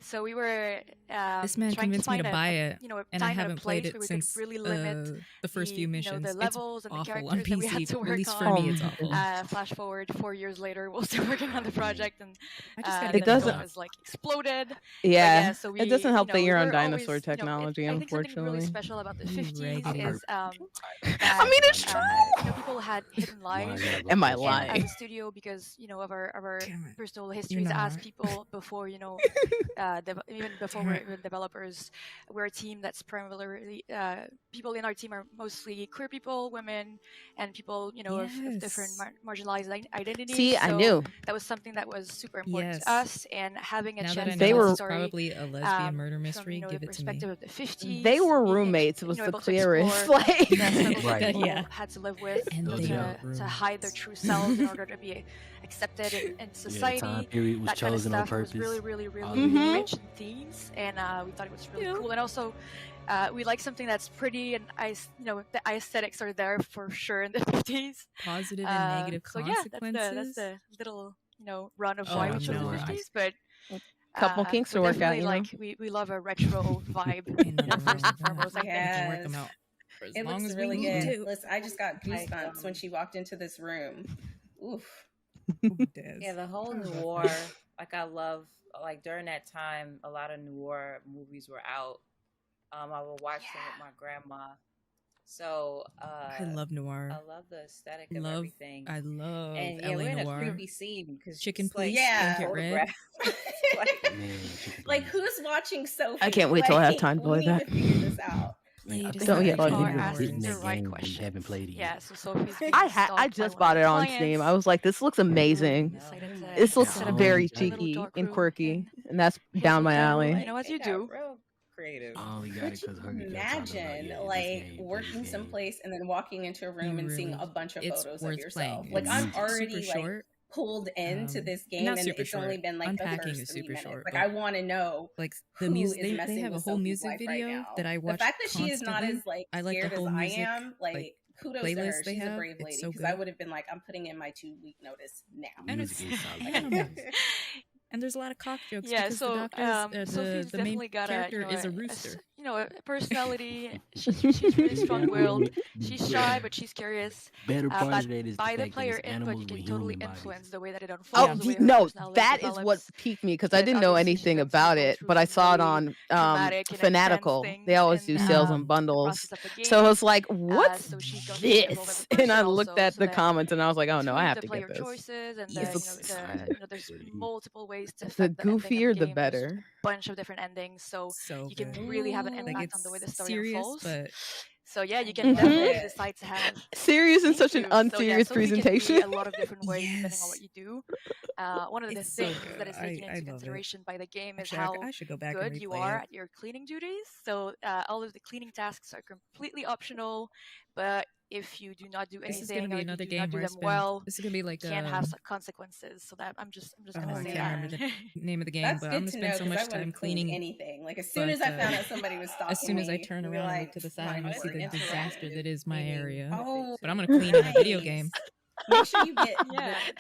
So we were This man trying to convinced me find to buy it, a and I time haven't and a played place it where we since could really limit the first few missions. the It's levels and the awful on characters that we had PC, to at work least for on. me, it's awful. Flash forward 4 years later, we're still working on the project, and I just gotta the get It the doesn't- demo has exploded. But Yeah, so we, it doesn't help that you're on we're always, dinosaur technology, I think something really unfortunately. special about the You 50s raggedy. is I mean, it's true. people had hidden lives Am I as lying? a studio because of our Damn it. personal You're histories as not. people before even before we're even developers. We're a team that's primarily people in our team are mostly queer people, women, and people of different Yes. marginalized identities. See, I So knew. that was something that was super important Yes. to us, and having a Now that chance I to They know tell were- the it's story probably a lesbian murder from mystery, the give it to me. perspective of the 50s. They were being roommates. It was the able to clearest. explore Like, the struggles that Right. people Yeah. had to live with, And they to hide their true selves in order to be accepted in Yeah, society. the time period was That kind of chosen on stuff was purpose. really, really, really Mhm. rich in themes, and we thought it was really Yeah. cool. And also, we like something that's pretty, and the aesthetics are there for sure in the 50s. Positive and negative So yeah, consequences. that's the little run of Oh, why I we chose know. the 50s, but. couple kinks to we work out, definitely we love a retro vibe. Ain't nothing wrong First and with that. foremost, I think. We can work them Yes. out for as It long looks as really we good. need to. Listen, I just got goosebumps when she walked into this room. Oof. Yeah, the whole noir, I love, during that time, a lot of noir movies were out. I would watch them with my grandma. So I love noir. I love the aesthetic of everything. I love and yeah, LA we're in a noir. creepy scene because Chicken like, Police, yeah, Don't Get Red. Like, who's watching Sophie? I can't wait till I have time to we play need that. to figure this out. Don't yell at you me. are asking the right question. Haven't played it. Yeah, so Sophie's I just bought it on Steam. I was like, this looks amazing. This looks very cheeky and quirky, and that's down my alley. You know, as you do. Real creative. Oh, you got it because Imagine like working someplace and then walking into a room and seeing a bunch of photos of yourself. Like, I'm already like pulled into this game, and it's only been like the first 3 minutes. Like, I want to know like the music. They have a whole music video that I watch. The fact that she is not as like scared as I am, like kudos to her. She's a brave lady, because I would have been like, I'm putting in my 2-week notice now. And it's and there's a lot of cock jokes. Yeah, because so the doctors, Sophie's the main definitely got character is a rooster. A personality. She's really strong-willed. She's shy, but she's curious. Better part but of that is by the fact that player it's input, animals you can with totally human influence the way that it Oh unfolds. the way her no, personality that is develops. what piqued me, because I didn't know anything about it, but I saw it on Fanatical. They always do sales and bundles, so I was like, "What's this?" And I looked at the comments, and I was like, "Oh no, I have to get this." Choices and there's multiple ways to The affect the ending of goofier, the game. There's better. bunch of different endings, so you can really have an impact on the way the story serious, unfolds. but so yeah, you can definitely decide to have serious in such an unserious so, yeah, Sophie presentation. can be a lot of different ways depending on what you do. One of the It's so things good. that is taken I into love it. consideration by the game is Actually, how I should go back and good you replay are it. at your cleaning duties. So all of the cleaning tasks are completely optional, but if you do not do This is anything gonna be or if another you do game not do where I them spend. well, This is gonna be like can have some consequences. So that I'm just gonna I say can't that. remember the name of the game, That's but good I'm gonna to spend know, so 'cause I much wouldn't time clean cleaning anything. Like, as soon as I found out somebody was stalking as soon as I me, turn I'd be around and like, look to the side, I'm gonna see the "What? disaster that is my area. Oh, But I'm gonna clean in a video game. Make sure you get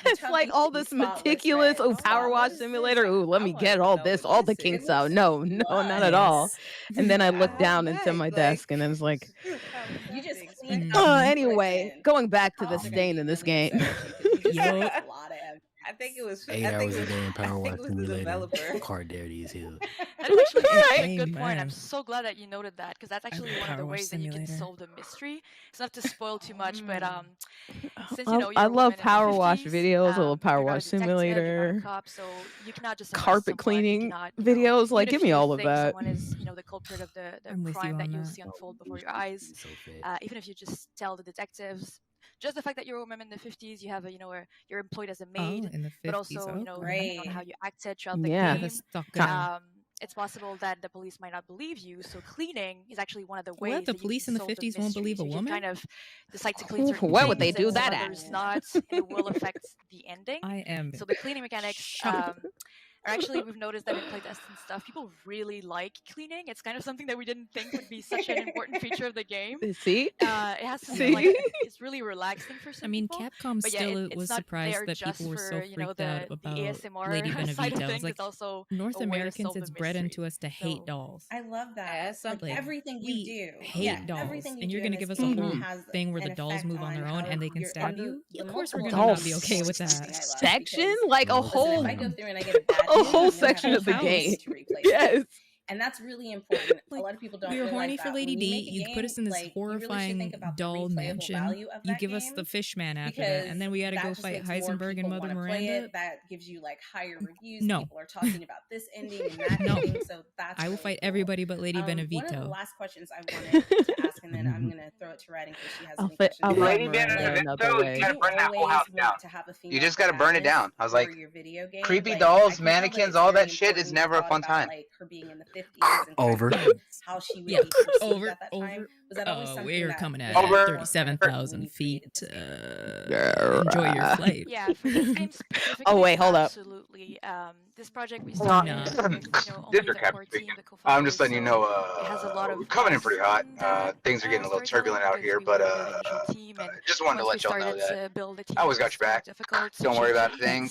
It's like all this meticulous, Power Wash Simulator. Ooh, let me get all this, all the kinks out. No, not at all. And then I look down into my desk, and then it's like, you just clean anyway, going back to the stain in this game. I think it was 8 I think hours it a was, day in I Power think Wash it was the Simulator. developer. Car dirty as hell. That's actually a good point. Amen. I'm so glad that you noted that, because that's actually one of the Power Wash ways that you can Simulator. solve the mystery. It's not to spoil too much, but since I love Power Wash videos. I love Power Wash Simulator. Cop, so you cannot just Carpet cleaning videos. Like, give me all of that. Someone is, the culprit of the crime that you'll see unfold before your eyes. Even if you just tell the detectives. Just the fact that you're a woman in the 50s, you have where you're employed as a maid, in the 50s. but also depending on how you acted throughout the Yeah. game. It's possible that the police might not believe you, so cleaning is actually one of the ways. What? The police in the 50s won't believe a woman? Kind of decide to clean certain What would they things do and that some at? others not, and it will affect the ending. I am. So the cleaning mechanics. Or actually, we've noticed that in playtests and stuff, people really like cleaning. It's kind of something that we didn't think would be such an important feature of the game. See? It has to See? be like it's really relaxing for some people. Capcom But yeah, still it's was not surprised there that just people were for, so freaked the out about ASMR Lady side of Benevito. things. It's like It's also North a way to Americans, solve it's the bred mystery. into us to hate dolls. I love that. Like, everything we you do. hate dolls, everything you and you're do in gonna give this us a game whole has thing where an the dolls effect move on their on own and they can your- stab you. the Of course, we're multiple gonna dolls not be okay with that. Section? Like a Listen, whole, if I go through and I get a bad a news, whole I'm gonna section have of the house game. to replace Yes. it. And that's really important. A lot of people don't We were realize horny that for Lady when you D. make a You game, put us in this like, you really should horrifying think about the doll replayable mansion. value of You that give us game, the Fishman after because that, and then we had to that go just fight makes more Heisenberg and people Mother wanna play Miranda. it. That gives you like higher reviews. No. People are talking about this ending and that No. ending. So that's I will really fight cool. everybody but Lady One of the Benevito. last questions I wanted to ask, and then I'm gonna throw it to Red in case she has any questions. I'll Lady fight Miranda another Benevento, way. you gotta burn that whole always house down. want to have a You just gotta burn it down. I was for like, your video game. creepy Like, I dolls, can tell that mannequins, it's all very that shit is important. never You a thought fun about, time. like, her being in the 50s and Over. how she would Yeah, be perceived over, at that time. Was that always something we're that coming at you Over. 37,000 feet. Enjoy your flight. Yeah, for this game specifically, Oh, wait, hold up. absolutely. This project we No. started with, only District the Captain core speaking. team, the I'm just letting you know, it has a lot of we're coming in pretty hot. Things are getting a little turbulent out here, but just wanted to let y'all know that I always got your back. Don't worry about a thing.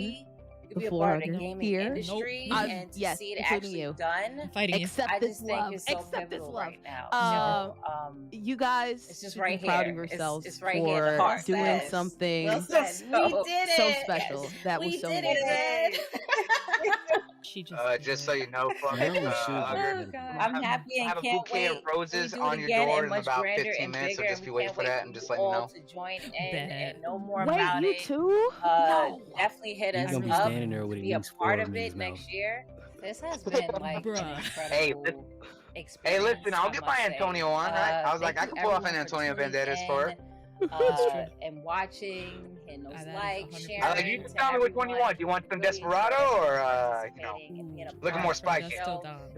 community, to be a part of the gaming industry, and to yes, see it including actually you. done. Except I this just think love. it's so Except this pivotal love. right now. You guys it's just should right be proud here. of yourselves It's right here. The for heart doing says. something Well said. We did so it. special. Yes. That We was so did amazing. it. She just so you know, fuck Now we it. should Oh, God. I'm happy and have a can't bouquet wait. of roses We do on it your again door and in much about grander 15 and minutes, so bigger, just and be we waiting can't for wait that for and just you letting you all know. to join in and know more Wait, about you it. too? Definitely hit He's us gonna be up standing there with to a be a Wings part forward of in his it mouth. next year. This has been like an Hey, incredible hey, experience. listen, I'll get my I must Antonio say. on, right? I was like, I Thank can you pull off an everyone for Antonio tuning Banderas in, for her. and watching and hitting those likes, sharing. Like, you can tell me which one you want. Do you want some Desperado or looking more spicy?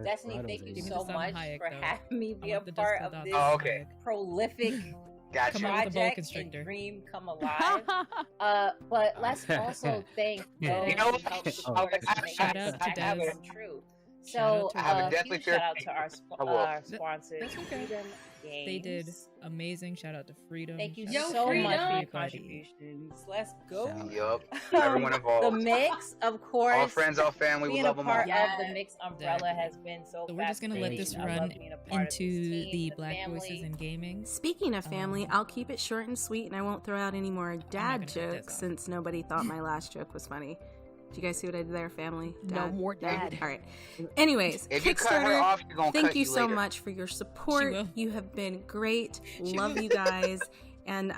Destiny, thank you so much for having me be a part of this prolific project and dream come alive. But let's also thank those who helped support us and make this happen true. So, huge shout out to our sponsors. That's okay. They did amazing. Shout out to Freedom. Thank you so much for your contributions. Let's go. Yup. Everyone involved. The Mix, of course. All friends, all family. We love them all. Being a part of the Mix umbrella has been so we're just going to let this run into the Black Voices in Gaming. Speaking of family, I'll keep it short and sweet, and I won't throw out any more dad jokes since nobody thought my last joke was funny. Did you guys see what I did there, family? Dad? No more dad. All right. Anyways, if you cut her off, you're gonna thank cut you so later. much for your support. You have been great. Love you guys. And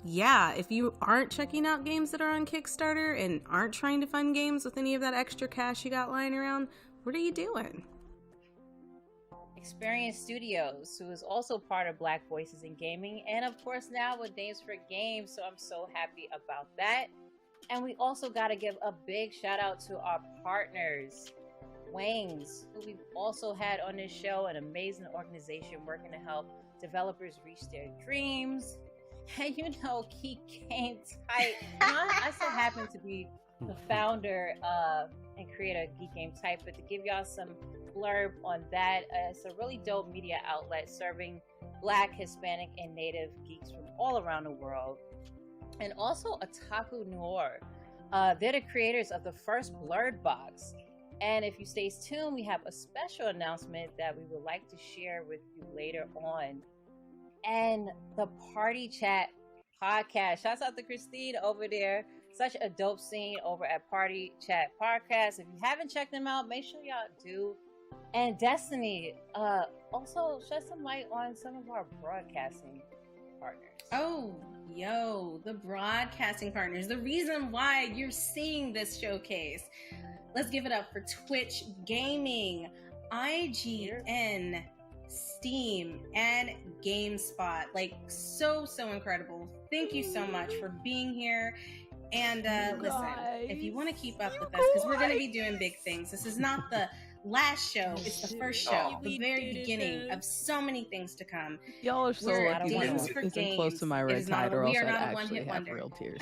yeah, if you aren't checking out games that are on Kickstarter and aren't trying to fund games with any of that extra cash you got lying around, what are you doing? Experience Studios, who is also part of Black Voices in Gaming, and of course now with Dames for Games, so I'm so happy about that. And we also got to give a big shout out to our partners, Wings, who we've also had on this show, an amazing organization working to help developers reach their dreams. And you know, Geek Game Type. I so happen to be the founder and creator of Geek Game Type, but to give y'all some blurb on that, it's a really dope media outlet serving Black, Hispanic, and Native geeks from all around the world. And also Otaku Noir. They're the creators of the first Blurred Box. And if you stay tuned, we have a special announcement that we would like to share with you later on. And the Party Chat podcast. Shouts out to Christine over there. Such a dope scene over at Party Chat Podcast. If you haven't checked them out, make sure y'all do. And Destiny, also shed some light on some of our broadcasting partners. Oh, yo, the broadcasting partners. The reason why you're seeing this showcase. Let's give it up for Twitch Gaming, IGN, Steam, and GameSpot. Like, so incredible. Thank you so much for being here. And listen, if you want to keep up with us, because we're going to be doing big things. This is not the last show, it's the first show, the very beginning of so many things to come. Y'all are so lucky. Dames for Games. Close to my red tide, or else I'd actually have real tears.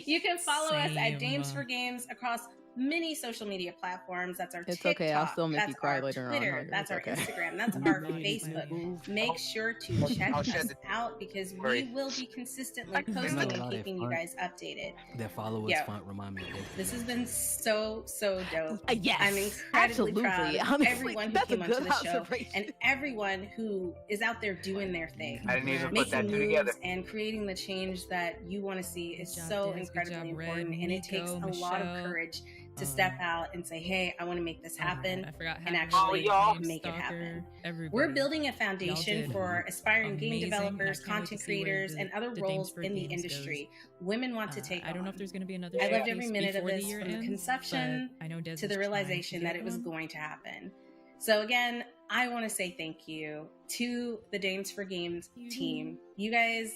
You can follow us at Dames for Games across many social media platforms. That's our TikTok. Okay, I'll still make you cry later Twitter, on. That's our Instagram. That's our Facebook. Make sure to check us out because we will be consistently posting and keeping you guys updated. That follow us font remind me of this. This has been so dope. Yes, I'm incredibly proud of honestly, everyone who came onto the show and everyone who is out there doing their thing. I didn't even put making that two moves together. And creating the change that you want to see is so incredibly important, and it takes a lot of courage to step out and say, hey, I want to make this happen, and actually make it happen. We're building a foundation for aspiring game developers, content creators, and other roles in the industry. Women want to take on. I don't know if there's going to be another. I loved every minute of this, from the conception to the realization that it was going to happen. So again, I want to say thank you to the Dames for Games team. You guys,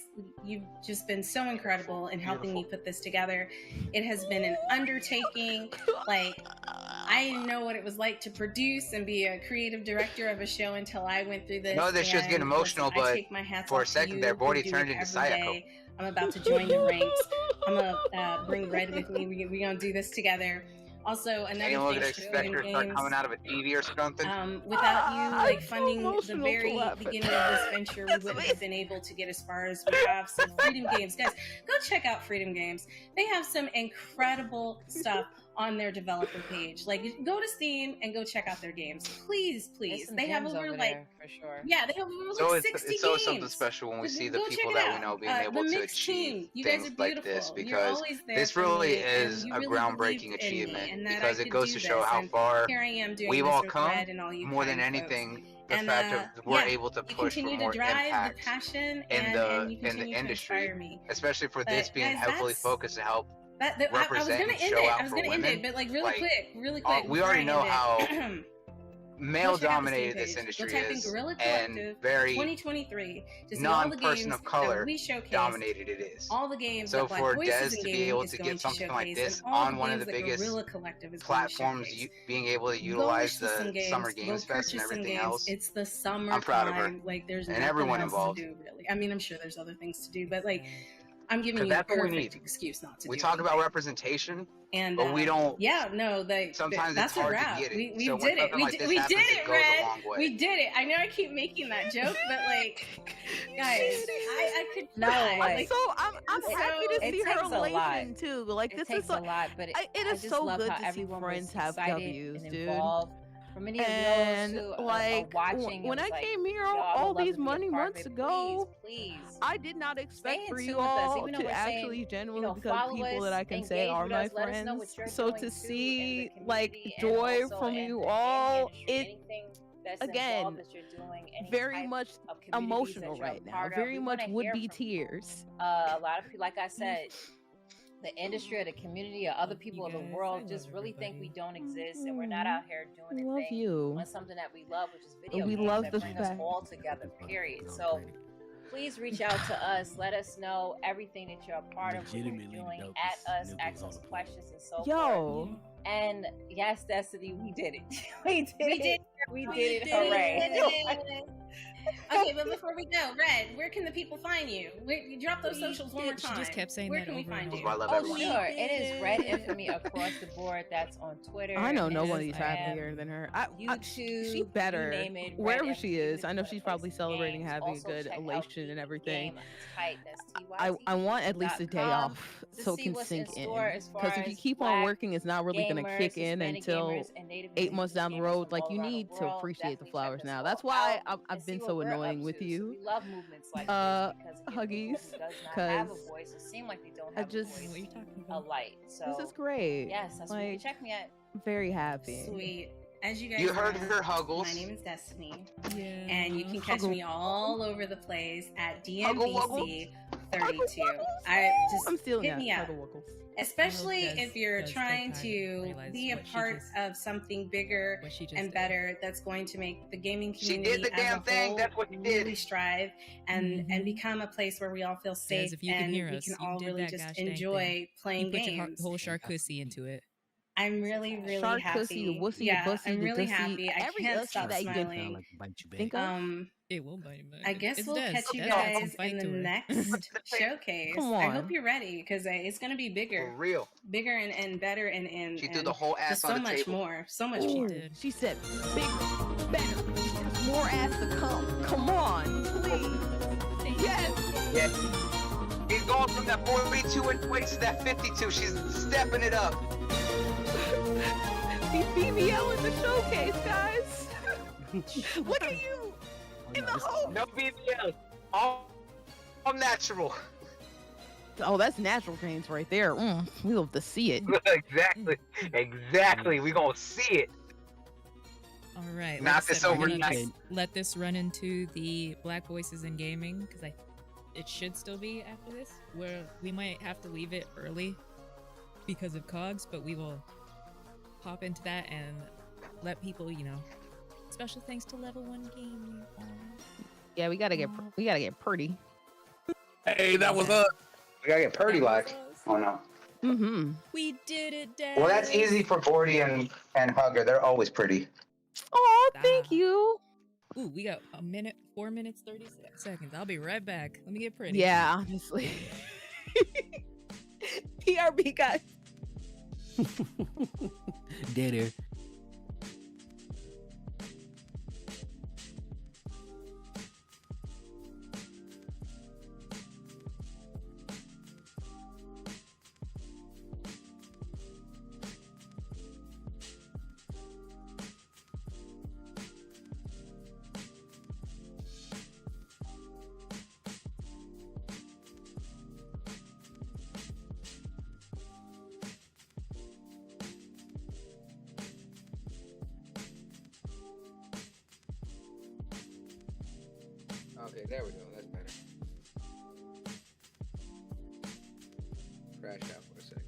you've just been so incredible in helping me put this together. It has been an undertaking. Like, I didn't know what it was like to produce and be a creative director of a show until I went through this. No, this show's getting emotional, but for a second there, Bordy turned into Sayako. I'm about to join the ranks. I'm gonna bring Red with me. We're gonna do this together. Also, another thing to expect her to start coming out of a TV or something. Without you like funding the very beginning of this venture, we wouldn't have been able to get as far as we have. So Freedom Games, guys, go check out Freedom Games. They have some incredible stuff on their developer page. Like, go to Steam and go check out their games, please. They have over like, for sure. Yeah, they have over so like 60 it's always something special when we see the people that we know being able to achieve things like this, because this really is a groundbreaking achievement, because it goes to show how far we've all come. More than anything, the fact that we're able to push for more impact in the industry, especially for this being heavily focused to help represent and show out for women. But like really quick. We already know how male-dominated this industry is, Guerrilla and Collective very 2023 to see all the games non-person of color that we showcase, dominated it is. all the games So that Black for Voices Des in to be Gaming able is to going get to something like showcase, this and all on the one of games the that biggest Guerrilla Collective is platforms, going to showcase. being able to Go utilize wish some the games, Summer go Games Fest and purchase some everything games. else, It's the summer I'm proud of her. time. Like there's And nothing everyone else involved. to do really. I mean, I'm sure there's other things to do, but like I'm giving Because you a that's what we perfect need. excuse not to We do talk anything. about representation, And but we don't. Yeah, no, Sometimes that's it's hard a wrap. to get it. We So when did it. something like this We happens, did it it, goes a Red. long way. We did it. I know I keep making that joke, but like, guys, I could No, cry. like, So I'm happy to it see her takes a lot. elation too. Like It this takes is so, a lot, but it I is just so love good how to see everyone friends was have excited W's, and dude. involved. For many of And those who like are watching, when it I was came here yo, I would all love these to be a many part of months it. ago, Please, I did not expect in for tune you with us, all even though to we're saying, actually genuinely become follow people that us, I can say engage are with my us, let us know what friends. you're So doing to too see in the like community and joy also from in you the all, industry, it anything that's again involved that you're doing, any very type much of communities that emotional you're a right now. part of, Very we much wanna would hear be from you. tears. A lot of people, like I said, the industry or the community or other people of the world just really think we don't exist and we're not out here doing Love anything you. on something that we love, which is video We games love that the bring us fact. all together, period. So please reach out to us. Let us know everything that you're a part of, what you're Legitimately doing the at us, dopest ask niggas on us the questions and so forth. Yo. And yes, Destiny, we did it. We did We it. did. We We did it. did Hooray. it. Okay, but before we go, Red, where can the people find you? Drop those socials one more She time. just kept saying where that can we over find and you? I love Oh, everyone. sure. It is Red Infamy across the board. That's on Twitter. I know nobody's Instagram, happier than her. YouTube, She better, you name it, Red wherever she Infamy is. I know for the she's probably places celebrating games. having a Also good check out elation and Keep everything. Game Tight. That's I want at least a day TYT.com off to so it see can what's sink in in. store as far Because if you as keep on Black working, it's not really going to gamers, kick in Hispanic until gamers, and Native 8 months Indigenous down the gamers road. from Like all you around the need to world. appreciate the Definitely check flowers us now. all That's why out I've and been see so what we're annoying up with to. you. So we love movements like this because it gives people who does not have a because voice or seem like they don't I have just a voice a light. So this is great. yes, that's where you can Like check me at. very happy. Sweet. As you guys You heard know, her, Huggles. my name is Destiny. Yeah. And you can catch Huggle. me all over the place at Huggle DMBC 32. I just I'm stealing hit that. me up. Huggle Wuggles. Especially Des if you're take trying time to realize be a what she part just- of something bigger what she just and did. better that's going to make the gaming She community did the as damn a thing. whole That's what she did. really strive and become a place where we all feel safe if you can and hear we us, can you all did really that just gosh dang enjoy thing. playing You put your games. whole Sharkussy into it. I'm really, really Shark happy. pussy, wussy, yeah, bussy, I'm really dussy, happy. I every can't ussy stop that you can smiling. think of. It will bite him back. I guess It's we'll Des. catch you Des got some guys fight in the to her. next showcase. Come I on. hope you're ready because it's going to be bigger. For real. Bigger and better and She threw the whole ass just on so the much table. more. So much Ooh, more. she said bigger, better. There's more ass to come. Come on, please. Yes. Yeah. She's going from that 42 inch waist to that 52. She's stepping it up. Be BBL in the showcase, guys. Look at you in the hole. No BBL. All natural. Oh, that's natural gains right there. We love to see it. Exactly. Exactly. We gonna see it. All right. Knock like I this said, we're over gonna night. just let this run into the Black Voices in Gaming because it should still be after this. Where we might have to leave it early because of cogs, but we will pop into that and let people, special thanks to Level 1 Gaming. Yeah, we gotta get pretty. Hey, that was up. We gotta get purdy like. Oh no. Mm-hmm. We did it, Dad. Well, that's easy for Bordy and Hugger. They're always pretty. Oh, thank you. Ooh, we got 4 minutes, 30 seconds. I'll be right back. Let me get pretty. Yeah, honestly. PRB guys. Dead air. Okay, there we go. That's better. Crash out for a second.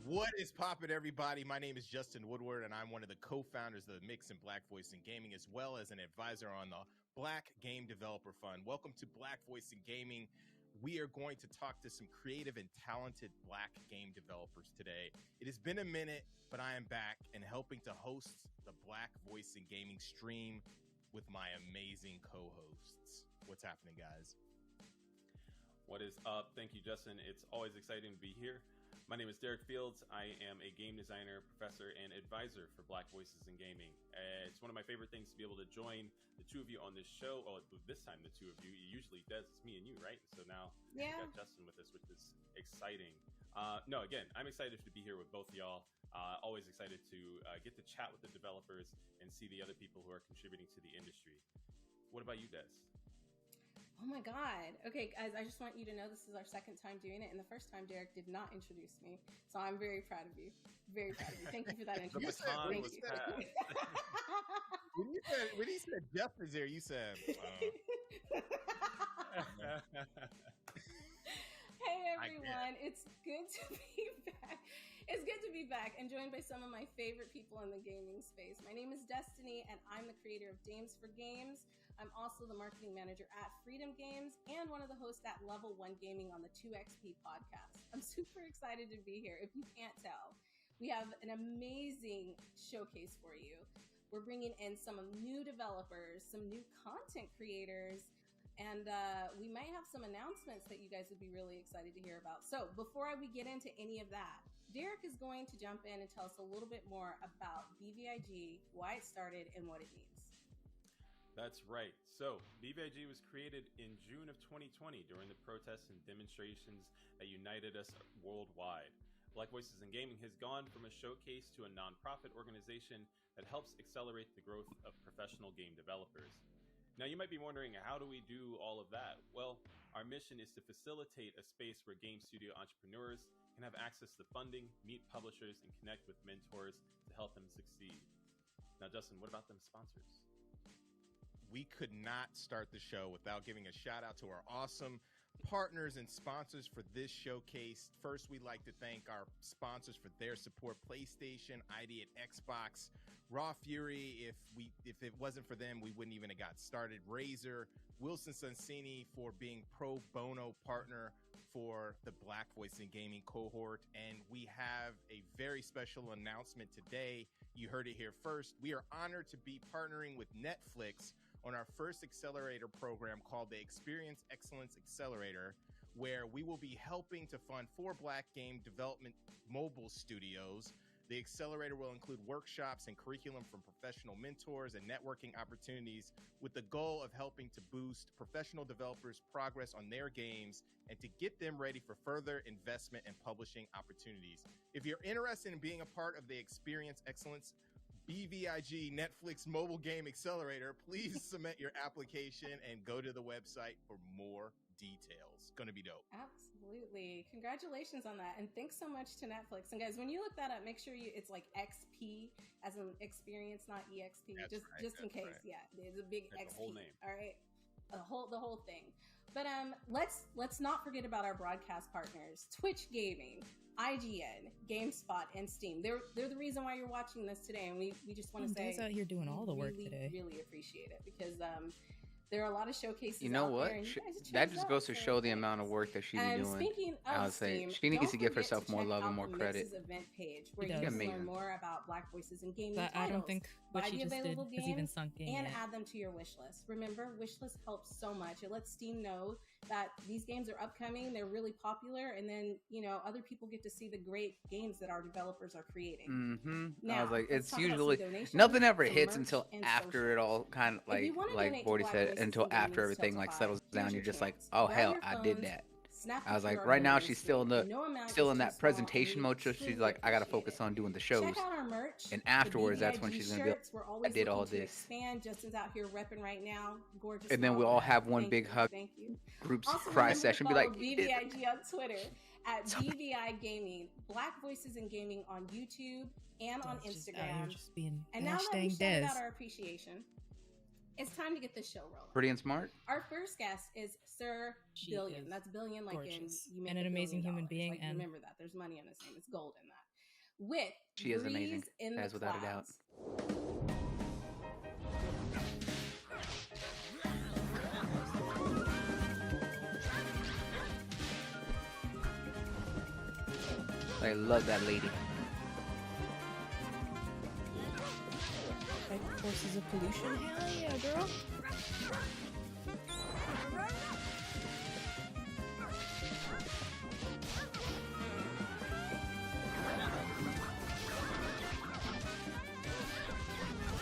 What is poppin', everybody? My name is Justin Woodward, and I'm one of the co-founders of the Mix and Black Voice in Gaming, as well as an advisor on the Black Game Developer Fund. Welcome to Black Voice in Gaming. We are going to talk to some creative and talented Black game developers today. It has been a minute, but I am back and helping to host the Black Voice in Gaming stream with my amazing co-hosts. What's happening, guys? What is up? Thank you, Justin. It's always exciting to be here. My name is Derek Fields. I am a game designer, professor, and advisor for Black Voices in Gaming. It's one of my favorite things to be able to join the two of you on this show. Oh, this time the two of you. It usually does. It's me and you, right? So now we got Justin with us, which is exciting. No, again, I'm excited to be here with both of y'all. Always excited to get to chat with the developers and see the other people who are contributing to the industry. What about you, Des? Oh my God. Okay, guys, I just want you to know this is our second time doing it, and the first time Derek did not introduce me. So I'm very proud of you. Very proud of you. Thank you for that introduction. When he said Jeff is there, you said... Hey everyone, it's good to be back. It's good to be back and joined by some of my favorite people in the gaming space. My name is Destiny and I'm the creator of Dames for Games. I'm also the marketing manager at Freedom Games and one of the hosts at Level 1 Gaming on the 2XP podcast. I'm super excited to be here. If you can't tell, we have an amazing showcase for you. We're bringing in some new developers, some new content creators, and we might have some announcements that you guys would be really excited to hear about. So before we get into any of that, Derek is going to jump in and tell us a little bit more about BVIG, why it started, and what it means. That's right. So BVIG was created in June of 2020 during the protests and demonstrations that united us worldwide. Black Voices in Gaming has gone from a showcase to a nonprofit organization that helps accelerate the growth of professional game developers. Now, you might be wondering, how do we do all of that? Well, our mission is to facilitate a space where game studio entrepreneurs can have access to funding, meet publishers, and connect with mentors to help them succeed. Now, Justin, what about them sponsors? We could not start the show without giving a shout out to our awesome partners and sponsors for this showcase. First, we'd like to thank our sponsors for their support: PlayStation, ID at Xbox, Raw Fury. If it wasn't for them, we wouldn't even have got started. Razer, Wilson Sonsini for being pro bono partner for the Black Voice in Gaming cohort. And we have a very special announcement today. You heard it here first. We are honored to be partnering with Netflix on our first accelerator program called the Experience Excellence Accelerator, where we will be helping to fund 4 Black game development mobile studios. The accelerator will include workshops and curriculum from professional mentors and networking opportunities with the goal of helping to boost professional developers' progress on their games and to get them ready for further investment and publishing opportunities. If you're interested in being a part of the Experience Excellence BVIG Netflix Mobile Game Accelerator, please submit your application and go to the website for more details. Gonna be dope. Absolutely. Congratulations on that. And thanks so much to Netflix. And guys, when you look that up, make sure it's like XP as an experience, not EXP. Just in case. Right. Yeah. There's a big XP. The whole name. All right. The whole thing. But let's not forget about our broadcast partners, Twitch Gaming, IGN, GameSpot, and Steam. They're the reason why you're watching this today, and we just want to say out here doing all the work today. Really appreciate it because there are a lot of showcases. You know out what? There, and that just goes to show the amount of work that she be doing. Speaking of I would say Steam, she needs to give herself to more check love and out more the credit. Mix's event page where you can learn more about Black Voices in gaming But titles. I don't think what she just did has even sunk in and yet. add them to your wish list. Remember, wish list helps so much. It lets Steam know that these games are upcoming, they're really popular, and then other people get to see the great games that our developers are creating. Now, I was like, it's usually nothing ever hits until after it all kind of like Bordy said, until after everything like settles down. You're just like, oh hell, I did that. I was like, right now she's still in that presentation mode. So she's like, I gotta focus on doing the shows, and afterwards that's when she's gonna be like, I did all this. Justin's out here repping right now. Gorgeous. And then we'll all have one big hug, groups cry session. Be like, BVIG on Twitter at BVI Gaming, Black Voices in Gaming on YouTube and on Instagram. And now that we shouted out our appreciation, it's time to get this show rolling. Pretty and smart. Our first guest is Sir Billion. That's Billion, like gorgeous. In you make and an amazing human being. Like, and remember that there's money on his name. It's gold in that. With she is amazing, as without a doubt. I love that lady. Like forces of pollution? Hell yeah, girl.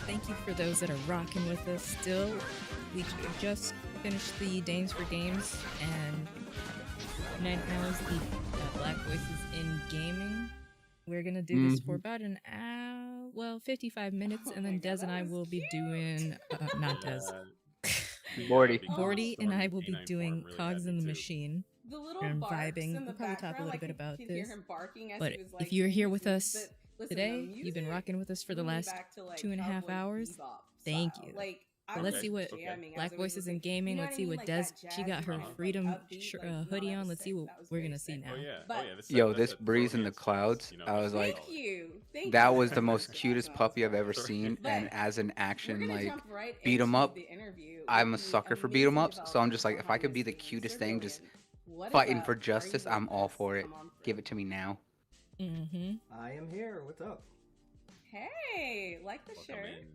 Thank you for those that are rocking with us still. We just finished the Dames for Games, and now is the Black Voices in Gaming. We're gonna do this for about an hour, 55 minutes, and then Des and I will be doing, not Des, Bordy and I will be doing Cogs in the Machine. And vibing. We'll probably talk a little bit about this. But if you're here with us today, you've been rocking with us for the last 2.5 hours. Thank you. But let's see what Black Voices in Gaming. Let's see what Des. She got her Freedom hoodie on. Let's see what we're gonna see now. Yo, this breeze in the clouds. I was like, that was the most cutest puppy I've ever seen. And as an action like beat 'em up, I'm a sucker for beat 'em ups. So I'm just like, if I could be the cutest thing, just fighting for justice, I'm all for it. Give it to me now. I am here. What's up? Hey, like the shirt.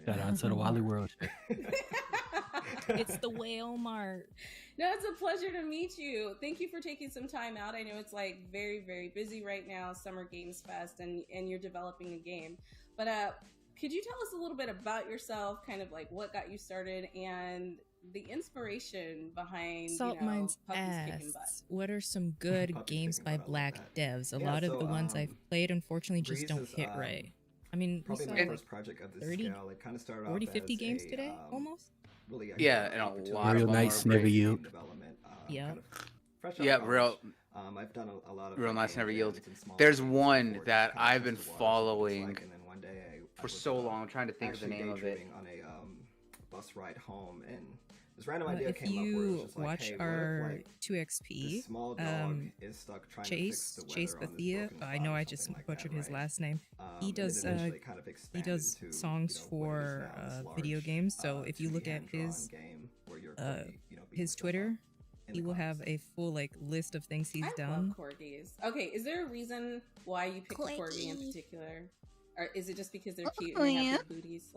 Shout out to the Wally World. It's the Whale Mart. No, it's a pleasure to meet you. Thank you for taking some time out. I know it's like very, very busy right now, Summer Games Fest, and you're developing a game. But could you tell us a little bit about yourself, kind of like what got you started and the inspiration behind Salt Mines asks, what are some good games by Black devs? A lot of the ones I've played, unfortunately, just don't hit right. I mean, we saw my first project of this 30, scale. It kind of started 40, off 50 as games today, almost? Really, yeah, and a lot real of nice never yield. Yeah. Real. I've done a lot of real nice never yield. There's one that I've been following for so long. I'm trying to think of the name of it. On a bus ride home, and this random idea if came up where you it was just like, watch hey, our what if, 2XP, small dog is stuck trying Chase to fix the Chase weather on this Bethia, broken I know spot I or just something like butchered that, his right? last name. He It does eventually kind of expanded to, songs for video games. So if you look at his his Twitter, he will have a full list of things he's done. I love corgis. Okay, is there a reason why you picked a corgi in particular? Or is it just because they're cute and they have big booties?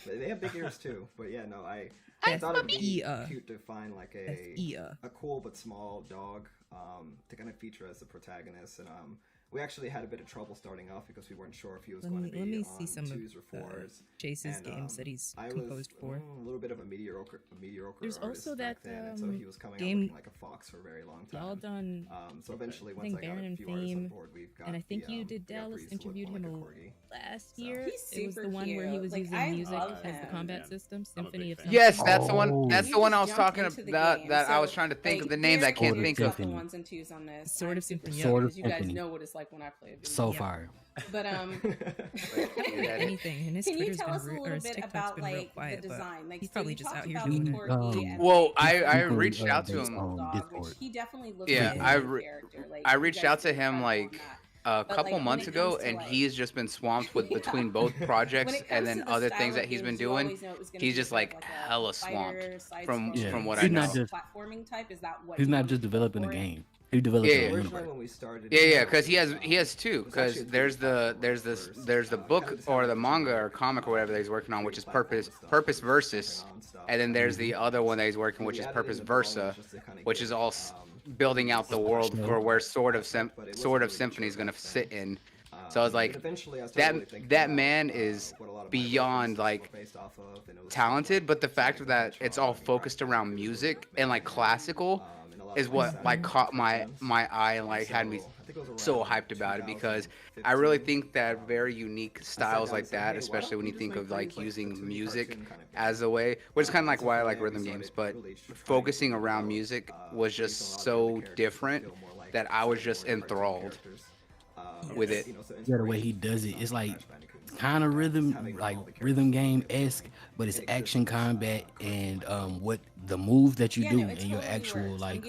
They have big ears too. But yeah, no, I thought it'd be cute to find like a cool but small dog to kind of feature as the protagonist. And we actually had a bit of trouble starting off because we weren't sure if he was going to be let me on see some 2s or of 4s. Chase's games that he's composed for. A little bit of a mediocre There's also that then, so he was coming game out looking like a fox for a very long time. y'all done. So eventually, I once think I got Baron a and few artists on Fame, board, we've got and I think you did. Dallas interviewed him last year. It was the one where he was using music as the combat system, Symphony of Something. Yes, that's the one. That's the one I was talking about. That I was trying to think of the names. I can't think of. The ones and twos on this. Sort of Symphony. Sword of Symphony. You guys know what it's like when I play a video. So fire. But anything, and his can you Twitter's tell been us a little or his bit TikTok's about been real like quiet, the design? Like he's so probably you just talked out here about doing the it. corgi and Well, the I reached out to him. dog, which he definitely looks Yeah, like character. Like, I you reached guys out to did him incredible like on that. a But, couple like, when months it ago, comes to, and like- he's just been swamped with between both projects and then other things that he's been doing. He's just like hella swamped from what I He's know. not just platforming type. Is that what he's not just developing a game. He developed a universe. When we started, Yeah, because he has two. Because there's the book or the manga or comic or whatever that he's working on, which is Purpose Versus, and then there's the other one that he's working, which is Purpose Versa, which is all building out the world for where Sword of Symphony is gonna sit in. So I was like, that man is beyond like talented, but the fact that it's all focused around music and like classical is what like caught my eye and like had me so hyped about it, because I really think that very unique styles like that, especially when you think of like using music as a way, which is kind of like why I like rhythm games, but focusing around music was just so different that I was just enthralled with it. Yeah, the way he does it, it's like kind of rhythm game-esque, but it's action combat and what the moves that you do and your actual like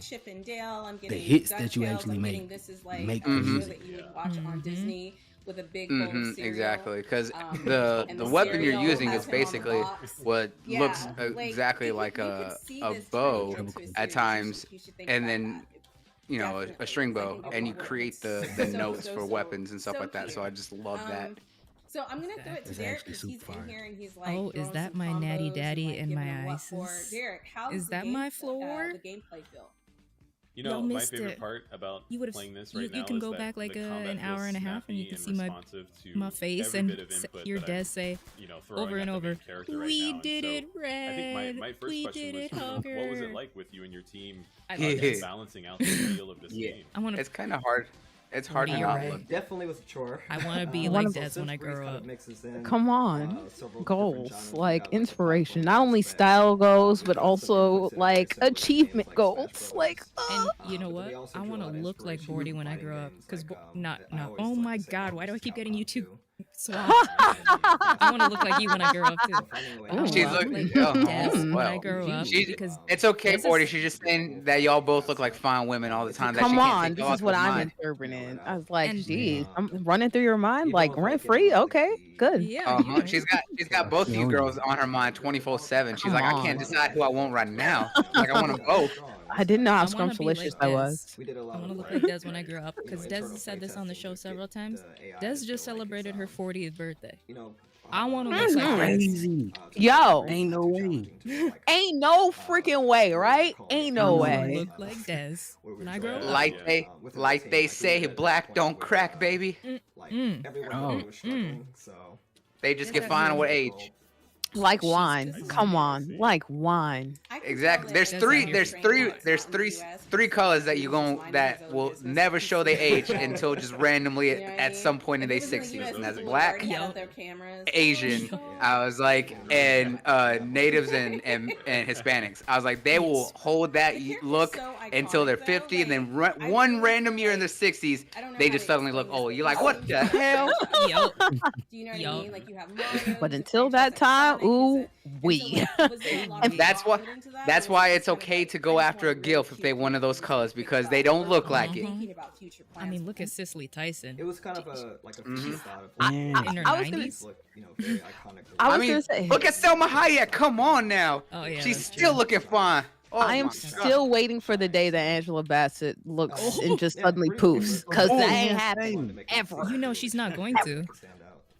Chip and Dale, I'm the getting hits that you DuckTales, actually I'm make getting This Is Like make a the show music. that you would watch on Disney with a big bowl of cereal. Exactly, because and the weapon you're cereal using has is him on the basically box. what Yeah, looks like, exactly you like could a see this bow turning into a at series. times, You should think and about then you know a string bow, and you create the notes for weapons and stuff so like that. So I just love that. So I'm gonna throw it to It's Derek actually because he's super in here and he's like, Oh, is throwing that some my natty combos daddy and, like, in giving my him what eyes? for. Derek, how's Is the that game, my floor? the gameplay feel? You know, Y'all my missed favorite it. part about You would've- playing this you- right you now can is go that back, like, the an combat hour feels and a half, and you snappy can see my- responsive to my face every and bit of input hear that I'm, Des say throwing over at and the main over, character right "We now. And did so it, I think Red. my first We question did was, it, what was it Hogger." like with you and your team I just love this. balancing out the feel of this game? I want to. It's kind of hard. It's hard to Be not right. look. Definitely was a chore. I want to be Um, like so Des when I Sims Breeze grow kind up. of mixes in, Come on, several goals different genres. like We've got, inspiration, not only style goals but also like achievement goals. Like, And you know what? I want to look like Bordy when I grow up. Because not. Oh my God! Why do I keep getting you two swapped? I want to look like you when I grow up too. I wanna She's look looking. like Des when Well, I grow up because it's okay, Des is- Forty. She's just saying that y'all both look like fine women all the time. That she come can't on, take this y'all is out what of I'm mind. interpreting. I was like, And- geez, I'm running through your mind like rent free. Okay, good. Yeah. She's got both of you girls on her mind 24/7. She's Come like, I on. can't decide who I want right now. Like I want them both. I didn't know how I wanna be scrumptious like I Des. was. I want to look like Des when I grow up because Des has said this on the show several times. Des just celebrated her 40th birthday. I want to look like Des. Crazy. Yo, Ain't no way. ain't no freaking way, right? Ain't no I wanna way. look like Des when I grow up. Like they say, black don't crack, baby. Oh. They just get fine with age. Like wine. Come on, like wine. Exactly. There's three colors that that will never show their age until just randomly at some point in their 60s, and that's black, Asian. I was like, and natives and Hispanics. I was like, they will hold that look until they're 50, and then one random year in their 60s, they just suddenly look old. You're like, what the hell? Yup. Do you know what I mean? Like you have Mario, But until that time, ooh, we. That's why it's okay to go after a gilf if they're one of those colors, because they don't look like it. I mean, look at Cicely Tyson. It was kind of a Mhm. thought of In her I was gonna 90s. very iconic. I was mean, gonna say, look at Selma Hayek. Come on now. Oh, yeah, She's that's still true. looking fine. Oh, I am my still waiting for the day that Angela Bassett looks and just suddenly poofs, because that ain't happening ever. You know she's not going to.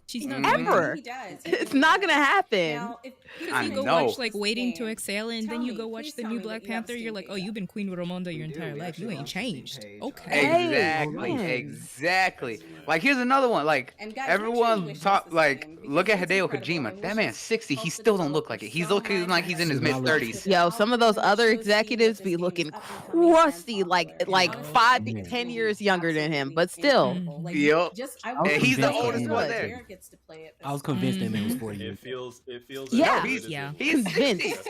She's not ever. He does. It's not gonna happen. Now, if you go watch like Waiting to Exhale, and then you go watch the new Black Panther. You're like, oh, you've been Queen Ramonda your entire life. You ain't changed. Okay. Exactly. Like here's another one. Like everyone talk like look at Hideo Kojima. That man's 60. He still don't look like it. He's looking like he's in his mid 30s. Yo, some of those other executives be looking crusty, like 5 to 10 years younger than him, but still. Yep. He's the oldest one there. I was convinced that man was 40 years. It feels. Yeah. He's convinced.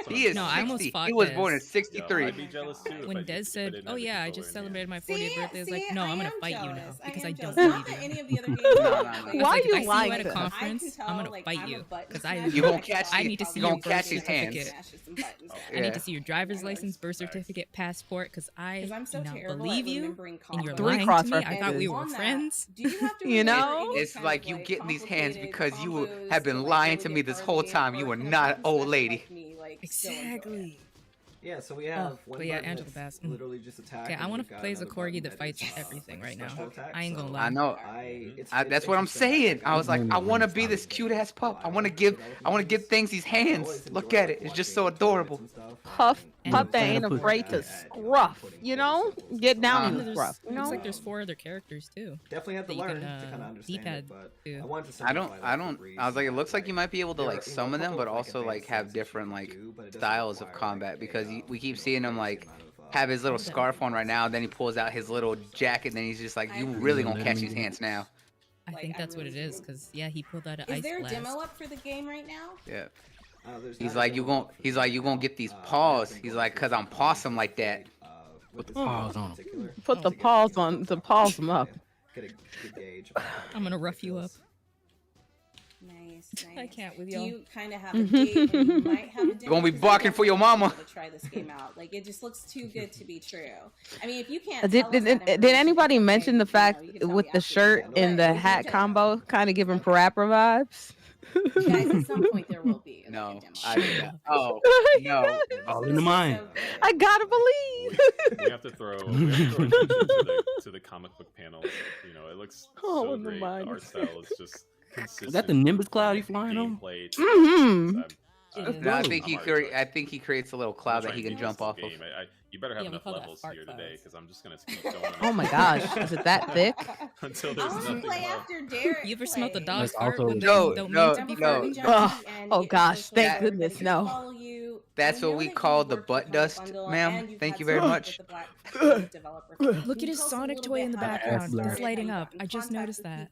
He is. No, I almost fought He was Dez. born in 63. I'd be jealous too. When Dez said, "Oh yeah, I just celebrated my 40th birthday," I was like, "No, I'm gonna fight you now because I don't believe you." Any of the other games Why are you if I see lying you at a to us? conference, I'm gonna fight you because You gonna catch? I need to see you your gonna catch birth his hands. certificate. I need to see your driver's license, birth certificate, passport, because I do not believe you, and you're lying to me. I thought we were friends. You know, It's like you getting these hands because you have been lying to me this whole time. You are not an old lady. Exactly. Yeah, so we have one but yeah, button Angela that's Bass. literally just attack. Okay, I and want we've to got play as a another corgi button that fights is, everything right now. special attack, I ain't gonna so lie. I know. it's That's what I'm saying. I was like, I want to be this cute ass pup. I want to give things these hands. Look at it. It's just so adorable. Puff that ain't afraid to scruff. You know, get down in the scruff. You Looks know, like there's 4 other characters too. Definitely have to that you learn can, to kind of understand D-pad it, but too. I wanted to I simplify don't. that I was like, it looks like you might be able to There like are, summon them, but like, also like advanced have things that you different can like do, but it doesn't styles of require, combat like, because a we keep seeing him like amount of, have his little scarf on right now, then he pulls out his little jacket, and then he's just like, you really gonna catch these hands now. I think that's what it is, because yeah, he pulled out an ice Is there a blast. demo up for the game right now? Yeah. there's He's not like, a you demo gon' you gonna get these paws. He's like, cause I'm possum like that. with this paws game in on 'em. particular, put the to get paws on, to paws them up. Get a good gauge of how I'm gonna it rough you up. feels. Nice. I can't with Do y'all. you kind of have a date when you might have a demo? Gonna be 'Cause I barking for your definitely mama. want to try this game out. Like it just looks too good to be true. I mean, if you can't. Did, tell us did, that did information, anybody okay, mention the you know, fact you can tell with me the after shirt the and the hat combo kind of giving Parappa vibes? Guys, at some point there will be. No, like, a demo. I did that. Oh no. All in the mind. I gotta believe. We have to throw attention to the comic book panels. You know, it looks Oh, so in the great. The mind. art style is just consistent. Is that the Nimbus cloud he flying on? gameplay. Mm-hmm. No, I think I think he creates a little cloud that he can jump off of. You better have Yeah, we enough call that levels fart here today, clouds. because I'm just gonna keep going. Oh my gosh, is it that thick? Until I there's want to nothing play left. after Derek. You ever smelled the plays. dog That's fart also- when they No, don't no, mean to be no. farting? Oh gosh, thank goodness, no. That's what we call the butt dust, ma'am. Thank you very much. Look at his Sonic toy in the background. blur. It's lighting up. I just noticed that.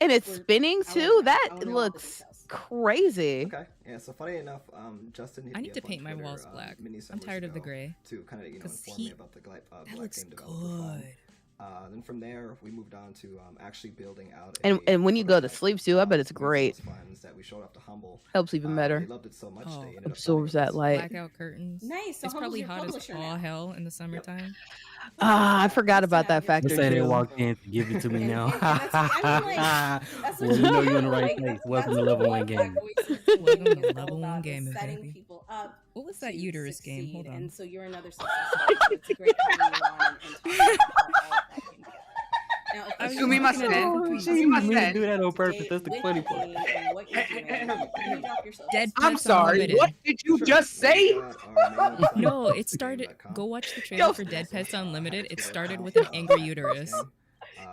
And it's spinning too? That looks crazy. Okay, yeah. So funny enough, Justin. hit I me need to up on paint my Twitter, walls black. many I'm summers tired of the ago gray. To kind of Because inform me about the Black looks Game Developer Fund. good. Then from there, we moved on to actually building out. And when you go to sleep too, I bet it's great. Funds that we showed off to Humble. Helps even better. They loved it so much Oh, they ended up absorbs that light. Blackout curtains. Nice. So It's probably Humble's your hot as publisher all now. hell in the summertime. Ah, I forgot about that factor Let's say they too. walked in to give it to me now. That's Well, you know you're in the right place. Welcome to Level 1 Gaming. Welcome to Level 1 Gaming, setting baby. people up. What was that to uterus game? succeed, Hold on. And so you're another success story. So it's a great time you on and talk about all of that came together. Now, if I was you Give me my looking at stand. different Give me my You need to stand. do that on purpose. date That's the with funny the part. game and what you're doing, can you drop yourself? Dead I'm Pets sorry. Unlimited. What did you just say? No, it started. Go watch the trailer for Dead Pets Unlimited. It started with an angry uterus.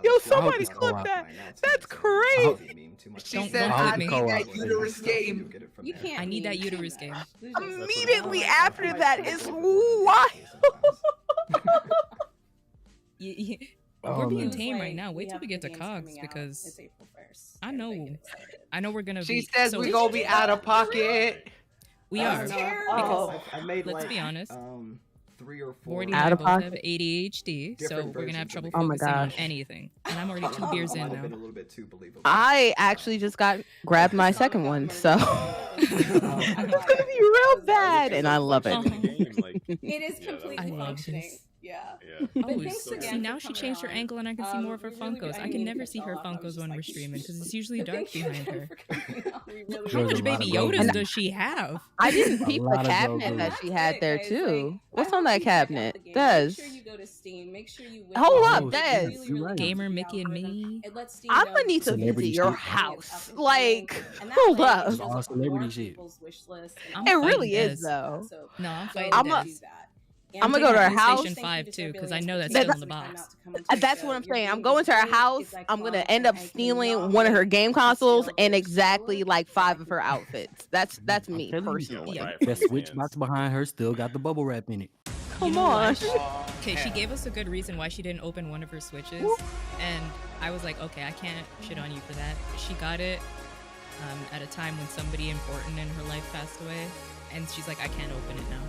Yo, somebody clip that. That's crazy. She Don't said, clip I me. need that uterus game. You can't. I need that meme uterus that. game. Immediately after that is wild. We're Oh, being man. tame right now. Wait We till have we get to games Cogs coming out. because It's April 1st. I Everybody know, get excited. I know we're gonna. She be, says so we're gonna be out of pocket. We are. terrible. I made Let's like, be honest. 3 or 4 Morty and Out I of both have pocket. ADHD, so different we're gonna have versions trouble of Oh my focusing on gosh. anything. And I'm already 2 beers in might have been a now. little bit too believable. I actually just grabbed my second one, so it's gonna be real bad, and I love it. It is completely I love functioning. this. Yeah. Oh, see, now she changed her angle and I can see more of her Funkos. I can never see her Funkos when we're streaming because it's usually dark behind her. How much Baby Yodas does she have? I didn't peep the cabinet that she had there too. What's on that cabinet? Des. Hold up, Des. Gamer Mickey and Minnie. I'm gonna need to visit your house. Like, hold up. It's all celebrity shit. It really is though. No, I'm fighting Des. I'm gonna go to her house. PlayStation 5 too, because I know that's still in the box. That's what I'm saying. I'm going to her house. I'm gonna end up stealing one of her game consoles and exactly like 5 of her outfits. That's me personally. That Switch box behind her still got the bubble wrap in it. Come on. Okay, she gave us a good reason why she didn't open one of her Switches, and I was like, okay, I can't shit on you for that. She got it at a time when somebody important in her life passed away, and she's like, I can't open it now.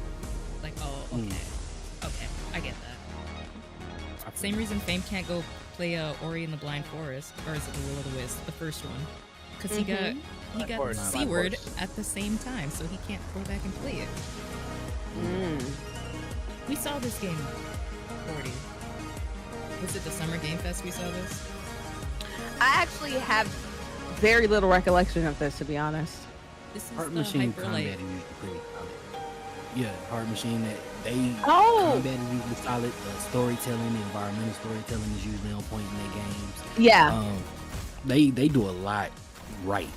Like, oh, okay, I get that. Same reason Fame can't go play Ori in the Blind Forest, or is it the Will of the Wisp, the first one? Because he got C-word at the same time, so he can't go back and play it. We saw this game, 40. Was it the Summer Game Fest we saw this? I actually have very little recollection of this, to be honest. This is Heart the Machine Hyper combat Light. is usually pretty solid. Yeah, Heart Machine, that they Oh! combat is usually solid. The storytelling, the environmental storytelling is usually on point in their games. Yeah. They do a lot right.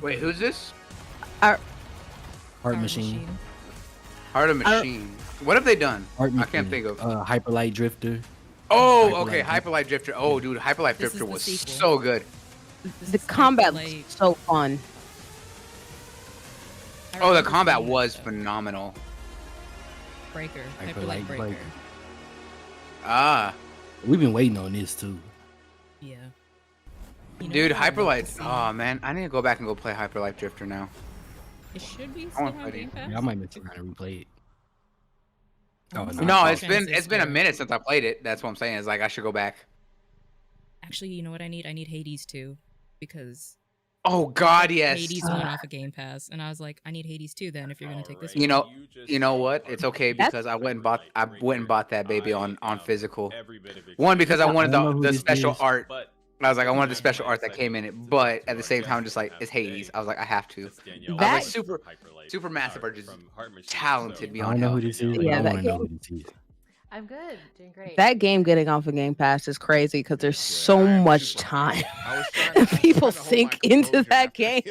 Wait, who's this? Heart Machine. Heart of Machine. What have they done? Heart I can't think of. Hyper Light Drifter. Oh, Hyper okay, Light Hyper Light Drifter. Oh, dude, Hyper Light This is Drifter the was sequel. so good. The combat was so fun. Oh, the combat was phenomenal. Breaker. Hyper Hyper Light Light Breaker. Breaker. Ah, We've been waiting on this too. Yeah. You know dude, what I would Hyper love Light. to see? Oh man, I need to go back and go play Hyper Light Drifter now. It should be I still want on to play Game it. Pass. Yeah, I might be trying to replay it. Oh, No, it's been a minute since I played it. That's what I'm saying. It's like I should go back. Actually, you know what I need? I need Hades 2, because Oh God, yes. Hades went off of Game Pass, and I was like, I need Hades 2 then if you're gonna take this one. You know what? It's okay because I went and bought that baby on physical. One, because I wanted the special art. I was like, I wanted the special art that came in it, but at the same time, just like it's Hades. I was like, I have to. I was like, super massive are just talented I beyond don't know help. who this is. Yeah, I that want to know game- who this is. I'm good, doing great. That game getting off of Game Pass is crazy because there's so much time people sink into that game.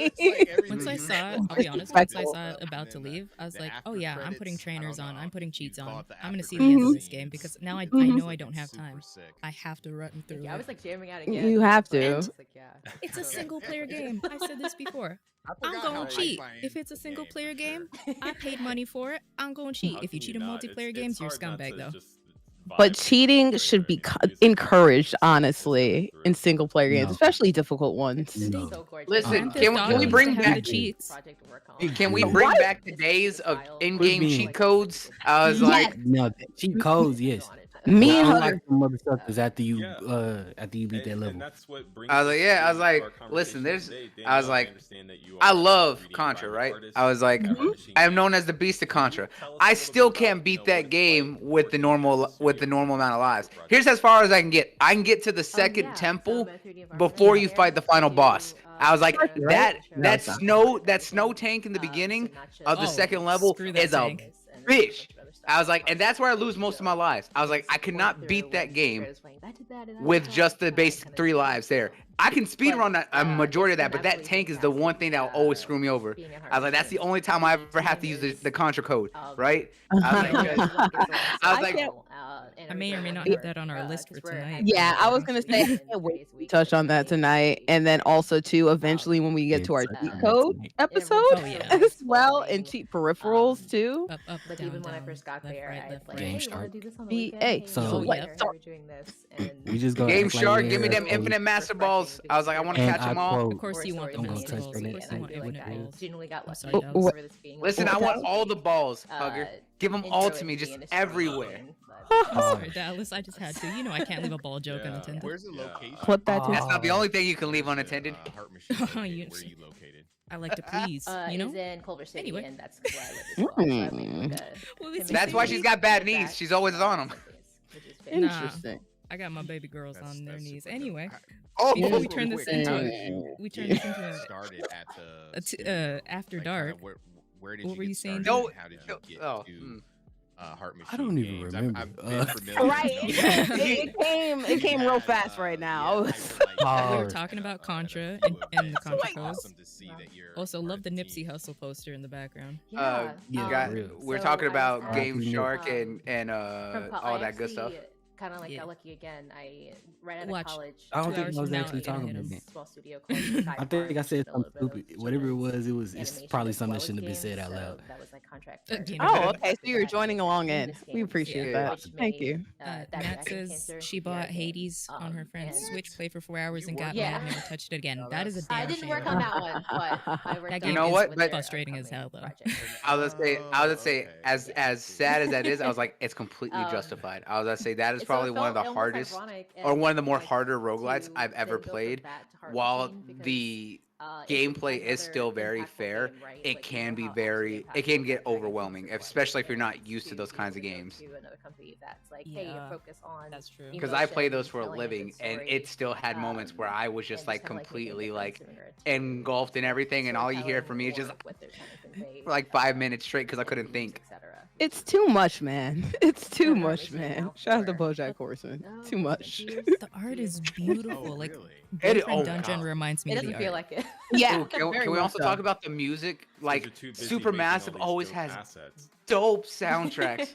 Once I saw it, I'll be honest, once I saw it about to leave, I was like, oh yeah, I'm putting trainers on, I'm putting cheats on. I'm gonna see the end of this game because now I know I don't have time. I have to run through Yeah, I it. was like jamming out again. You have to. I was like, yeah. It's a single player game. I said this before. I'm going to cheat. If it's a single player game, I paid money for it. I'm going to cheat. If you cheat in multiplayer games, you're a scumbag though. But cheating should be encouraged, honestly, in single player games, especially difficult ones. Listen, can we bring back cheats? Can we bring back the days of in-game cheat codes? I was like, no, cheat codes, yes. Me and like some other stuff is after you beat that level. I was like, yeah, I was like, listen, I was like, I love Contra, right? I was like, I am known as the Beast of Contra. I still can't beat that game with the normal amount of lives. Here's as far as I can get. I can get to the second temple before you fight the final boss. I was like, that snow tank in the beginning of the second level is a bitch. I was like, and that's where I lose most of my lives. I was like, I could not beat that game with just the basic 3 lives there. I can speedrun a majority of that, but that tank is the one thing that will always screw me over. I was like, that's the only time I ever have to use the Contra code, right? I was like, I may or may not have that on our list for tonight. Yeah, I was gonna say I can't wait to touch on that tonight, and then also too eventually when we get to our cheat code episode as well, and cheat peripherals too. Up, like down, even when I down, first got left, there, right, I left, like, Game hey, start. wanna do this on the BA. weekend? So Hey, let's we're doing this, and We just go Game act like Shark, we're give me them here. infinite master balls. I was like, I want to And catch I them all. quote, Of course you want the I'm gonna master touch balls. that Of course you want infinite infinite I balls. genuinely got I'm lucky. sorry, Oh, Dallas. what- For this being Listen, I want all the balls, Hugger. Give them all intro to me, into the just industry everywhere. I'm sorry, Dallas. I just had to. You know I can't leave a ball joke unattended. Where's the location? Clip that too. That's not the only thing you can leave unattended. Heart Machine. You- Where are you located? I like to please, you know. Is in Culver City, Anyway. and that's where I live as well. So I mean, That's why she's got bad knees. She's always on them. Interesting. I got my baby girls on their knees. Anyway, Oh, before we turn this into started at the after dark. Where did what you were get you saying? started? How did you get to Heart Machine I don't even games? remember. I've been familiar. Right. It came real fast right now. We were talking about Contra and the Contra codes. Also, love the Nipsey Hussle poster in the background. We're So talking I about was, Game um, Shark and from all that good stuff. Kind of like got lucky again. I right out Watch. of college. I don't 2 think hours I was from now, actually it'll talking hit about 'em. that. Small studio called Sky I think I Farm, said did a something little bit of stupid. Whatever it was, it's animation probably as something well that as shouldn't have been said games, out so loud. that was my contract. Oh, okay. So you're joining along in. We appreciate that. Thank you. Matt says she bought Hades on her friend's Switch, played for 4 hours, and got mad, never touched it again. That is a damn I didn't shame. work on that one, but I worked That on game know is what? But- frustrating as hell, though. I was gonna say, as sad as that is, I was like, it's completely justified. I was gonna say that is so probably it one of the felt almost hardest, ironic or and one of the more like harder roguelites to I've ever then go from played. that to Heart While Machine because, the it's gameplay is another still very impactful fair, game, right? it Like, you can know be how actually very, it impactful can get that Dragon overwhelming, Quest was, especially if you're and not used to to those be kinds of able to go games. to another company that's like, hey, Yeah, focus on that's true. Because I play those emotion, for a telling a good living, and story, it still had moments where I was just and like just kinda, like, making a completely difference like similar to engulfed in everything, and all you hear from me is just storytelling or what they're trying to convey, for like 5 minutes straight because I couldn't think. It's too much, man. It's too Heart much, Machine man. now Shout out to for- BoJack Horseman. Too much. The art is beautiful. Like, Boyfriend Dungeon reminds me It of the doesn't feel art. like it. Yeah. Ooh, can very we much also so. talk about the music? Like, You're too busy Supermassive making all always these has dope assets. dope soundtracks.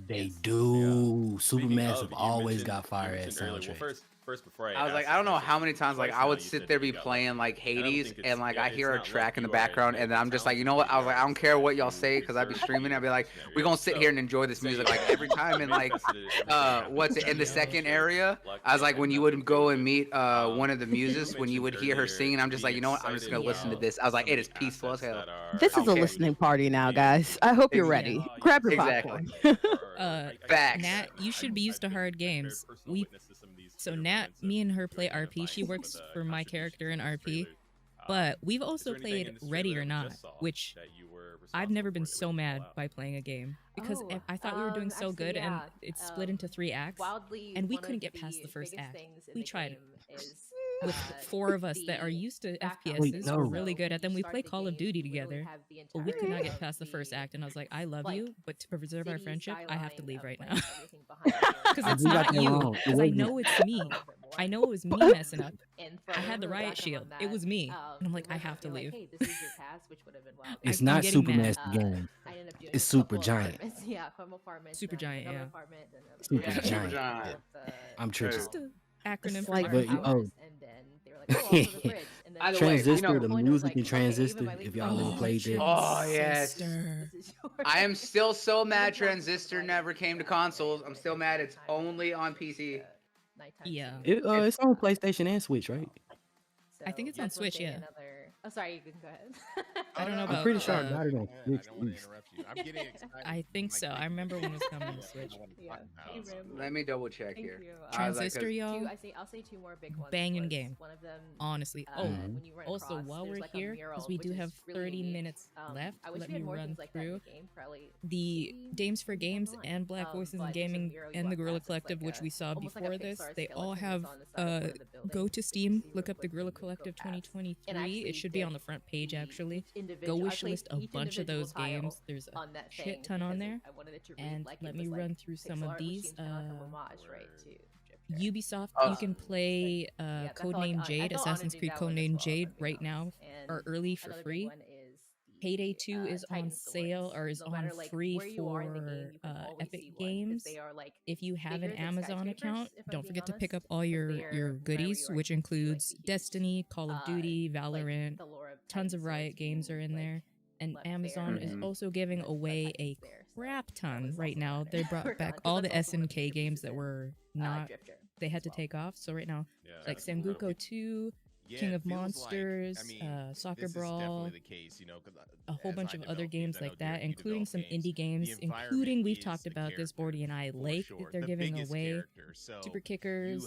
They do. Speaking Supermassive of, you always mentioned- got fire you ass mentioned earlier- well, soundtracks. First, before I was ask like, this I don't know question, how many times like twice I now would you sit said there you be got playing like I don't Hades think it's- and like yeah, I it's hear a not track like in the you are background and then I'm just like, you know what? I was like, I don't care what y'all say because I'd be streaming. I'd be like, we're gonna sit here and enjoy this music like every time. And like, what's it in the second area? I was like, when you would go and meet one of the muses, when you would hear her singing, I'm just like, you know what? I'm just gonna listen to this. I was like, it is peaceful as hell. This is a listening party now, guys. I hope you're ready. Grab your Exactly. popcorn. Facts. Nat, you should be used to hard games. So Nat, me and her play RP. She works for my character in RP. But we've also played Ready or Not, which I've never been so mad by playing a game because I thought we were doing so good, and it's split into 3 acts, and we couldn't get past the first act. We tried. With 4 of us that are used to FPSs, we're really good at them. We play Call of Duty together, but we could not get past the first act, and I was like, I love you, but to preserve our friendship, I have to leave right now. Because it's not you. Because I know it's me. I know it was me messing up. I had the riot shield. It was me. And I'm like, I have to leave. It's not Supermassive game. It's Super Giant. Yeah, home apartment. Super Giant, yeah. Super Giant. Yeah. I'm tripping. Just an acronym It's for like- But hours. Either way, Transistor, the music in Transistor, if y'all ever played that. Oh yes. I am still so mad Transistor never came to consoles. I'm still mad it's only on PC. Yeah. It's on PlayStation and Switch, right? I think it's on Switch, yeah. Oh, sorry, you can go ahead. I don't know about I'm pretty sure I got it on Switch at least. I'm getting excited. I think so. I remember when it was coming to Switch. Let me double check here. Transistor, y'all. I'll say 2 more big ones. Banging was game. One of them, Honestly. when you run Also, across, while there's we're like a here, mural, because we do which have is really 30 neat. minutes left, I wish let we me had more run things like that in through the game, probably the Dames for Games and Black Voices in Gaming and the Guerrilla Collective, which we saw almost like a before this. Pixar They skeleton all that's have on the side of one of the buildings, go to so Steam, you look up like the Guerrilla go Collective past. And 2023. actually It should be get on the front page actually. Go individual- wish I list a played each bunch of those individual games. tile There's a on that shit thing ton on because there. I wanted it to read And like let it me was run like through some pixel of art these. machines, kind of like a homage, right, to Ubisoft, you can play Codename Jade, Assassin's Creed Codename Jade right now, or early for free. Payday 2 is on sale or is on free for Epic Games. If you have an Amazon account, don't forget to pick up all your goodies, which includes Destiny, Call of Duty, Valorant, tons of Riot games are in there. And Amazon is also giving away a crap ton right now. They brought back all the SNK games that were not, they had to take off. So right now, like Sanguko 2, King of Monsters, Soccer Brawl, a whole bunch of other games like that, including some indie games, including, we've talked about this, Bordy and I, Lake, that they're giving away, Super Kickers,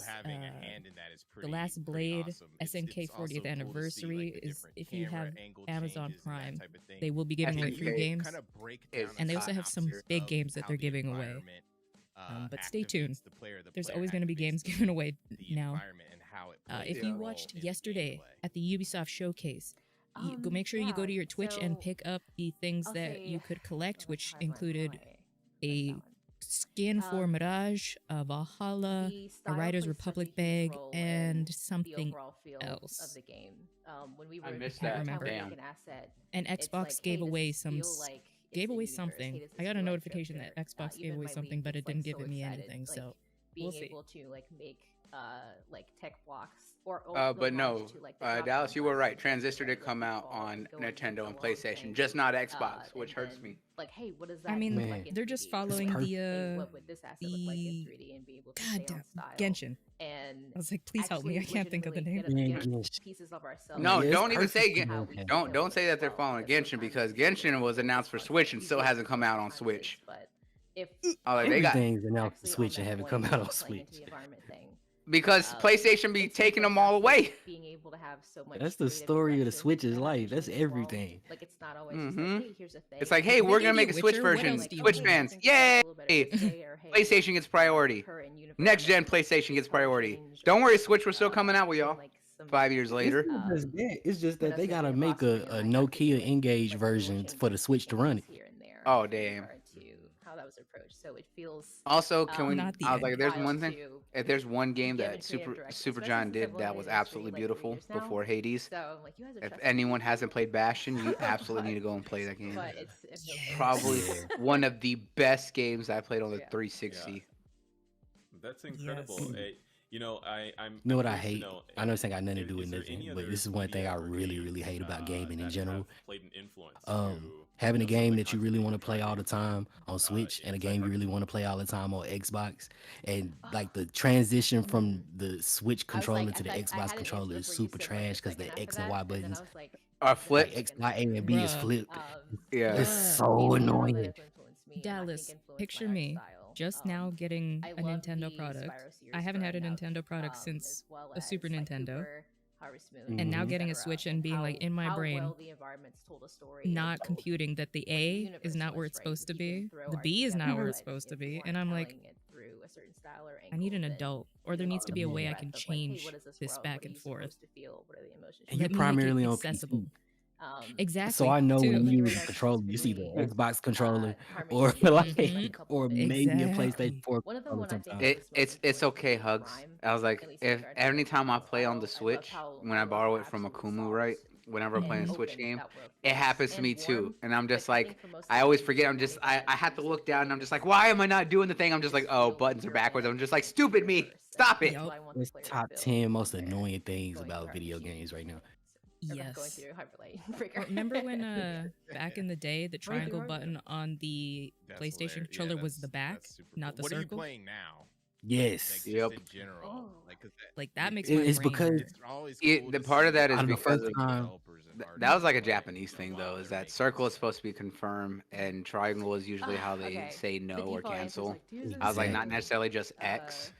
The Last Blade, SNK 40th Anniversary, is if you have Amazon Prime, they will be giving away free games, and they also have some big games that they're giving away. But stay tuned. There's always going to be games given away now. If you watched yesterday at the Ubisoft showcase, go make sure you go to your Twitch and pick up the things that you could collect, which included a skin for Mirage, a Valhalla, a Riders Republic bag, and something else. Of the game. When we I were missed can't that. remember. Damn. an asset, And it's Xbox like, gave hey, away does this some feel like gave it's away the universe? something. Hey, does I this got a feel like notification that character? Xbox gave Even away my something, week but it is, didn't like, give so me excited, anything. like, So being we'll see. able to like make like tech blocks or But no, homage to, like, the drop Dallas, down you were box right. and Transistor did like, come out fall on and go into Nintendo and the long PlayStation, thing. just not Xbox, which And hurts then, me. like, hey, what does that I mean, look like in they're just 3D? following Like, the hey, what would this asset look like in 3D and be able to stay on style? Genshin. And I was like, please help me. I can't think of the name. get pieces of ourselves. No, Yeah, it's don't even say perfect. don't say that they're following Genshin, because Genshin was announced for Switch and still hasn't come out on Switch. But if Oh, like, they got Everything's announced for Switch and haven't come out on Switch. because PlayStation be taking them all away. Being able to have so much That's the story of the Switch's life. That's everything. Like, it's not always just like, hey, here's a thing. It's like, hey, we're gonna make a Switch version. Switch fans, yay! PlayStation gets priority. Next gen PlayStation gets priority. Don't worry, Switch was still coming out with y'all. 5 years later. It's just that they gotta make a Nokia Engage version for the Switch to run it. Oh damn. How that was approached, so it feels. Also, can we? Not the I was like, there's wild one thing. to If there's one game give that in creative direction, Super especially John since did I've that only was been in the absolutely industry, like, 3 beautiful years now. before Hades. So I'm like, you guys are If trusting anyone hasn't played Bastion, you absolutely need to go and play that game. But it's Probably one of the best games I played on the 360. That's incredible. You know, I'm. You know what I curious to hate? know, I know it's ain't got nothing to do is with there nothing, any but other this is one thing I really, VRPGs, really hate about gaming in that general. have played an influence Having a game that you really want to play all the time on Switch and a game you really want to play all the time on Xbox, and like the transition from the Switch controller to the Xbox controller is super trash because the X and Y buttons are flipped. Like X, Y, A, and B is Bruh. flipped. Yeah. It's so annoying. Dallas, picture me just now getting a Nintendo product. I haven't had a Nintendo product since a Super Nintendo. And now getting a Switch and being like in my brain, not computing that the A is not where it's supposed to be, the B is not where it's supposed to be, and I'm like, I need an adult, or there needs to be a way I can change this back and forth. And you're Let me make it primarily on accessible. PC. Exactly. So I know too. when you use a controller, you see the Xbox controller or like or maybe a PlayStation 4 controller sometimes. It's okay, Hugs. I was like, if anytime I play on the Switch, when I borrow it from Akumu, right? Whenever I'm playing a Switch game, it happens to me too. And I'm just like, I always forget. I have to look down and I'm just like, why am I not doing the thing? I'm just like, oh, buttons are backwards. I'm just like, stupid me. Stop it. It's top 10 most annoying things about video games right now. Yes. Remember when back in the day the triangle button on the PlayStation controller was the back, not the circle? What are you playing now? Yes. Yep. In general, like that makes my it's brain because hurt. The part of that is because of, time. that was like a Japanese thing though, is that circle is supposed to be confirm and triangle is usually how they say no or cancel. I was like, not necessarily just X.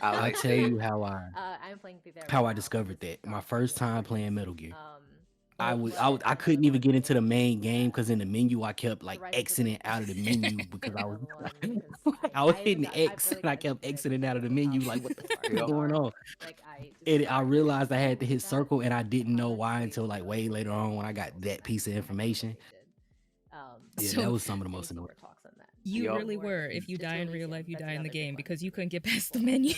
I'll tell you how I discovered that. My first time playing Metal Gear. I couldn't even get into the main game because in the menu I kept like exiting out of the menu because I was hitting X and I kept exiting out of the menu like what the fuck is going on? And I realized I had to hit circle and I didn't know why until like way later on when I got that piece of information. Yeah, So- that was some of the most annoying. You really were. If you die in real life, you die in the game because you couldn't get past the menu.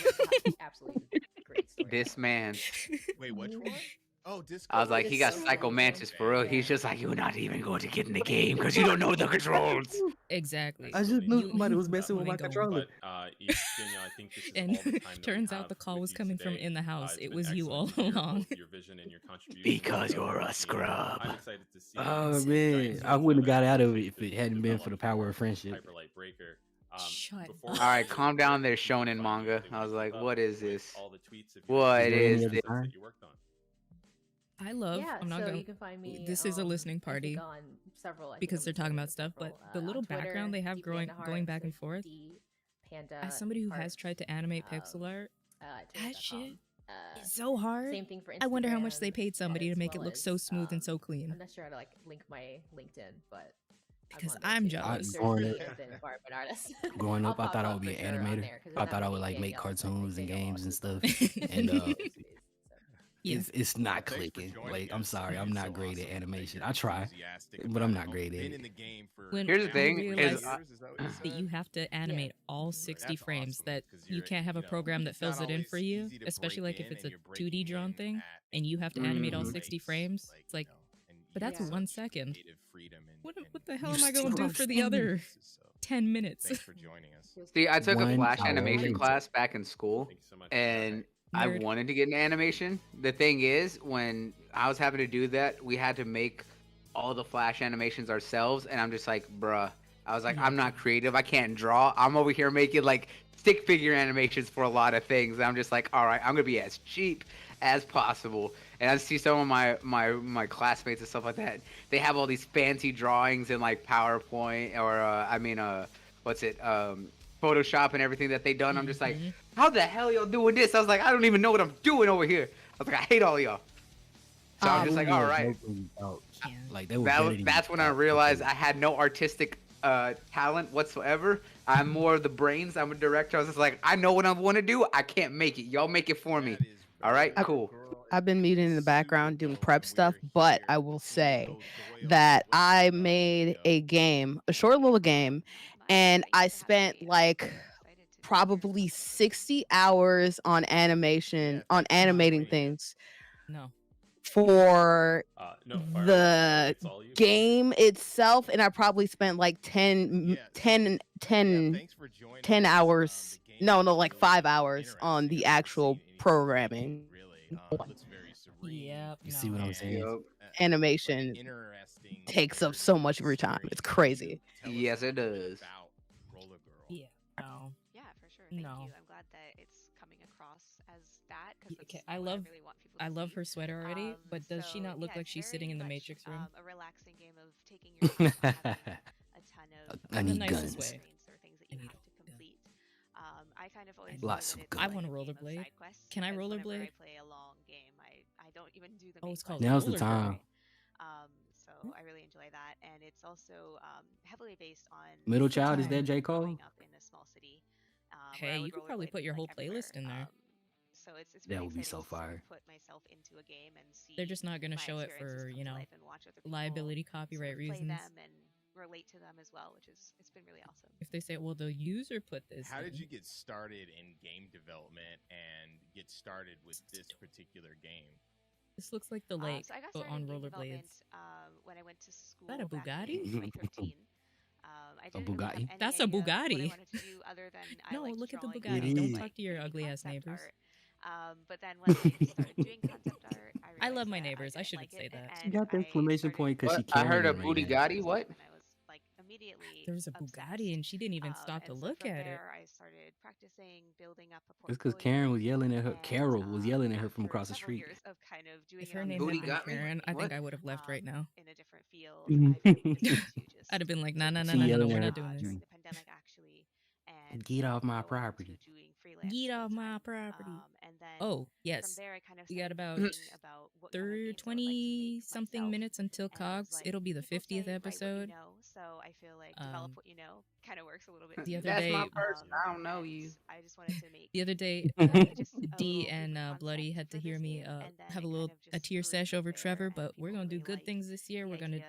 This man. Wait, which one? Oh, Discord. I was like, he got Psycho Mantis for real. He's just like, you're not even going to get in the game because you don't know the controls. Exactly. I just knew somebody was messing with my controller. And turns out the call was coming from in the house. It was you all along. Because you're a scrub. Oh man, I wouldn't have got out of it if it hadn't been for the power of friendship. Shut All right, calm down there, shonen manga. I was like, what is this? What is this? I love. Yeah, I'm not so gonna. you can find me. This is a listening I think party on several. I think because I'm they're talking listed about stuff, but several, the little on Twitter, background they have D going Panda back and Hearts, forth. D Panda As somebody who has Hearts, tried to animate pixel art, that twitter.com. shit is so hard. Same thing for Instagram. I wonder how much they paid somebody to as make it well look so as, smooth and so clean. I'm not sure how to like link my LinkedIn, but Because I'm jealous. Growing up, I thought I would be an animator. I thought I would like make cartoons and games and stuff. And it's not clicking. Like, I'm sorry, I'm not great at animation. I try, but I'm not great at it. Here's the thing: is that you have to animate all 60 frames. That you can't have a program that fills it in for you, especially like if it's a 2D drawn thing, and you have to animate all 60 frames. It's like, but that's 1 second. What the hell am I going to do for the other 10 minutes? Thanks for joining us. See, I took a Flash animation class back in school, and I wanted to get an animation. The thing is, when I was having to do that, we had to make all the Flash animations ourselves, and I'm just like, bruh. I was like, I'm not creative. I can't draw. I'm over here making like stick figure animations for a lot of things. And I'm just like, all right, I'm gonna be as cheap as possible. And I see some of my classmates and stuff like that. They have all these fancy drawings in like PowerPoint or Photoshop and everything that they done. I'm just like, how the hell y'all doing this? I was like, I don't even know what I'm doing over here. I was like, I hate all y'all. So I'm just like, all right. Like that's when I realized I had no artistic talent whatsoever. I'm more of the brains. I'm a director. I was just like, I know what I want to do. I can't make it. Y'all make it for me. All right, cool. I've been muted in the background doing prep stuff, but I will say that I made a game, a short little game, and I spent like probably 60 hours on animation, on animating things. For the game itself, and I probably spent like 10 hours, like 5 hours on the actual programming. Yep. You see what I'm saying? Animation takes up so much of your time. It's crazy. Yes, it does. Yeah. No. Yeah, for sure. Thank you. I'm glad that it's coming across as that because I love her sweater already, but does she not look like she's sitting in the Matrix room? A relaxing game of taking your time, a ton of I need guns. or things that you have to complete. I kind of always lots of guns. I want to rollerblade. Can I rollerblade? I play a long game. I don't even do the. Oh, it's called. Now's the time. So I really enjoy that, and it's also heavily based on. Middle Child, is that J. Cole? Up in a small city. Hey, you could probably put your whole playlist in there. So it's really that would be so fire. Put myself into a game and see. They're just not going to show it for liability, copyright reasons. Play them and relate to them as well, which is it's been really awesome. If they say, well, the user put this. How did you get started in game development and get started with this particular game? This looks like the lake, so I got but on rollerblades. When I went to school. Is that a Bugatti? In 2015. A Bugatti? That's a Bugatti. No, like look at the Bugatti. Don't talk to your ugly ass neighbors. But then when I started doing concept art, I love my neighbors. I shouldn't say that. She got the exclamation point because she I carried heard a it right Bugatti. What? There was a Bugatti and she didn't even stop to look at it. I started practicing building up a It's because Karen was yelling at her. Carol was yelling at her from across the street. Of kind of doing if her name had been Karen, I think I would have left right now. In a different field. I'd have been like, no, we're not doing this. The pandemic actually, and get off my property. Get off my property. And then oh yes, from there I kind of we got about what 20 something minutes until Cogs. It'll be the 50th episode. So I feel like develop what you know kind of works a little bit. The other That's day, my person. I don't know you. I just wanted to make. The other day, D and Bloody had to hear me have a tear sesh over Trevor, but we're gonna do good things this year. We're gonna.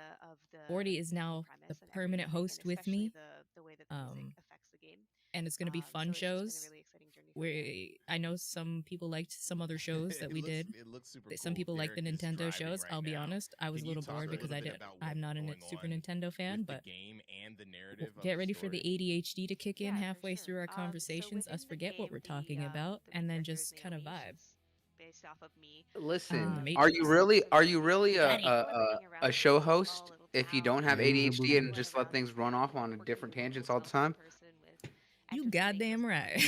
40 is now the permanent host with me. And it's gonna be fun shows. I know some people liked some other shows that we did. Some people like the Nintendo shows. I'll be honest, I was a little bored because I'm not a Super Nintendo fan. But get ready for the ADHD to kick in halfway through our conversations. Us forget what we're talking about, and then just kind of vibe. Based off of me. Listen, are you really a show host if you don't have ADHD and just let things run off on different tangents all the time? You goddamn right.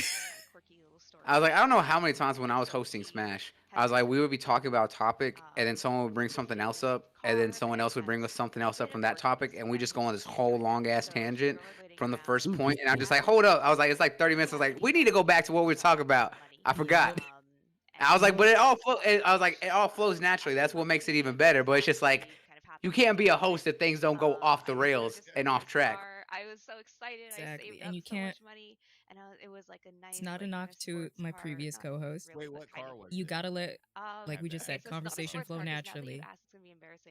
I was like, I don't know how many times when I was hosting Smash, I was like, we would be talking about a topic, and then someone would bring something else up, and then someone else would bring us something else up from that topic, and we just go on this whole long ass tangent from the first point. And I'm just like, hold up. I was like, it's like 30 minutes. I was like, we need to go back to what we were talking about. I forgot. I was like, but it all I was like, it all flows naturally. That's what makes it even better. But it's just like, you can't be a host if things don't go off the rails and off track. I was so excited. Exactly. I saved and up you so can't. much money, and it was like a nice. It's not a knock to my previous co-host. Wait, what car was You it? gotta let, like we just said, conversation flow naturally.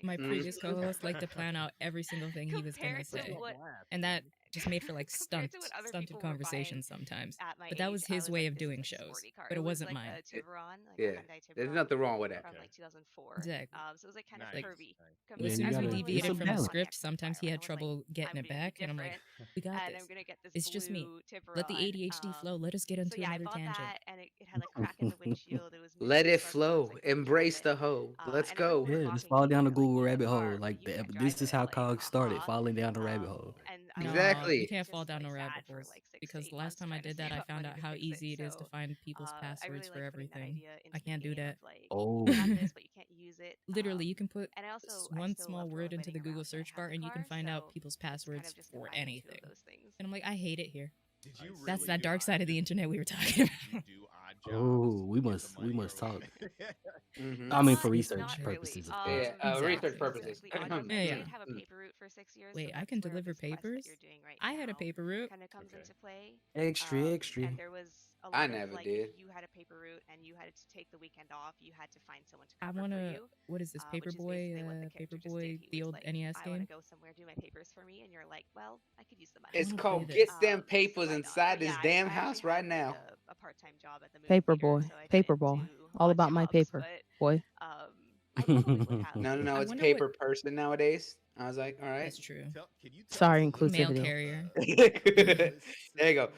My previous co-host liked to plan out every single thing he was gonna say, and that just made for like stunted conversation sometimes. But that was his way of doing shows, but it wasn't mine. Yeah, there's nothing wrong with that. From like 2004. Exactly. So it was like kind of curvy. As soon as we deviated from the script, sometimes he had trouble getting it back, and I'm like, we got this. It's just me. Let the ADHD flow. Let us get into another tangent. And it had like crack in the windshield. It was Let it flow. Embrace the hoe. Let's go. Yeah, just fall down the Google rabbit hole. Like this is how COG started, falling down the rabbit hole. Exactly. You can't fall down no rabbit holes because the last time I did that, I found out how easy it is to find people's passwords for everything. I can't do that. Oh. Literally, you can put one small word into the Google search bar and you can find out people's passwords for anything. And I'm like, I hate it here. That's that dark side of the internet we were talking about. Oh, we must talk. I mean, for research purposes. Research purposes. Yeah. Wait, I can deliver papers? I had a paper route. Extra. And there was I never did. You had a paper route, and you had to take the weekend off. You had to find someone to cover for you. What is this, Paperboy? Paperboy, the old NES I game? want to go somewhere, do my papers for me, and you're like, well, I could use the money. It's called Get Them Papers Inside This Damn House right now. A part-time job at the movie Paperboy, Paperball, all about my paper, boy. No, it's paper person nowadays. I was like, all right. That's true. Sorry, inclusivity. Mail carrier. There you go.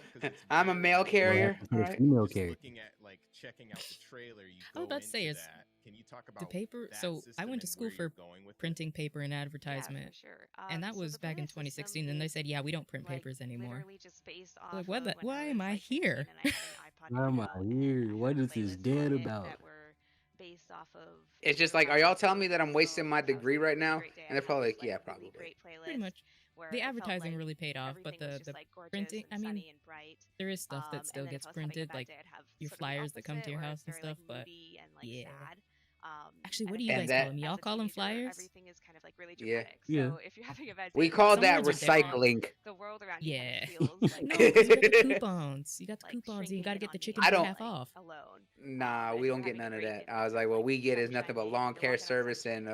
I'm a mail carrier. All right. Female carrier. Looking at like checking out the trailer, you I was about to say, can you talk about the paper? So I went to school for printing paper and advertisement, and that was back in 2016. And they said, yeah, we don't print papers anymore. Like, what? Why am I here? Why am I here? What is this dead about? Based off of it's just like, are y'all telling me that I'm wasting my degree right now? And they're probably like, yeah, probably. Pretty much. The advertising really paid off, but the printing, I mean, there is stuff that still gets printed, like your flyers that come to your house and stuff, but yeah. Actually, what do you guys call them? Y'all call them flyers? Everything is kind of like really dramatic. Yeah. So if you're having a bad day, we call that recycling. The world around yeah. you feels like, no, because you got the coupons. You got the coupons, and you got to get the chicken for half off. Nah, we don't get none of that. I was like, what we get is nothing but lawn care service and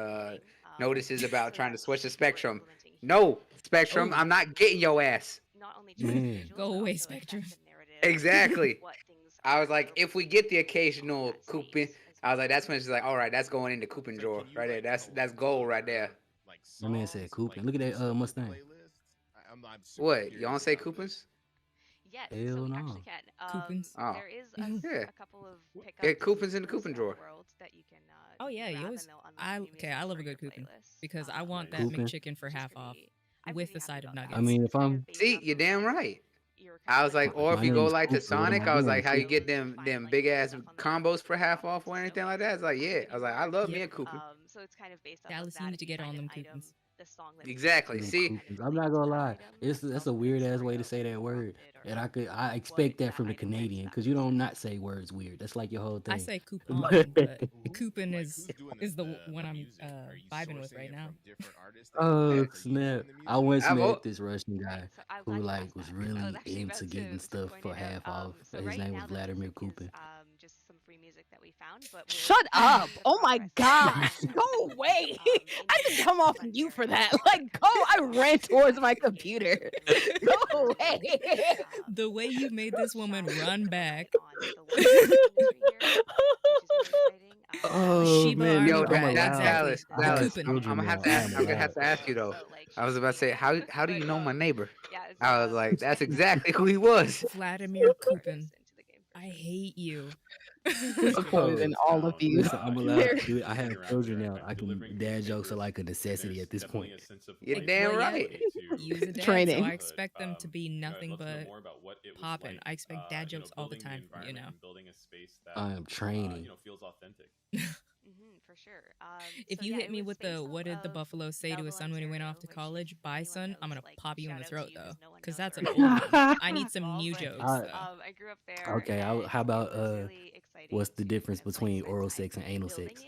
notices about trying to switch the Spectrum. No, Spectrum, I'm not getting your ass. Go away, Spectrum. Exactly. I was like, if we get the occasional coupon, I was like, that's when it's like, all right, that's going in the coupon drawer right there. That's gold right there. My man said coupon. Look at that Mustang. What? Y'all don't say coupons? Yes, hell so we no. actually can. Coupons. There is a couple of pickups. Yeah, coupons in the coupon drawer. That you can, oh yeah, you always. I love a good coupon because I want that Coupon? McChicken for half off with the side of nuggets. I mean, if I'm See, you're damn right. I was like, or if you go like to Sonic, I was like, how you get them big ass combos for half off or anything like that? It's like, yeah. I was like, I love me a coupon. So it's kind of based off Dallas, of you that. need to get on them coupons. Exactly. See, I'm not gonna lie. That's a weird ass way to say that word, and I expect that from the Canadian because you don't not say words weird. That's like your whole thing. I say coupon, but coupon is the one I'm vibing with right now. Oh snap! I once met this Russian guy who like was really into getting stuff for half off. His name was Vladimir Kupin. Just some free music that we found, but Shut up! Oh my gosh! Go away! I didn't come off you for that. Like, go! I ran towards my computer. Go away! The way you made this woman run back. Oh man, yo, I'm that's Dallas. Dallas. Coupon. I'm gonna have to ask you though. I was about to say, how do you know my neighbor? I was like, that's exactly who he was. Vladimir Kupin. I hate you. Disappointed in all of you. Listen, I'm allowed to do it. I have children now. I can. Dad jokes are like a necessity at this point. You're damn right. Use a dad, Training. so I expect them to be nothing but popping. I expect dad jokes all the time from you now. I am training. Feels authentic. For sure. If you hit me with the what did the buffalo say to his son when he went off to college? Bye, son. I'm gonna pop you in the throat though, because that's an old one. I need some new jokes. I grew up there. Okay, how about what's the difference between oral sex and anal sex?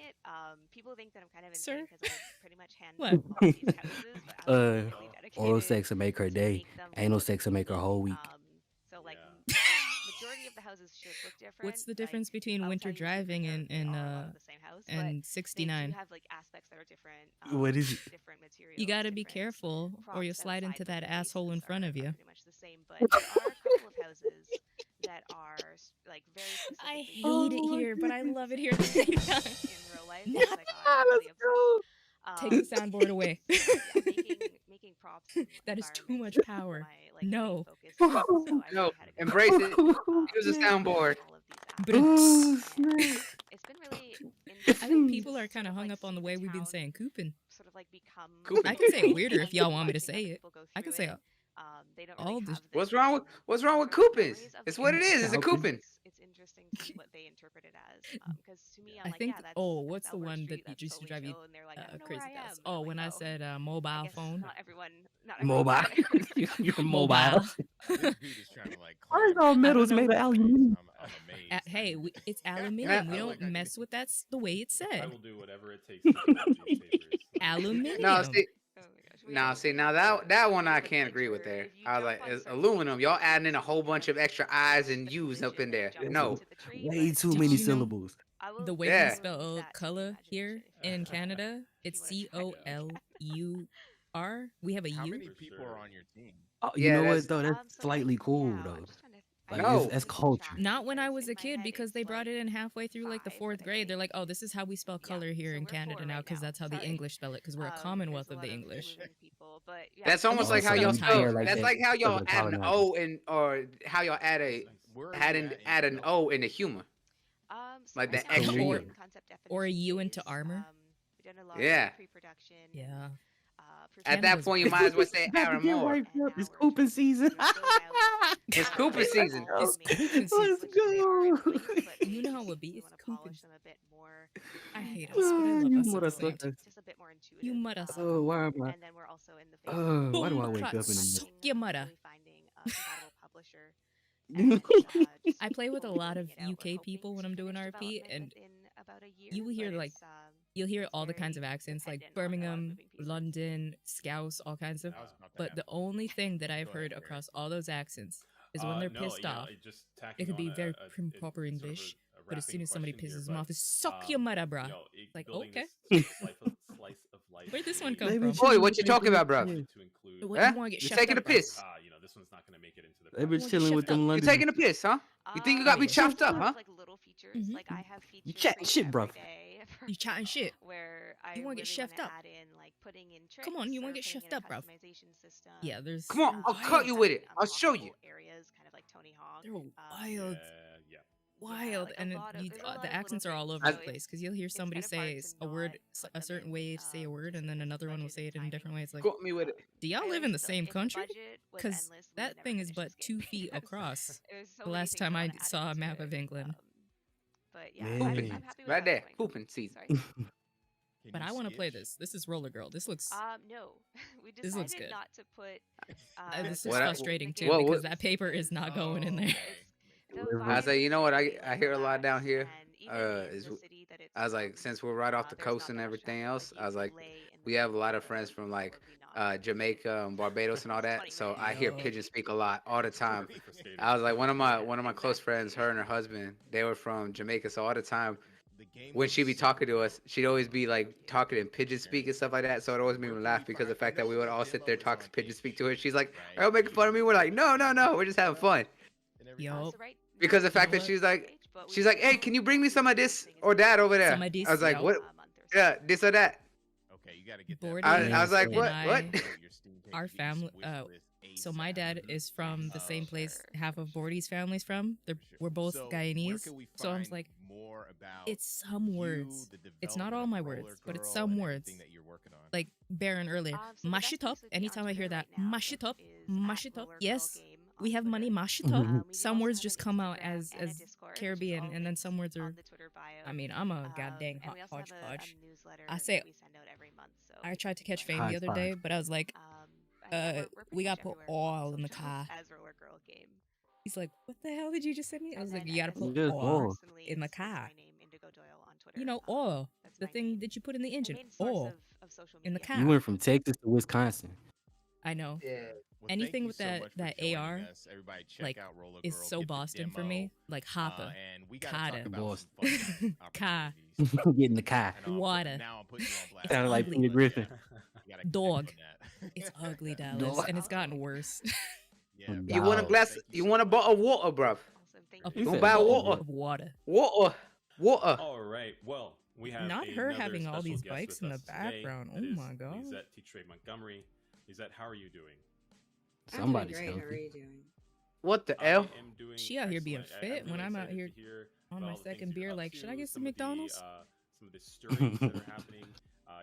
People think that I'm kind of insane because I pretty much handle all these houses, but I'm really dedicated Oral sex will make her day. Anal sex will make her whole week. So like majority of the houses should look different. What's the difference between winter driving and 69? Have like aspects that are different. What is it? Different materials. You gotta be careful, or you'll slide into that asshole in front of you. Pretty much the same, but there are a couple of houses that are like very. I hate it here, but I love it here at the same time. In real life, let's go. Take the soundboard away. Making props. That is too much power. No. No. Embrace it. Use a soundboard. It's been really. I think people are kind of hung up on the way we've been saying coupon. Sort of like become. I can say it weirder if y'all want me to say it. I can say they don't all the. What's wrong with coupons? It's what it is. It's a coupon. It's interesting to see what they interpret it as. Because to me, I think. What's the one that used to drive you crazy? Oh, when I said mobile phone. Not everyone. Mobile. You're mobile. Why all metals made of aluminium? Hey, it's aluminium. We don't mess with that's the way it's said. I will do whatever it takes. Aluminium. Now that one I can't agree with there. I was like, it's aluminum. Y'all adding in a whole bunch of extra I's and U's up in there. No. Way too many syllables. The way we spell color here in Canada, it's COLUR. We have a U. How many people are on your team? Oh, you know what though? That's slightly cool though. Like, that's culture. Not when I was a kid, because they brought it in halfway through like the 4th grade. They're like, oh, this is how we spell color here in Canada now, because that's how the English spell it, because we're a commonwealth of the English. That's almost like how y'all spell. That's like how y'all add an O in, or how y'all add an O in the humor. Like the extra or a U into armor. Yeah. Yeah. At that point, you might as well say Aaron Moore. It's coupon season. It's coupon season. It's coupon season. Let's go. You know how it would be. It's coupon. I hate us, but I love us. Just a bit more intuitive. You mudda. Oh, why am I? And then we're also in the phase why do I wake up in the Suck your mudda. finding a compatible publisher. I play with a lot of UK people when I'm doing RP, and you will hear like you'll hear all the kinds of accents, like Birmingham, London, Scouse, all kinds of. But the only thing that I've heard across all those accents is when they're pissed off. It could be very prim proper English, but as soon as somebody pisses them off, it's suck your mother, bruh. Like, okay. Where'd this one come from? Boy, what you talking about, bro? You're taking a piss. This one's not gonna make it into the. They've been chilling with them London. You taking a piss, huh? You think you got me chopped up, huh? Like little features, like I have features. You chatting shit, bro. You chatting shit. Where I you want to get chefed up? Add in, like, putting in Come on, you want to get chefed up, bro? Yeah, there's. Come on, I'll cut you with it. I'll show you. Areas, kind of like Tony Hawk. They're wild. Yeah. Wild, like and the accents are all over the place, because you'll hear somebody say a word a certain way to say a word, and then another one will say it in a different way. It's like, cut me with it. Do y'all live in the same country? Because that thing is but 2 feet across. The last time I saw a map of England. But yeah, I'm happy with right there, pooping season. But I want to play this. This is Roller Girl. This looks. No, we decided this looks good. Not to put. This is frustrating too, because that paper is not going in there. I say, you know what? I hear a lot down here. I was like, since we're right off the coast and everything else, I was like, we have a lot of friends from like Jamaica and Barbados and all that. So I hear pigeon speak a lot all the time. I was like, one of my close friends, her and her husband, they were from Jamaica. So all the time, when she'd be talking to us, she'd always be like talking in pigeon speak and stuff like that. So it always made me laugh, because of the fact that we would all sit there talking pigeon speak to her. She's like, "Are you making fun of me?" We're like, "No, we're just having fun." Yo. Because the fact that she's like, "Hey, can you bring me some of this or that over there?" I was like, "What? Yeah, this or that." Okay, you gotta get that. I was like, "What? Our family, So my dad is from the same place half of Bordy's family's from. We're both Guyanese. So I was like, it's some words. It's not all my words, but it's some words. Like Baron earlier, mash it up. Anytime I hear that, mash it up, mash it up. Yes, we have money, mash it up. Some words just come out as Caribbean, and then some words are. I mean, I'm a goddamn hodgepodge. I say, I tried to catch Fame the other day, but I was like, we got to put all in the car. He's like, what the hell did you just send me? I was like, you gotta put oil in the car. You know, oil. The thing that you put in the engine. Oil in the car. You went from Texas to Wisconsin. I know. Yeah. Anything with that AR, like, is so Boston for me. Like Hopper, Carter, Boston, car, get in the car, water. Sounded like Peter Griffin. Dog. It's ugly, Dallas, and it's gotten worse. You want a glass? You want a bottle of water, bruv? You want to buy water? Water. All right. Well, we have not her having all these bikes in the background. Oh my god. Lizette T. Montgomery. Lizette, how are you doing? Somebody's great. How are you doing? What the hell? She out here being fit when I'm out here on my second beer. Like, should I get some McDonald's? Some of the stirrings that are happening.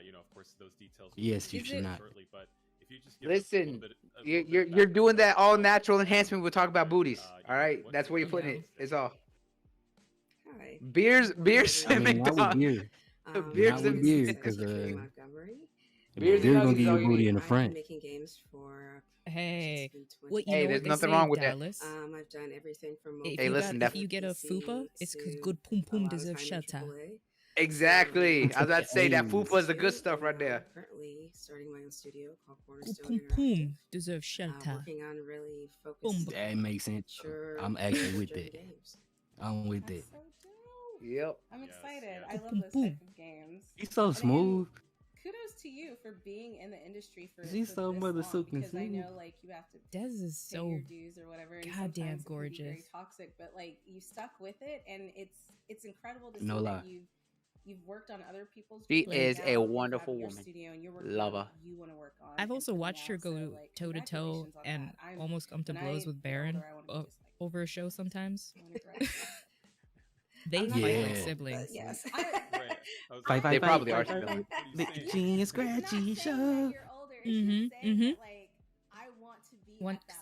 You know, of course, those details. Yes, you should not. Shortly, but if you just listen, you're doing that all natural enhancement. We'll talk about booties. All right, that's where you're putting it. It's all. Hi. Beers, and McDonald's. Beers and beer, because beer's gonna give you booty in the front. Making games for. Hey, there's nothing wrong with Dallas? that. I've done everything from. If you get a fupa, it's because good pum pum deserves shelter. Exactly. I was about to say that fupa is the good stuff right there. Currently starting my own studio called Good pum pum deserves shelter. Working on really focused. That makes sense. I'm actually with that. I'm with it. Yep. I'm excited. I love those type of games. He's so smooth. Kudos to you for being in the industry for He's so mother soaking because I know like you have to Des is so your dues or whatever, and goddamn it gorgeous. can be very toxic, but like you stuck with it, and it's incredible to see lie. that you've worked on other people's. She is a wonderful woman. Love her. You want to work on. I've also watched her go toe to toe and almost come to blows with Baron over a show sometimes. They fight like siblings. Yes. Fight, they probably are siblings. The itchy and scratchy show. One, because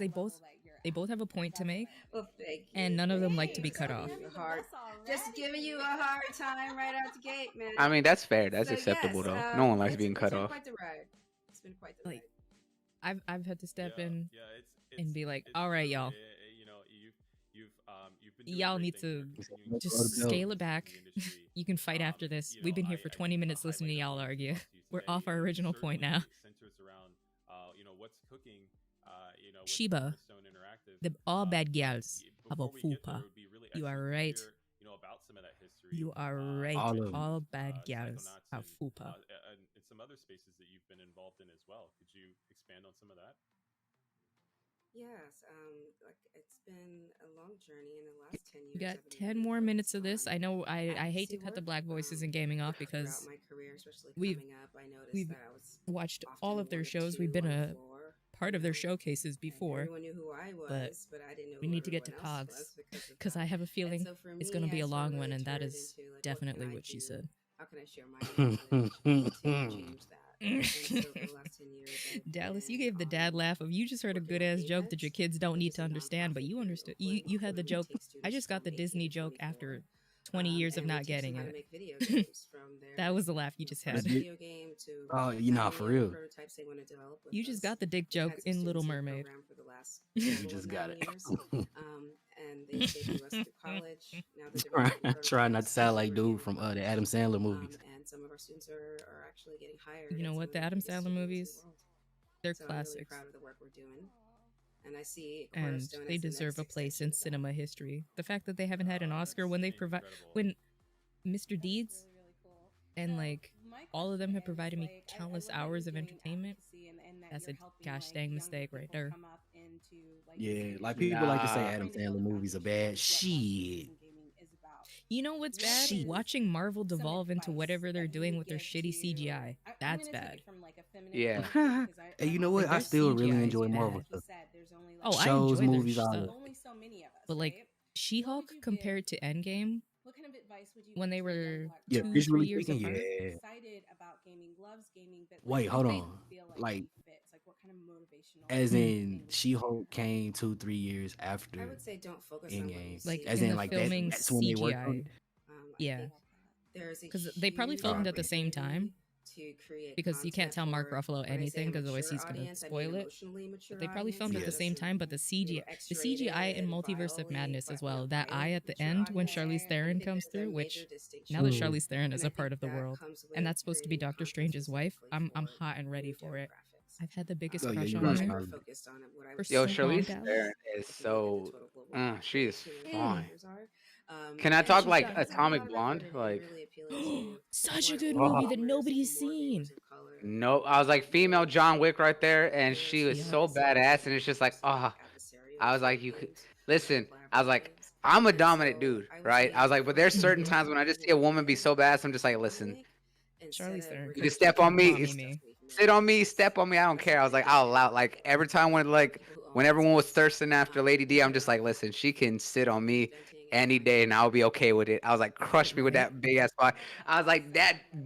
they both have a point to make, and none of them like to be cut off. Just giving you a hard time right out the gate, man. I mean, that's fair. That's acceptable, though. No one likes being cut off. It's been quite the ride. I've had to step in and be like, all right, y'all. Y'all need to just scale it back. You can fight after this. We've been here for 20 minutes listening to y'all argue. We're off our original point now. Sheba, the all bad gals have a fupa. You are right. You are right. All bad gals have fupa. And some other spaces that you've been involved in as well. Could you expand on some of that? Yes, like it's been a long journey in the last 10 years. We got 10 more minutes of this. I know I hate to cut the black voices in gaming off because we've watched all of their shows. We've been a part of their showcases before, but we need to get to Pogs because I have a feeling it's going to be a long one, and that is definitely what she said. How can I share my change that? Dallas, you gave the dad laugh of you just heard a good ass joke that your kids don't need to understand, but you understood. You had the joke. I just got the Disney joke after 20 years of not getting it. That was the laugh you just had. Oh, you know, for real. You just got the dick joke in Little Mermaid. You just got it. And they take us to college. Now try not to sound like dude from the Adam Sandler movies. And some of our students are actually getting hired. You know what? The Adam Sandler movies, they're classics. I'm really proud of the work we're doing. And I see and they deserve a place in cinema history. The fact that they haven't had an Oscar when they provide when Mr. Deeds and like all of them have provided me countless hours of entertainment. That's a gosh dang mistake right there. Yeah, like people like to say Adam Sandler movies are bad. Shit. You know what's bad? Shit. Watching Marvel devolve into whatever they're doing with their shitty CGI. That's bad. Yeah. And you know what? I still really enjoy Marvel stuff. I shows, enjoy their movies, all stuff. that. Only so many of us, But like right? She-Hulk compared to Endgame, What kind of advice would you when they give to a young were Black Yeah, 2-3 visually years speaking, apart. yeah. excited about gaming, loves gaming, but Wait, like, hold doesn't on. feel Like, he fits? Like, what kind of motivational? as in She-Hulk came 2-3 years I after would say don't focus on what you Endgame. Like As in in the like filming that's when they worked on it. CGI'd. Yeah, there's a because they probably huge filmed at the same time. to create Because you can't content tell Mark for, Ruffalo when I say anything, a because otherwise mature he's gonna audience, I mean spoil it. emotionally mature But they probably filmed at the audience. same time. But the CGI in Multiverse of Madness as well. That eye at the end when Charlize Theron comes through, which now that Charlize Theron is a part of the world, and that's supposed to be Doctor Strange's wife, I'm hot and ready for it. I've had the biggest Oh yeah, crush you're on right, her Charlie. for Yo, so long. Charlize Theron is so. She is fine. Can And I talk she's like put a lot Atomic of effort Blonde? in Like, really appealing to Such a good Oh. movie that nobody's seen. no, I was like female John Wick right there, and she was so badass, and it's just like, oh, I was like, you could listen. I was like, I'm a dominant dude, right? I was like, but there's certain times when I just see a woman be so badass, I'm just like, listen, Charlize Theron. you can step on me, Mommy me. sit on me, step on me. I don't care. I was like, I'll allow. Like every time when everyone was thirsting after Lady D, I'm just like, listen, she can sit on me any day, and I'll be okay with it. I was like, crush me with that big ass body. I was like,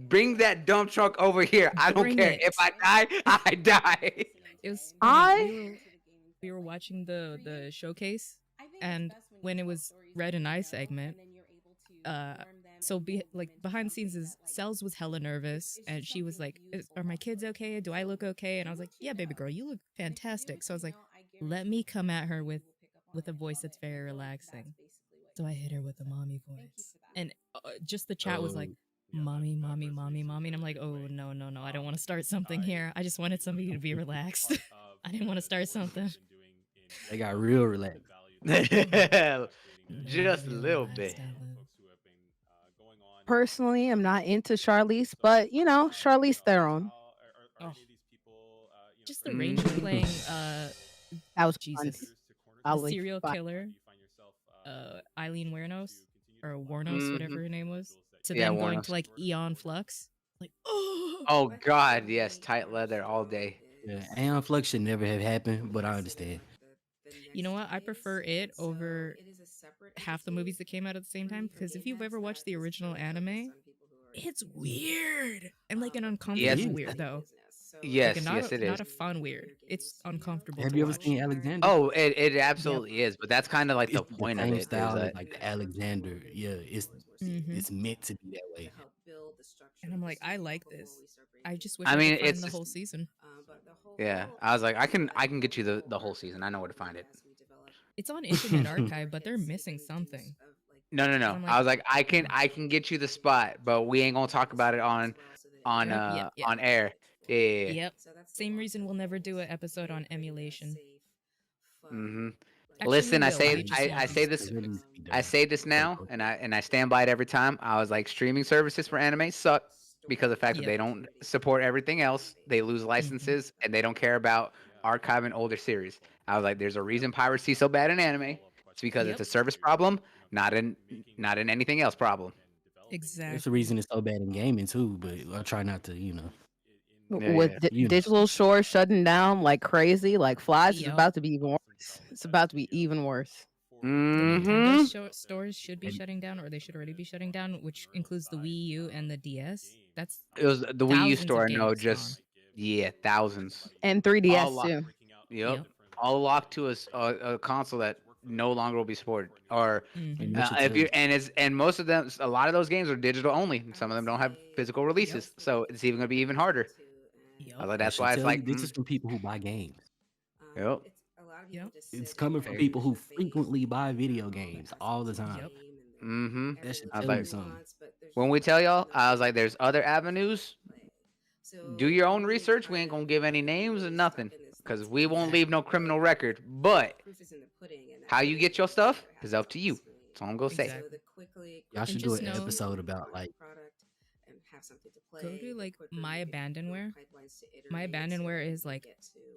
bring that dump truck over here. I don't Bring care it. if I die, I die. It was funny. We were watching the showcase, and when it was Red and I segment, so behind the scenes is Cells was hella nervous, and she was like, "Are my kids okay? Do I look okay?" And I was like, "Yeah, baby girl, you look fantastic." So I was like, "Let me come at her with a voice that's very relaxing." So I hit her with a mommy voice, and just the chat was like, "Mommy, mommy, mommy, mommy," and I'm like, "Oh no, no, no! I don't want to start something here. I just wanted somebody to be relaxed. I didn't want to start something." They got real relaxed. Just a little bit. Personally, I'm not into Charlize, but you know, Charlize Theron. Just the range of playing That was Jesus, fun. the serial killer, Eileen Wuornos or Warnos, whatever her name was, to then going to like Eon Flux. Like, oh God, yes, tight leather all day. Yeah, Aeon Flux should never have happened, but I understand. You know what? I prefer it over half the movies that came out at the same time, because if you've ever watched the original anime, it's weird and like an uncomfortable weird though. Yes, like yes, it is. Not a fun weird. It's uncomfortable. Have to you ever watch. seen Alexander? Oh, it absolutely is, but that's kind of like the point of same it. style Is as like the Alexander. Yeah, it's meant to be that way. And I'm like, I like this. I just wish I I mean, could find it's the just- whole season. Yeah, I was like, I can get you the whole season. I know where to find it. It's on Internet Archive, but they're missing something. No. I was like, I can get you the spot, but we ain't gonna talk about it on air. Yeah. Yep. Same reason we'll never do an episode on emulation. Mm-hmm. Actually, Listen, we I will. say We just I won't. say this I say this now, and I stand by it every time. I was like, streaming services for anime suck because of the fact that they don't support everything else. They lose licenses, and they don't care about archiving older series. I was like, there's a reason piracy's so bad in anime. It's because it's a service problem, not in anything else problem. Exactly. There's a reason it's so bad in gaming too, but I try not to, With digital shores shutting down like crazy, like flies, it's Yep. about to be even worse. It's about to be even worse. Nintendo stores should be shutting down, or they should already be shutting down, which includes the Wii U and the DS. It was the Wii U thousands of store. No, games just thousands. And 3DS All too. Yep. All locked to a console that no longer will be supported. Or if you and most of them, a lot of those games are digital only. Some of them don't have physical releases, so it's even gonna be even harder. I was like, that's why it's like this is from people who buy games. Yep. It's coming from people who frequently buy video games all the time. Mm-hmm. That should I was tell you like, something. when we tell y'all, I was like, there's other avenues. Do your own research. We ain't gonna give any names or nothing, because we won't leave no criminal record. But how you get your stuff is up to you. That's all I'm gonna say. Y'all should do an episode about like go to like My Abandonware. My Abandonware is like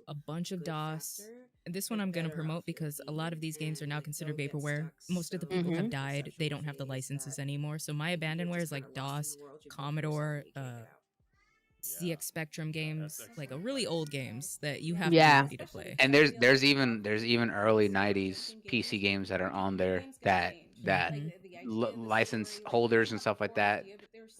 a bunch of DOS. And this one I'm going to promote because a lot of these games are now considered vaporware. Most of the people have died. They don't have the licenses anymore. So My Abandonware is like DOS, Commodore, ZX Spectrum games, like a really old games that you have to be ready to play. And there's even early 90s PC games that are on there that license holders and stuff like that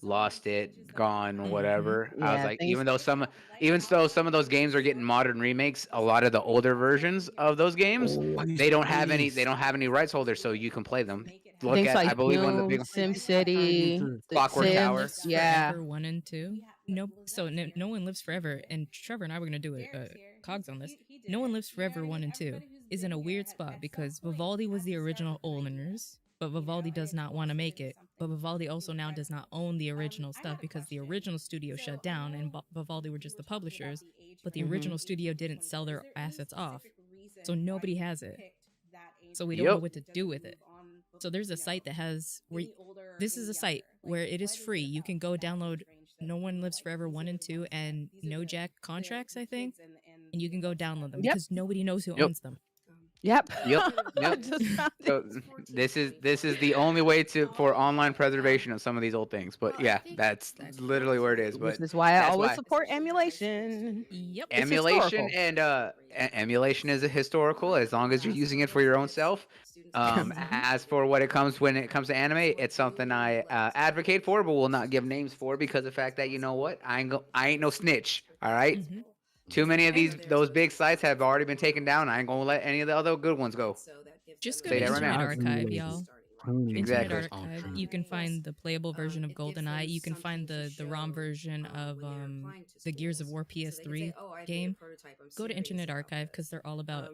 lost it, gone, whatever. I was like, even though some of those games are getting modern remakes, a lot of the older versions of those games, they don't have any rights holders, so you can play them. Look at, I believe, one of the big SimCity, Clockwork Tower. Forever 1 and 2. Nope. So no one lives forever, and Trevor and I were gonna do it. Cogs on this. No One Lives Forever 1 and 2 is in a weird spot because Vivaldi was the original owners, but Vivaldi does not want to make it. But Vivaldi also now does not own the original stuff because the original studio shut down and Vivaldi were just the publishers, but the original studio didn't sell their assets off. So nobody has it. So we don't know what to do with it. So there's a site that has, this is a site where it is free. You can go download No One Lives Forever 1 and 2 and No Jack contracts, I think, and you can go download them because nobody knows who owns them. Yep. So this is the only way for online preservation of some of these old things. But yeah, that's literally where it is. But this is why I always support emulation. Yep. Emulation and emulation is a historical as long as you're using it for your own self. As for when it comes to anime, it's something I advocate for, but will not give names for because of the fact that, you know what, I ain't no snitch. All right. Too many of those big sites have already been taken down. I ain't gonna let any of the other good ones go. Just go to Internet Archive, y'all. Internet Archive. You can find the playable version of GoldenEye. You can find the ROM version of the Gears of War PS3 game. Go to Internet Archive because they're all about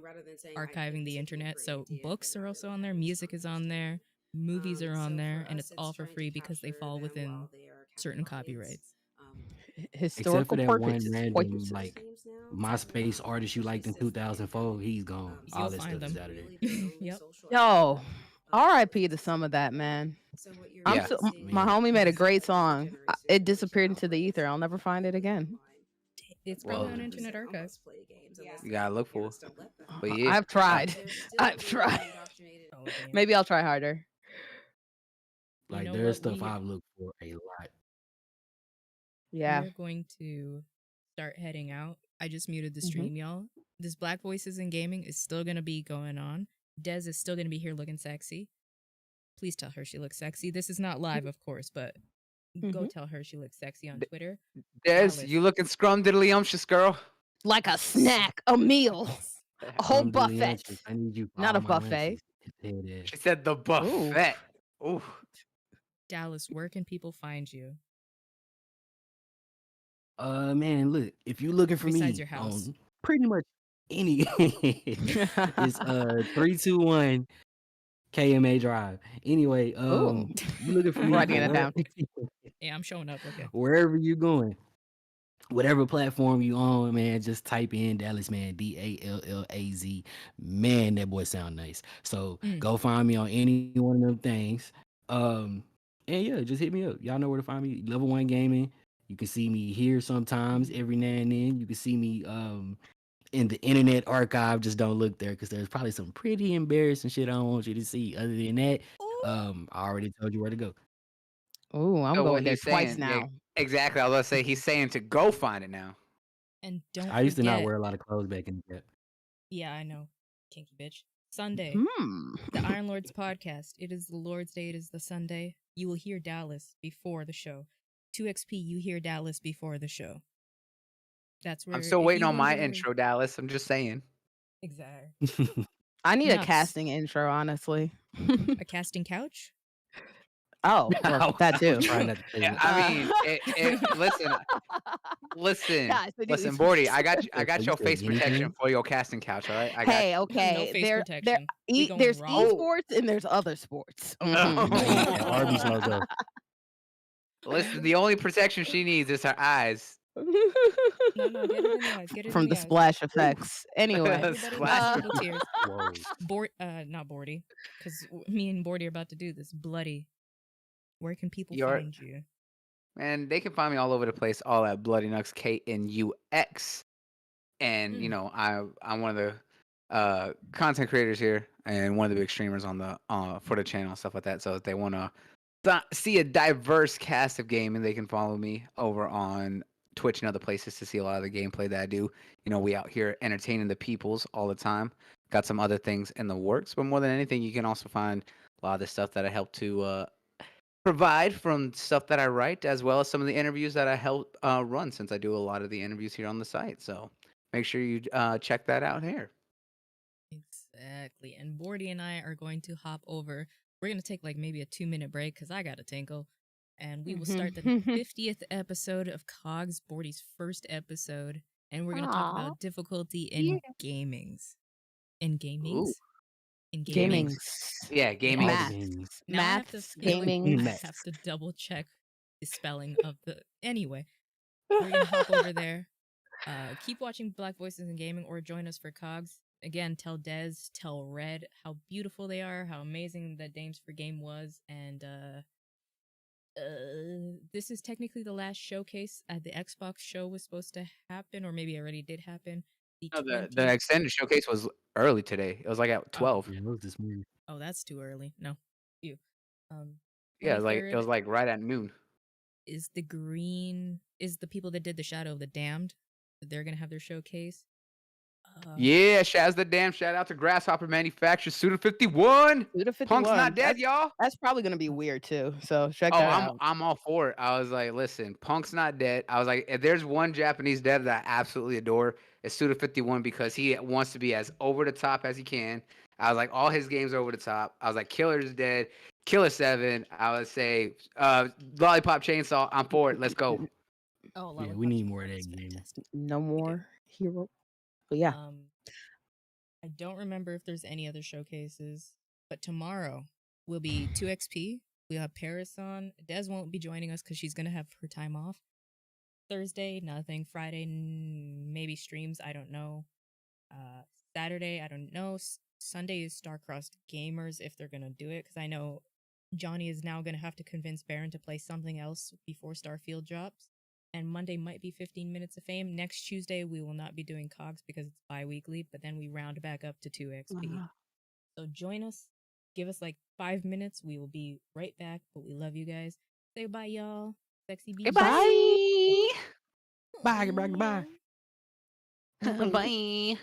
archiving the internet. So books are also on there. Music is on there. Movies are on there, and it's all for free because they fall within certain copyrights. Historical Except for that one portraits. random like MySpace artist you liked in 2004, he's gone. All that stuff is out of there. Yep. Yo, R.I.P. to some of that, man. My homie made a great song. It disappeared into the ether. I'll never find it again. It's probably on Internet Archive. You gotta look for it. But yeah, I've tried. Maybe I'll try harder. Like there's stuff I've looked for a lot. Yeah. We're going to start heading out. I just muted the stream, y'all. This Black Voices in Gaming is still going to be going on. Des is still going to be here looking sexy. Please tell her she looks sexy. This is not live, of course, but go tell her she looks sexy on Twitter. Des, you looking scrum-diddly-umptious, girl. Like a snack, a meal, a whole buffet. I need you. Not a buffet. She said the buffet. Ooh. Dallas, where can people find you? Man, look, if you're looking for Besides me your house. on pretty much any it's 321 KMA Drive. Anyway, you looking for me writing it down. Yeah, I'm showing up. Okay. Wherever you're going, whatever platform you on, man, just type in Dallas, man, DALLAZ. Man, that boy sound nice. So go find me on any one of them things. And yeah, just hit me up. Y'all know where to find me. Level 1 Gaming. You can see me here sometimes, every now and then. You can see me in the Internet Archive. Just don't look there because there's probably some pretty embarrassing shit I don't want you to see. Other than that, I already told you where to go. Oh, I'm going there twice now. Yeah, exactly. I was gonna say he's saying to go find it now. And don't I used to not forget- wear a lot of clothes back in the day. Yeah, I know. Kinky bitch. Sunday. The Iron Lords podcast. It is the Lord's Day. It is the Sunday. You will hear Dallas before the show. 2XP, you hear Dallas before the show. That's where I'm still waiting on my intro, Dallas. I'm just saying. Exactly. I need a casting intro, honestly. A casting couch? Oh, well, that too. Yeah, I mean, listen, Bordy. I got your face protection for your casting couch. All right. Hey, okay. No face protection. There's esports and there's other sports. Arby's logo. Listen, the only protection she needs is her eyes. No, get it in the eyes. Get it From in the eyes. splash effects. Anyway. Splash. Little tears. Not Bordy, because me and Bordy are about to do this. Bloody. Where can people find you? Man, they can find me all over the place. All at Bloody Nux KNUX. And you know, I'm one of the content creators here and one of the big streamers on the for the channel and stuff like that. So if they want to see a diverse cast of gaming, they can follow me over on Twitch and other places to see a lot of the gameplay that I do. You know, we out here entertaining the peoples all the time. Got some other things in the works, but more than anything, you can also find a lot of the stuff that I help to provide from stuff that I write, as well as some of the interviews that I help run, since I do a lot of the interviews here on the site. So make sure you check that out here. Exactly. And Bordy and I are going to hop over. We're going to take like maybe a 2-minute break because I got to tinkle. And we will start the 50th episode of Cogs, Bordy's first episode. And we're going to talk about difficulty in gamings. In gamings? Ooh. In Gamings. Yeah, gaming. Maths. Gaming. I have to double check the spelling of the... Anyway, we're going to hop over there. Keep watching Black Voices in Gaming or join us for Cogs. Again, tell Dez, tell Red how beautiful they are, how amazing that Dames for Game was, and this is technically the last showcase. The Xbox show was supposed to happen, or maybe already did happen. The extended showcase was early today. It was like at 12. Yeah, it was this morning. Oh, that's too early. No, you. Yeah, it was like right at noon. Is the people that did the Shadow of the Damned? They're gonna have their showcase. Yeah, Shaz the Damn. Shout out to Grasshopper Manufacturers. Suda 51. Punk's not dead, y'all. That's probably gonna be weird too. So check that out. I'm all for it. I was like, listen, Punk's not dead. I was like, if there's one Japanese dev that I absolutely adore, it's Suda 51 because he wants to be as over the top as he can. I was like, all his games are over the top. I was like, Killer's dead. Killer 7. I would say Lollipop Chainsaw. I'm for it. Let's go. Oh, yeah, we need more of that game. No more hero. But yeah. I don't remember if there's any other showcases, but tomorrow will be 2XP. We'll have Paris on. Des won't be joining us because she's going to have her time off. Thursday, nothing. Friday, maybe streams. I don't know. Saturday, I don't know. Sunday is Star-Crossed Gamers if they're going to do it, because I know Johnny is now going to have to convince Baron to play something else before Starfield drops. And Monday might be 15 Minutes of Fame. Next Tuesday, we will not be doing Cogs because it's bi-weekly, but then we round back up to 2XP. So join us. Give us like 5 minutes. We will be right back, but we love you guys. Say bye, y'all. Sexy beach. Bye. Bye. Bye. Bye.